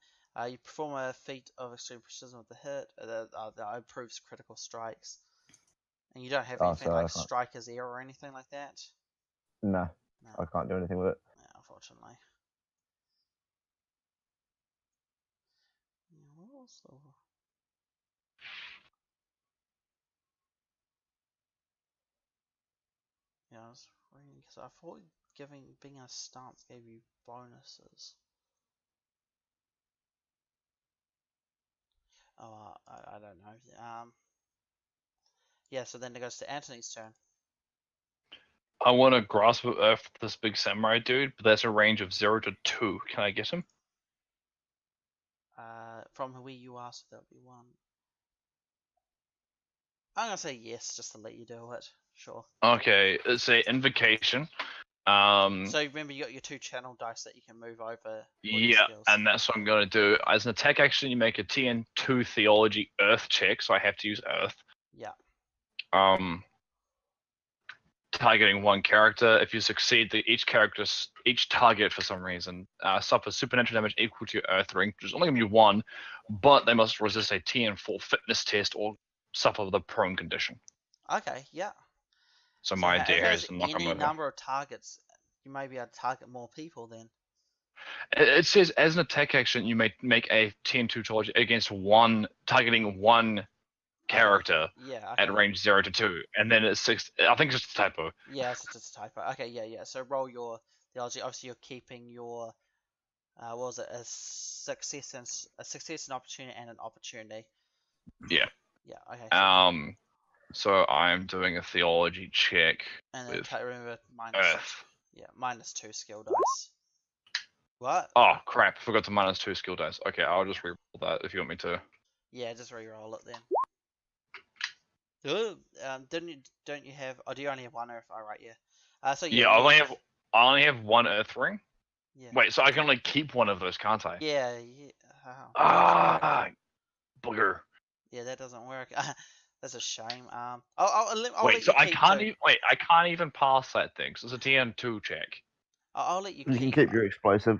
You perform a feat of extreme precision with the hit that improves critical strikes. And you don't have anything like Striker's Air or anything like that? No, I can't do anything with it. Yeah, unfortunately. Yeah, what was the... Yeah, I was reading because I thought being a stance gave you bonuses. Oh, I don't know. Yeah, so then it goes to Anthony's turn. I want to grasp of Earth this big samurai dude, but there's a range of 0 to 2. Can I get him? From where you are, so that'll be 1. I'm gonna say yes, just to let you do it. Sure. Okay, it's a invocation. So remember, you got your 2 channel dice that you can move over. Yeah, and that's what I'm gonna do. As an attack action, you make a TN2 Theology Earth check, so I have to use Earth. Yeah. Targeting 1 character. If you succeed, each target for some reason suffers supernatural damage equal to your Earth ring, which is only gonna be 1, but they must resist a TN4 fitness test or suffer the prone condition. Okay. Yeah. So my idea here is to to knock them any over. number of targets, you may be able to target more people then. It says as an attack action, you may make a TN2 charge against targeting 1 character at range 0 to 2, and then it's 6. I think it's just a typo. Yeah, it's just a typo. Okay, yeah. So roll your theology. Obviously, you're keeping your what was it? A success, an opportunity, and an opportunity. Yeah. Yeah. Okay. So I'm doing a theology check. And then remember Earth. Yeah, -2 skill dice. What? Oh crap! Forgot to -2 skill dice. Okay, I'll just reroll that if you want me to. Yeah, just re-roll it then. Don't you have? Oh, do you only have 1 Earth? All right, yeah. So yeah. Yeah, I only have 1 Earth ring. Yeah. Wait, so I can only keep 1 of those, can't I? Yeah. Booger. Yeah, that doesn't work. That's a shame. I'll wait, let so you I keep can't 2. even I can't even pass that thing. So it's a TN2 check. I'll let you You keep. can keep your explosive.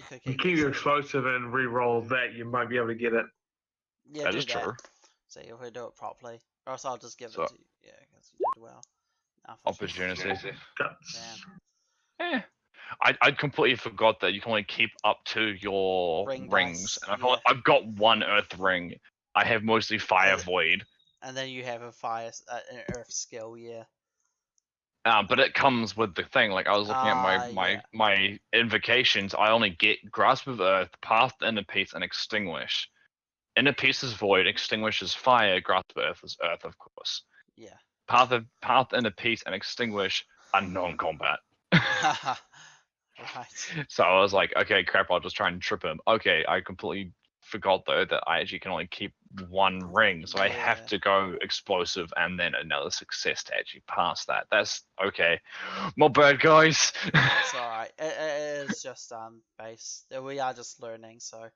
You could You keep keep your it, so- explosive and re-roll that, you might be able to get it. Yeah, That do is that. true. See if we do it properly. Or else I'll just give So- it to you. Yeah, because you did well. Opportunity. Guts. Eh. I'd completely forgot that you can only keep up to your Ring rings. dice, And yeah. I've got one earth ring. I have mostly fire void. And then you have a fire, an earth skill, yeah. But it comes with the thing. Like I was looking at Yeah. my invocations. I only get grasp of earth, path to inner peace, and extinguish. Inner peace is void. Extinguish is fire. Grasp of earth is earth, of course. Yeah. Path inner peace and extinguish are non-combat. Right. So I was like, okay, crap. I'll just try and trip him. Okay, I completely forgot though that I actually can only keep one ring, so I have Yeah. to go explosive and then another success to actually pass that. That's okay. My bad, guys. It's alright. It is just base. We are just learning, so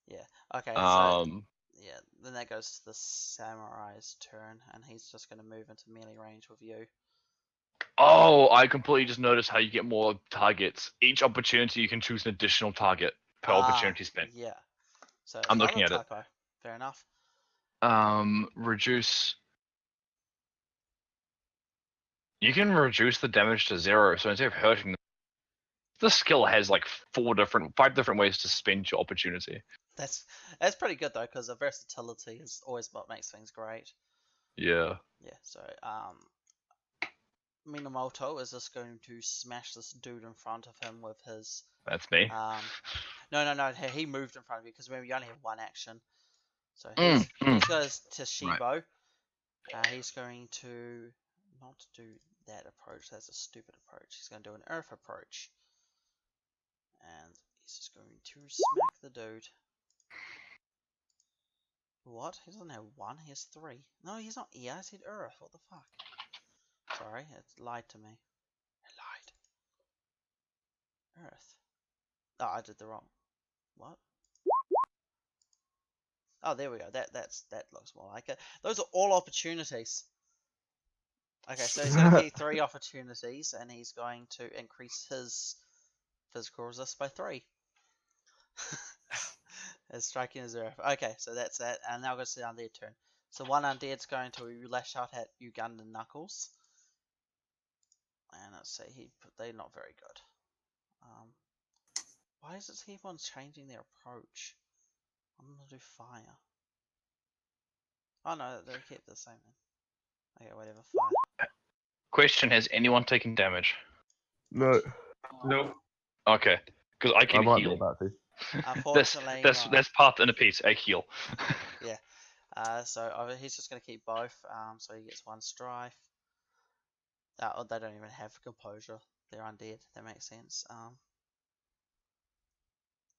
yeah. Okay, so yeah, then that goes to the samurai's turn, and he's just gonna move into melee range with you. Oh, I completely just noticed how you get more targets. Each opportunity you can choose an additional target per opportunity spent. Yeah. So I'm it's looking not a at it. typo. Fair enough. Reduce. You can reduce the damage to 0, so instead of hurting them, the skill has like 5 different ways to spend your opportunity. That's pretty good though, because the versatility is always what makes things great. Yeah. Yeah. So Minamoto is just going to smash this dude in front of him with his. That's me. No. He moved in front of you because remember you only have one action. So Mm, he's got his Toshibo. He's going to not do that approach. That's a stupid approach. He's going to do an earth approach. And he's just going to smack the dude. What? He doesn't have 1, he has 3. No, he's not. Yeah, I said earth. What the fuck? Sorry, it lied to me. It lied. Earth. Oh, I did the wrong. What? Oh, there we go. That looks more like it. Those are all opportunities. Okay, so he's going to keep 3 opportunities, and he's going to increase his physical resist by 3. His striking is 0. Okay, so that's that. And now goes to the undead turn. So one undead's going to lash out at Ugandan Knuckles. And let's see, they're not very good. Why does it keep on changing their approach? I'm gonna do fire. Oh no, they keep the same then. Okay, whatever, fire. Question: has anyone taken damage? No. Nope. Okay, because I I can might be heal. about to. Unfortunately, that's path and a piece. I heal. So he's just gonna keep both. So he gets 1 strife. Oh, they don't even have composure. They're undead. That makes sense.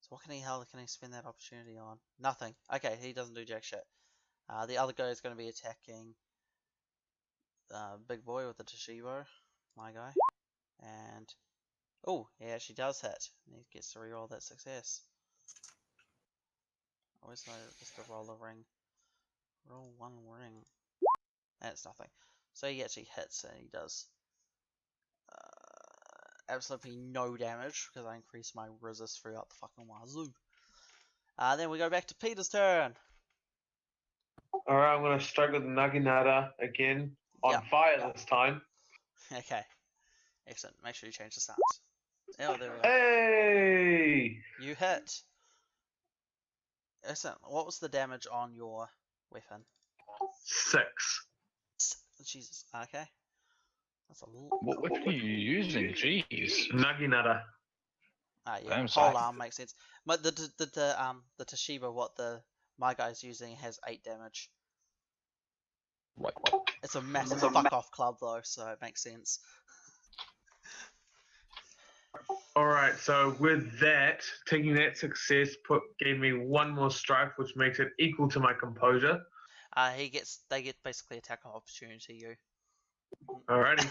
So what can he spend that opportunity on? Nothing. Okay, he doesn't do jack shit. The other guy is going to be attacking Big Boy with the Toshibo, my guy. And oh, he actually does hit. And he gets to reroll that success. Always know just to roll a ring. Roll 1 ring. That's nothing. So he actually hits and he does absolutely no damage because I increase my resist throughout the fucking wazoo. Then we go back to Peter's turn. Alright, I'm going to strike with Naginata again. On fire this time. Okay. Excellent. Make sure you change the stance. Oh, there we go. Hey! You hit. Excellent. What was the damage on your weapon? 6. Jesus. Okay. That's a lot. What weapon are you using? Jeez. Naginata. Yeah. Damn, Whole son. arm makes sense. But the Toshiba, what my guy's using, has 8 damage. Right. It's a massive fuck off club though, so it makes sense. Alright, so with that, taking that success gave me 1 more strife, which makes it equal to my composure. They get basically attack of opportunity. You. Alrighty.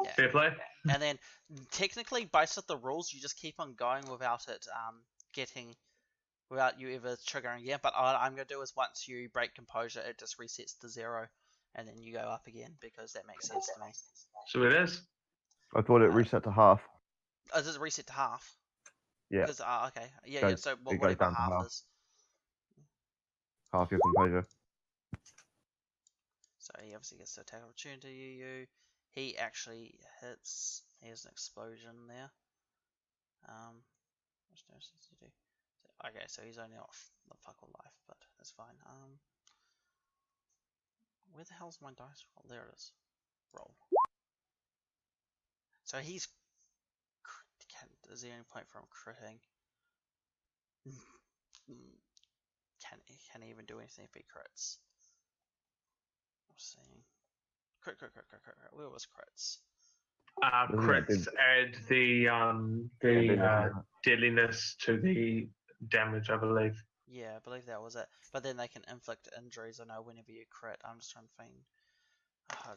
Yeah. Fair play. And then technically, based on the rules, you just keep on going without it without you ever triggering again. But what I'm gonna do is once you break composure, it just resets to 0, and then you go up again because that makes sense to me. So it is. I thought it reset to half. Oh, does it reset to half? Yeah. Because okay, yeah, Goes- yeah. So it goes whatever down to half half. is. Half your composure. So he obviously gets to attack opportunity. He actually hits. He has an explosion there. What's next to do? Okay, so he's only off the fuck all life, but that's fine. Where the hell's my dice roll? There it is. Roll. So he's. Is the only point from critting? Can he even do anything if he crits? I'm seeing. Crit. Where was crits? Crits add the deadliness to the damage, I believe. Yeah, I believe that was it. But then they can inflict injuries. I know whenever you crit. I'm just trying to find.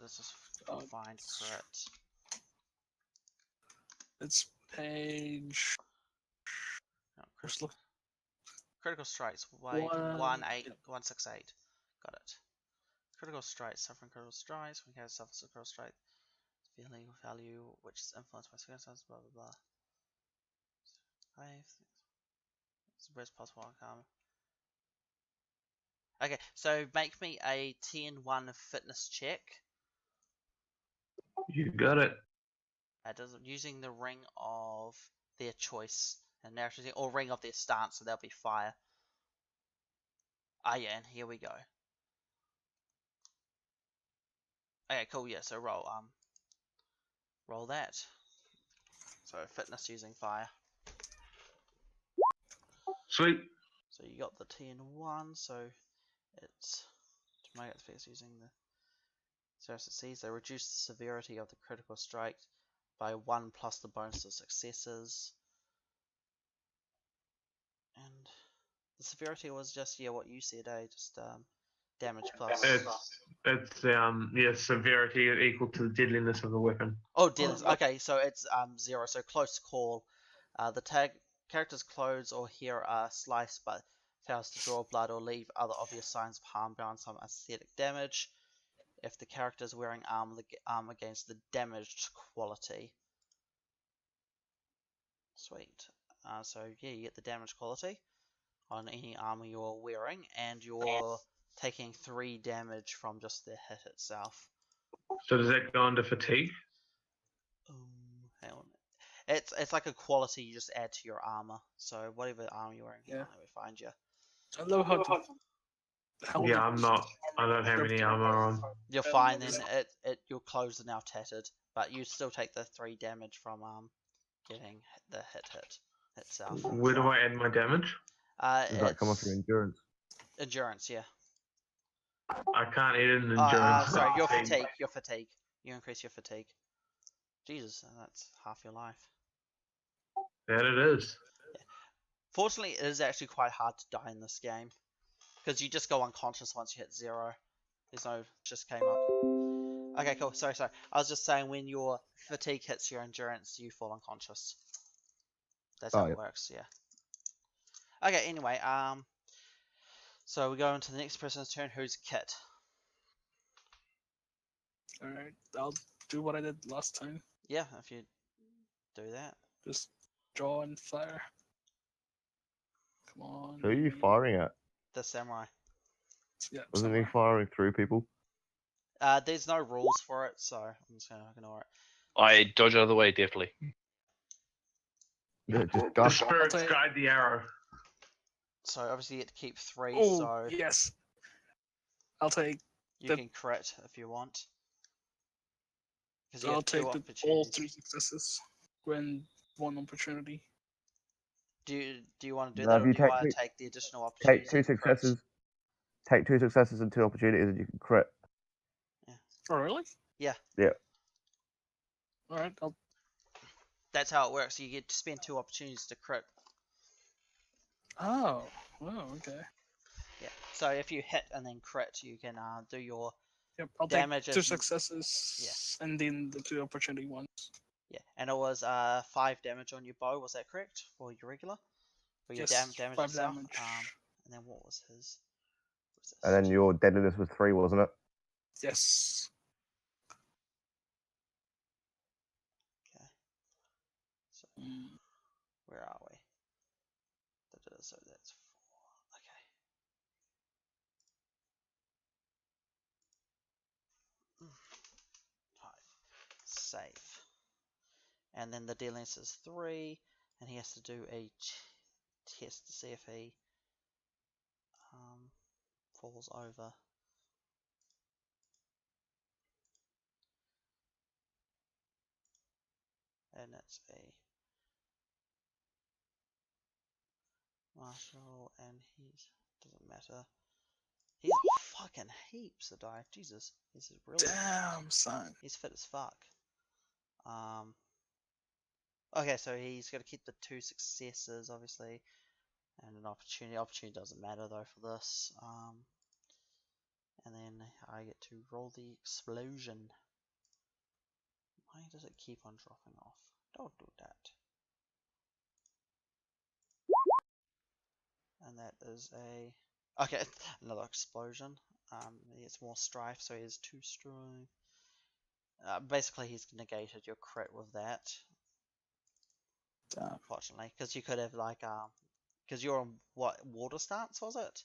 This is find crit. It's page. No, Critical. critical strikes. Wait, 168. Got it. Critical strikes. Suffering critical strikes. When you have suffers a critical strike, feeling value which is influenced by circumstances. Blah blah blah. 5. It's the best possible outcome. Okay, so make me a TN1 fitness check. You got it. Using the ring of their choice and naturally, or ring of their stance, so that'll be fire. Yeah, and here we go. Okay, cool. Yeah, so roll that. So fitness using fire. Sweet. So you got the TN1, so it's to make it fix using the successes. They reduce the severity of the critical strike by 1 plus the bonus of successes. And the severity was just what you said, just damage plus. It's severity equal to the deadliness of the weapon. Oh, deadliness. Okay, so it's 0. So close call. The character's clothes or hair are sliced, but fails to draw blood or leave other obvious signs of harm beyond some aesthetic damage. If the character is wearing armor, the armor gains the damaged quality. Sweet. So yeah, you get the damage quality on any armor you're wearing, and you're taking 3 damage from just the hit itself. So does that go under fatigue? Hang on. It's like a quality you just add to your armor. So whatever armor you're wearing, let me find you. I love how Yeah, I'm not. I don't have any armor on. You're fine then. Your clothes are now tattered, but you still take the 3 damage from getting the hit itself. Where do I add my damage? Does that come off your endurance? Endurance, yeah. I can't add an endurance. Sorry, your fatigue. You increase your fatigue. Jesus, that's half your life. That it is. Yeah. Fortunately, it is actually quite hard to die in this game, because you just go unconscious once you hit 0. There's no just came up. Okay, cool. Sorry. I was just saying when your fatigue hits your endurance, you fall unconscious. That's how it works. Yeah. Okay. Anyway, so we go into the next person's turn. Who's Kit? All right, I'll do what I did last time. Yeah, if you do that. Just draw and fire. Come on. Who are you firing at? The samurai. Yeah. Wasn't he firing through people? There's no rules for it, so I'm just gonna ignore it. I dodge out of the way deftly. Yeah, just The duck. spirits guide the arrow. So obviously you get to keep 3. Oh, so yes. I'll take. you can crit if you want. I'll take all 3 successes when 1 opportunity. Do you want to do that, or do you want to take the additional opportunity? Take 2 successes. Take 2 successes and 2 opportunities, and you can crit. Yeah. Oh, really? Yeah. Yeah. All right. That's how it works. You get to spend 2 opportunities to crit. Oh. Wow. Okay. Yeah. So if you hit and then crit, you can do your I'll damage. take 2 successes and then the 2 opportunity ones. Yeah, and it was 5 damage on your bow. Was that correct for your regular? For your damage 5 itself? damage. And then what was his? And then your deadliness was 3, wasn't it? Yes. Okay. So save. And then the dealings is 3, and he has to do a test to see if he falls over. And it's a martial, and he's doesn't matter. He's fucking heaps to die. Jesus, he's really Damn, son. he's fit as fuck. Okay, so he's got to keep the 2 successes, obviously, and an opportunity. Opportunity doesn't matter though for this. And then I get to roll the explosion. Why does it keep on dropping off? Don't do that. And that is a okay. Another explosion. It's more strife, so he has 2 strife. Basically, he's negated your crit with that. Damn. Unfortunately, because you could have like because you're on what water stance was it?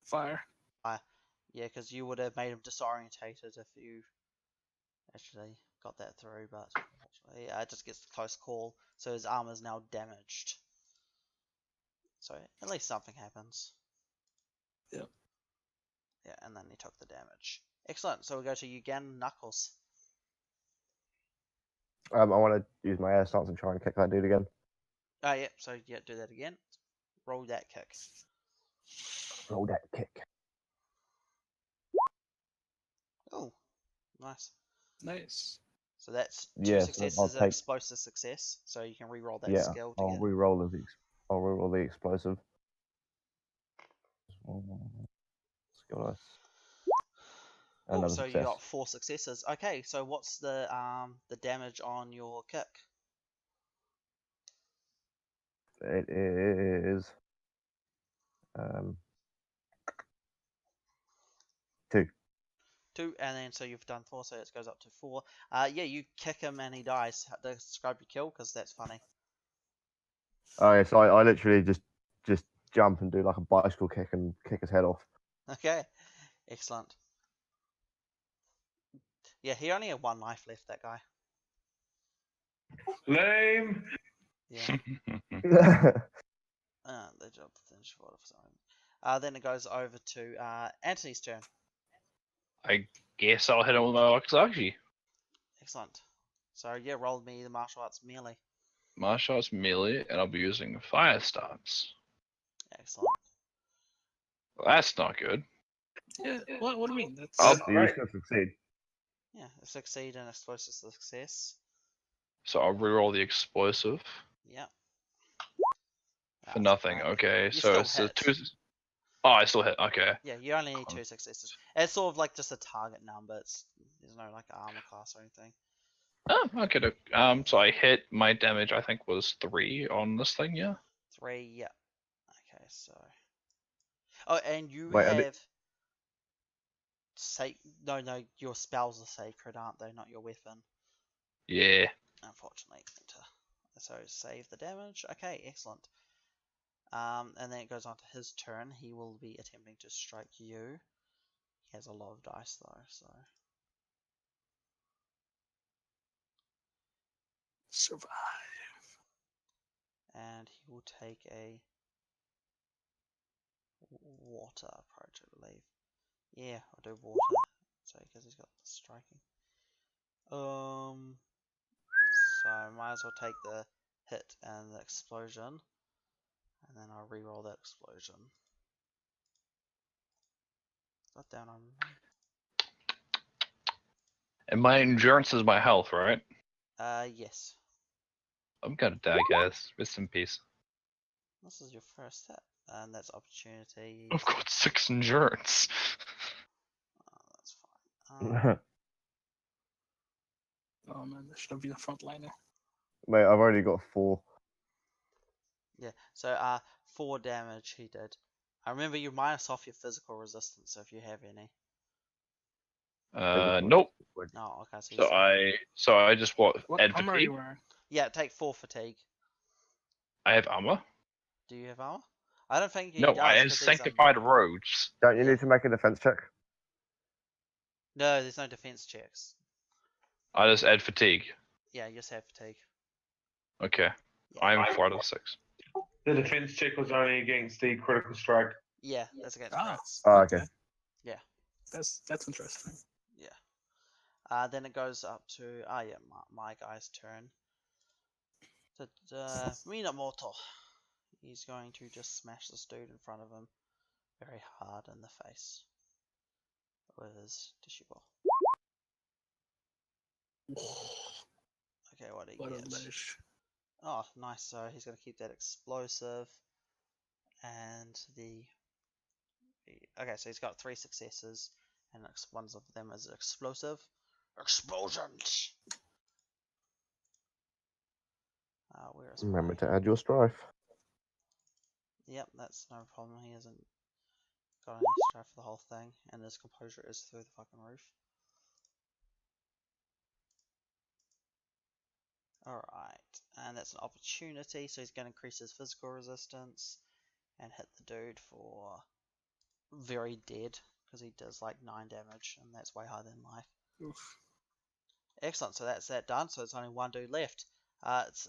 Fire. Yeah, because you would have made him disorientated if you actually got that through, but unfortunately, it just gets the close call, so his armor is now damaged. So at least something happens. Yep. Yeah, and then he took the damage. Excellent. So we go to you again, Knuckles. I want to use my air stance and try and kick that dude again. Oh, yeah. So yeah, do that again. Roll that kick. Roll that kick. Oh, nice. Nice. So that's 2 Yes, successes, I'll an take- explosive success. So you can re-roll that Yeah, skill to I'll get. re-roll the explosive. Skill dice. Oh, Another so success. you got 4 successes. Okay, so what's the damage on your kick? It is 2. 2, and then so you've done 4, so it goes up to 4. Yeah, you kick him and he dies. Describe your kill, because that's funny. Oh yeah, so I literally just jump and do like a bicycle kick and kick his head off. Okay, excellent. Yeah, he only had 1 life left, that guy. Lame. Yeah. They dropped the finish order for something. Then it goes over to Anthony's turn. I guess I'll hit him with my Wakizashi. Excellent. So yeah, roll me the martial arts melee. Martial arts melee, and I'll be using fire stance. Excellent. Well, that's not good. Yeah. What do you mean? That's Oh, You right. still succeed. Yeah, succeed and explosive success. So I'll reroll the explosive Yeah. for nothing. Fine. Okay, You so still it's hit. 2. Oh, I still hit. Okay. Yeah, you only need 2 successes. It's sort of like just a target number. There's no like armor class or anything. Oh, okay. So I hit my damage. I think was 3 on this thing. Yeah. 3, yeah. Okay, so. Oh, and you Wait, have. No, your spells are sacred, aren't they? Not your weapon. Yeah. Unfortunately. So save the damage. Okay, excellent. And then it goes on to his turn. He will be attempting to strike you. He has a lot of dice though, so. survive. And he will take a water approach, I believe. Yeah, I'll do water. So because he's got the striking. So I might as well take the hit and the explosion, and then I'll re-roll that explosion. Got down on. And my endurance is my health, right? Yes. I'm gonna die, guys. Rest in peace. This is your first hit, and that's opportunity. I've got 6 endurance. Oh, that's fine. Oh man, that should have been a frontliner. Mate, I've already got 4. Yeah. So 4 damage he did. I remember you minus off your physical resistance, so if you have any. Nope. No, okay. So I just What add armor are you fatigue. wearing? Yeah, take 4 fatigue. I have armor. Do you have armor? I don't think he No, does. I have 'cause he's sanctified robes. Don't you need to make a defense check? No, there's no defense checks. I just add fatigue. Yeah, you just have fatigue. Okay. Yeah. I'm 4 out of 6. The defense check was only against the critical strike. Yeah, that's against Ah, crits. okay. Yeah. That's interesting. Yeah. Then it goes up to my guy's turn. Minamoto. He's going to just smash this dude in front of him very hard in the face with his tissue ball. Okay, what do What you a get? leash. Oh, nice. So he's going to keep that explosive. And okay, so he's got 3 successes, and one of them is explosive. Explosions! Where is Remember my... to add your strife. Yep, that's no problem. He hasn't got any strife for the whole thing, and his composure is through the fucking roof. Alright, and that's an opportunity, so he's going to increase his physical resistance and hit the dude for very dead, because he does like 9 damage, and that's way higher than life. Oof. Excellent, so that's that done, so it's only one dude left. It's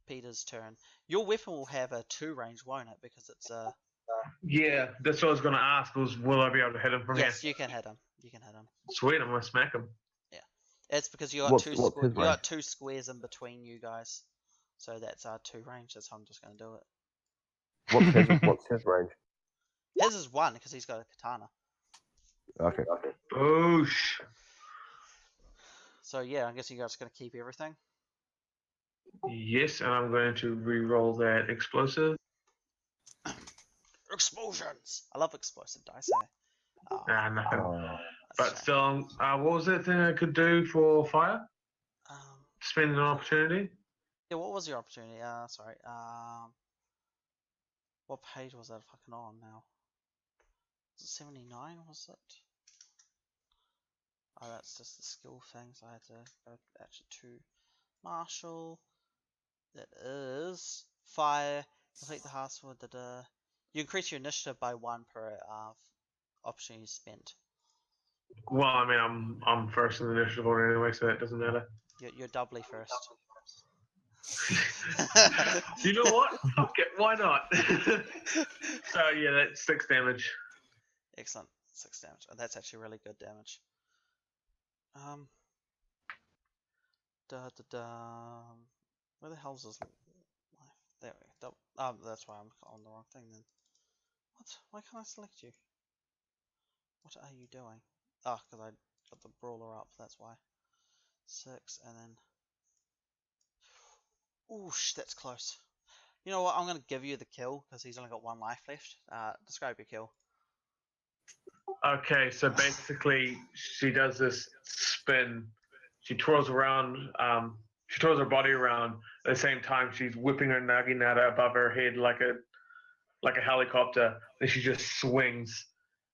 Peter's turn. Your weapon will have a 2 range, won't it? Because it's Yeah, that's what I was going to ask. Was will I be able to hit him from yes, here? you can hit him. You can hit him. Sweet, I'm going to smack him. It's because you got What's two his you got range? 2 squares in between you guys, so that's 2 range. That's how I'm just going to do it. What's his range? His is 1 because he's got a katana. Okay. Boosh. So yeah, I guess you guys are going to keep everything. Yes, and I'm going to re-roll that explosive. Explosions! I love explosive dice. Oh, Nothing. Oh, that's a But shame. still, what was that thing I could do for fire? Um, Spend an opportunity? yeah, what was your opportunity? Sorry. What page was that fucking on now? Was it 79? Was it? Oh, that's just the skill things. I had to go actually to Marshall. That is fire. Complete the house with the. You increase your initiative by 1 per opportunity spent. Well, I mean, I'm first in the initiative order anyway, so that doesn't matter. You're doubly first. You know what? Fuck it, why not? So yeah, that's 6 damage. Excellent, 6 damage. Oh, that's actually really good damage. Where the hell's his life? There we go. That's why I'm on the wrong thing then. What? Why can't I select you? What are you doing? Oh, because I got the brawler up, that's why. 6, and then... Oosh, that's close. You know what, I'm going to give you the kill, because he's only got 1 life left. Describe your kill. Okay, so basically, she does this spin. She twirls around. She twirls her body around. At the same time, she's whipping her naginata above her head like a helicopter. Then she just swings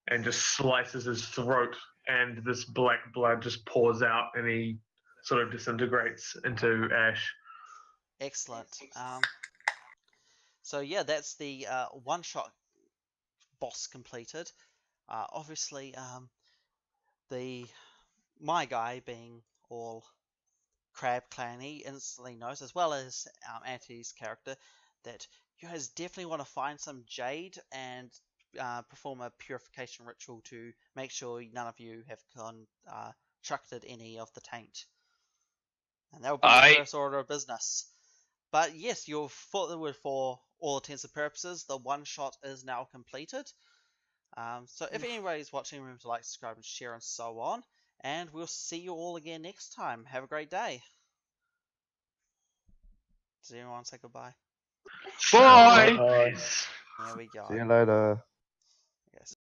and just slices his throat, and this black blood just pours out, and he sort of disintegrates into ash. Excellent. So yeah, that's the one-shot boss completed. Obviously, my guy being all Crab Clan, he instantly knows, as well as Auntie's character, that you guys definitely want to find some jade and perform a purification ritual to make sure none of you have constructed any of the taint. And that will be your first order of business. But yes, for all intents and purposes, the one shot is now completed. So if anybody's watching, remember to like, subscribe, and share, and so on. And we'll see you all again next time. Have a great day. Does anyone say goodbye? Bye! Bye. There we go. see you later.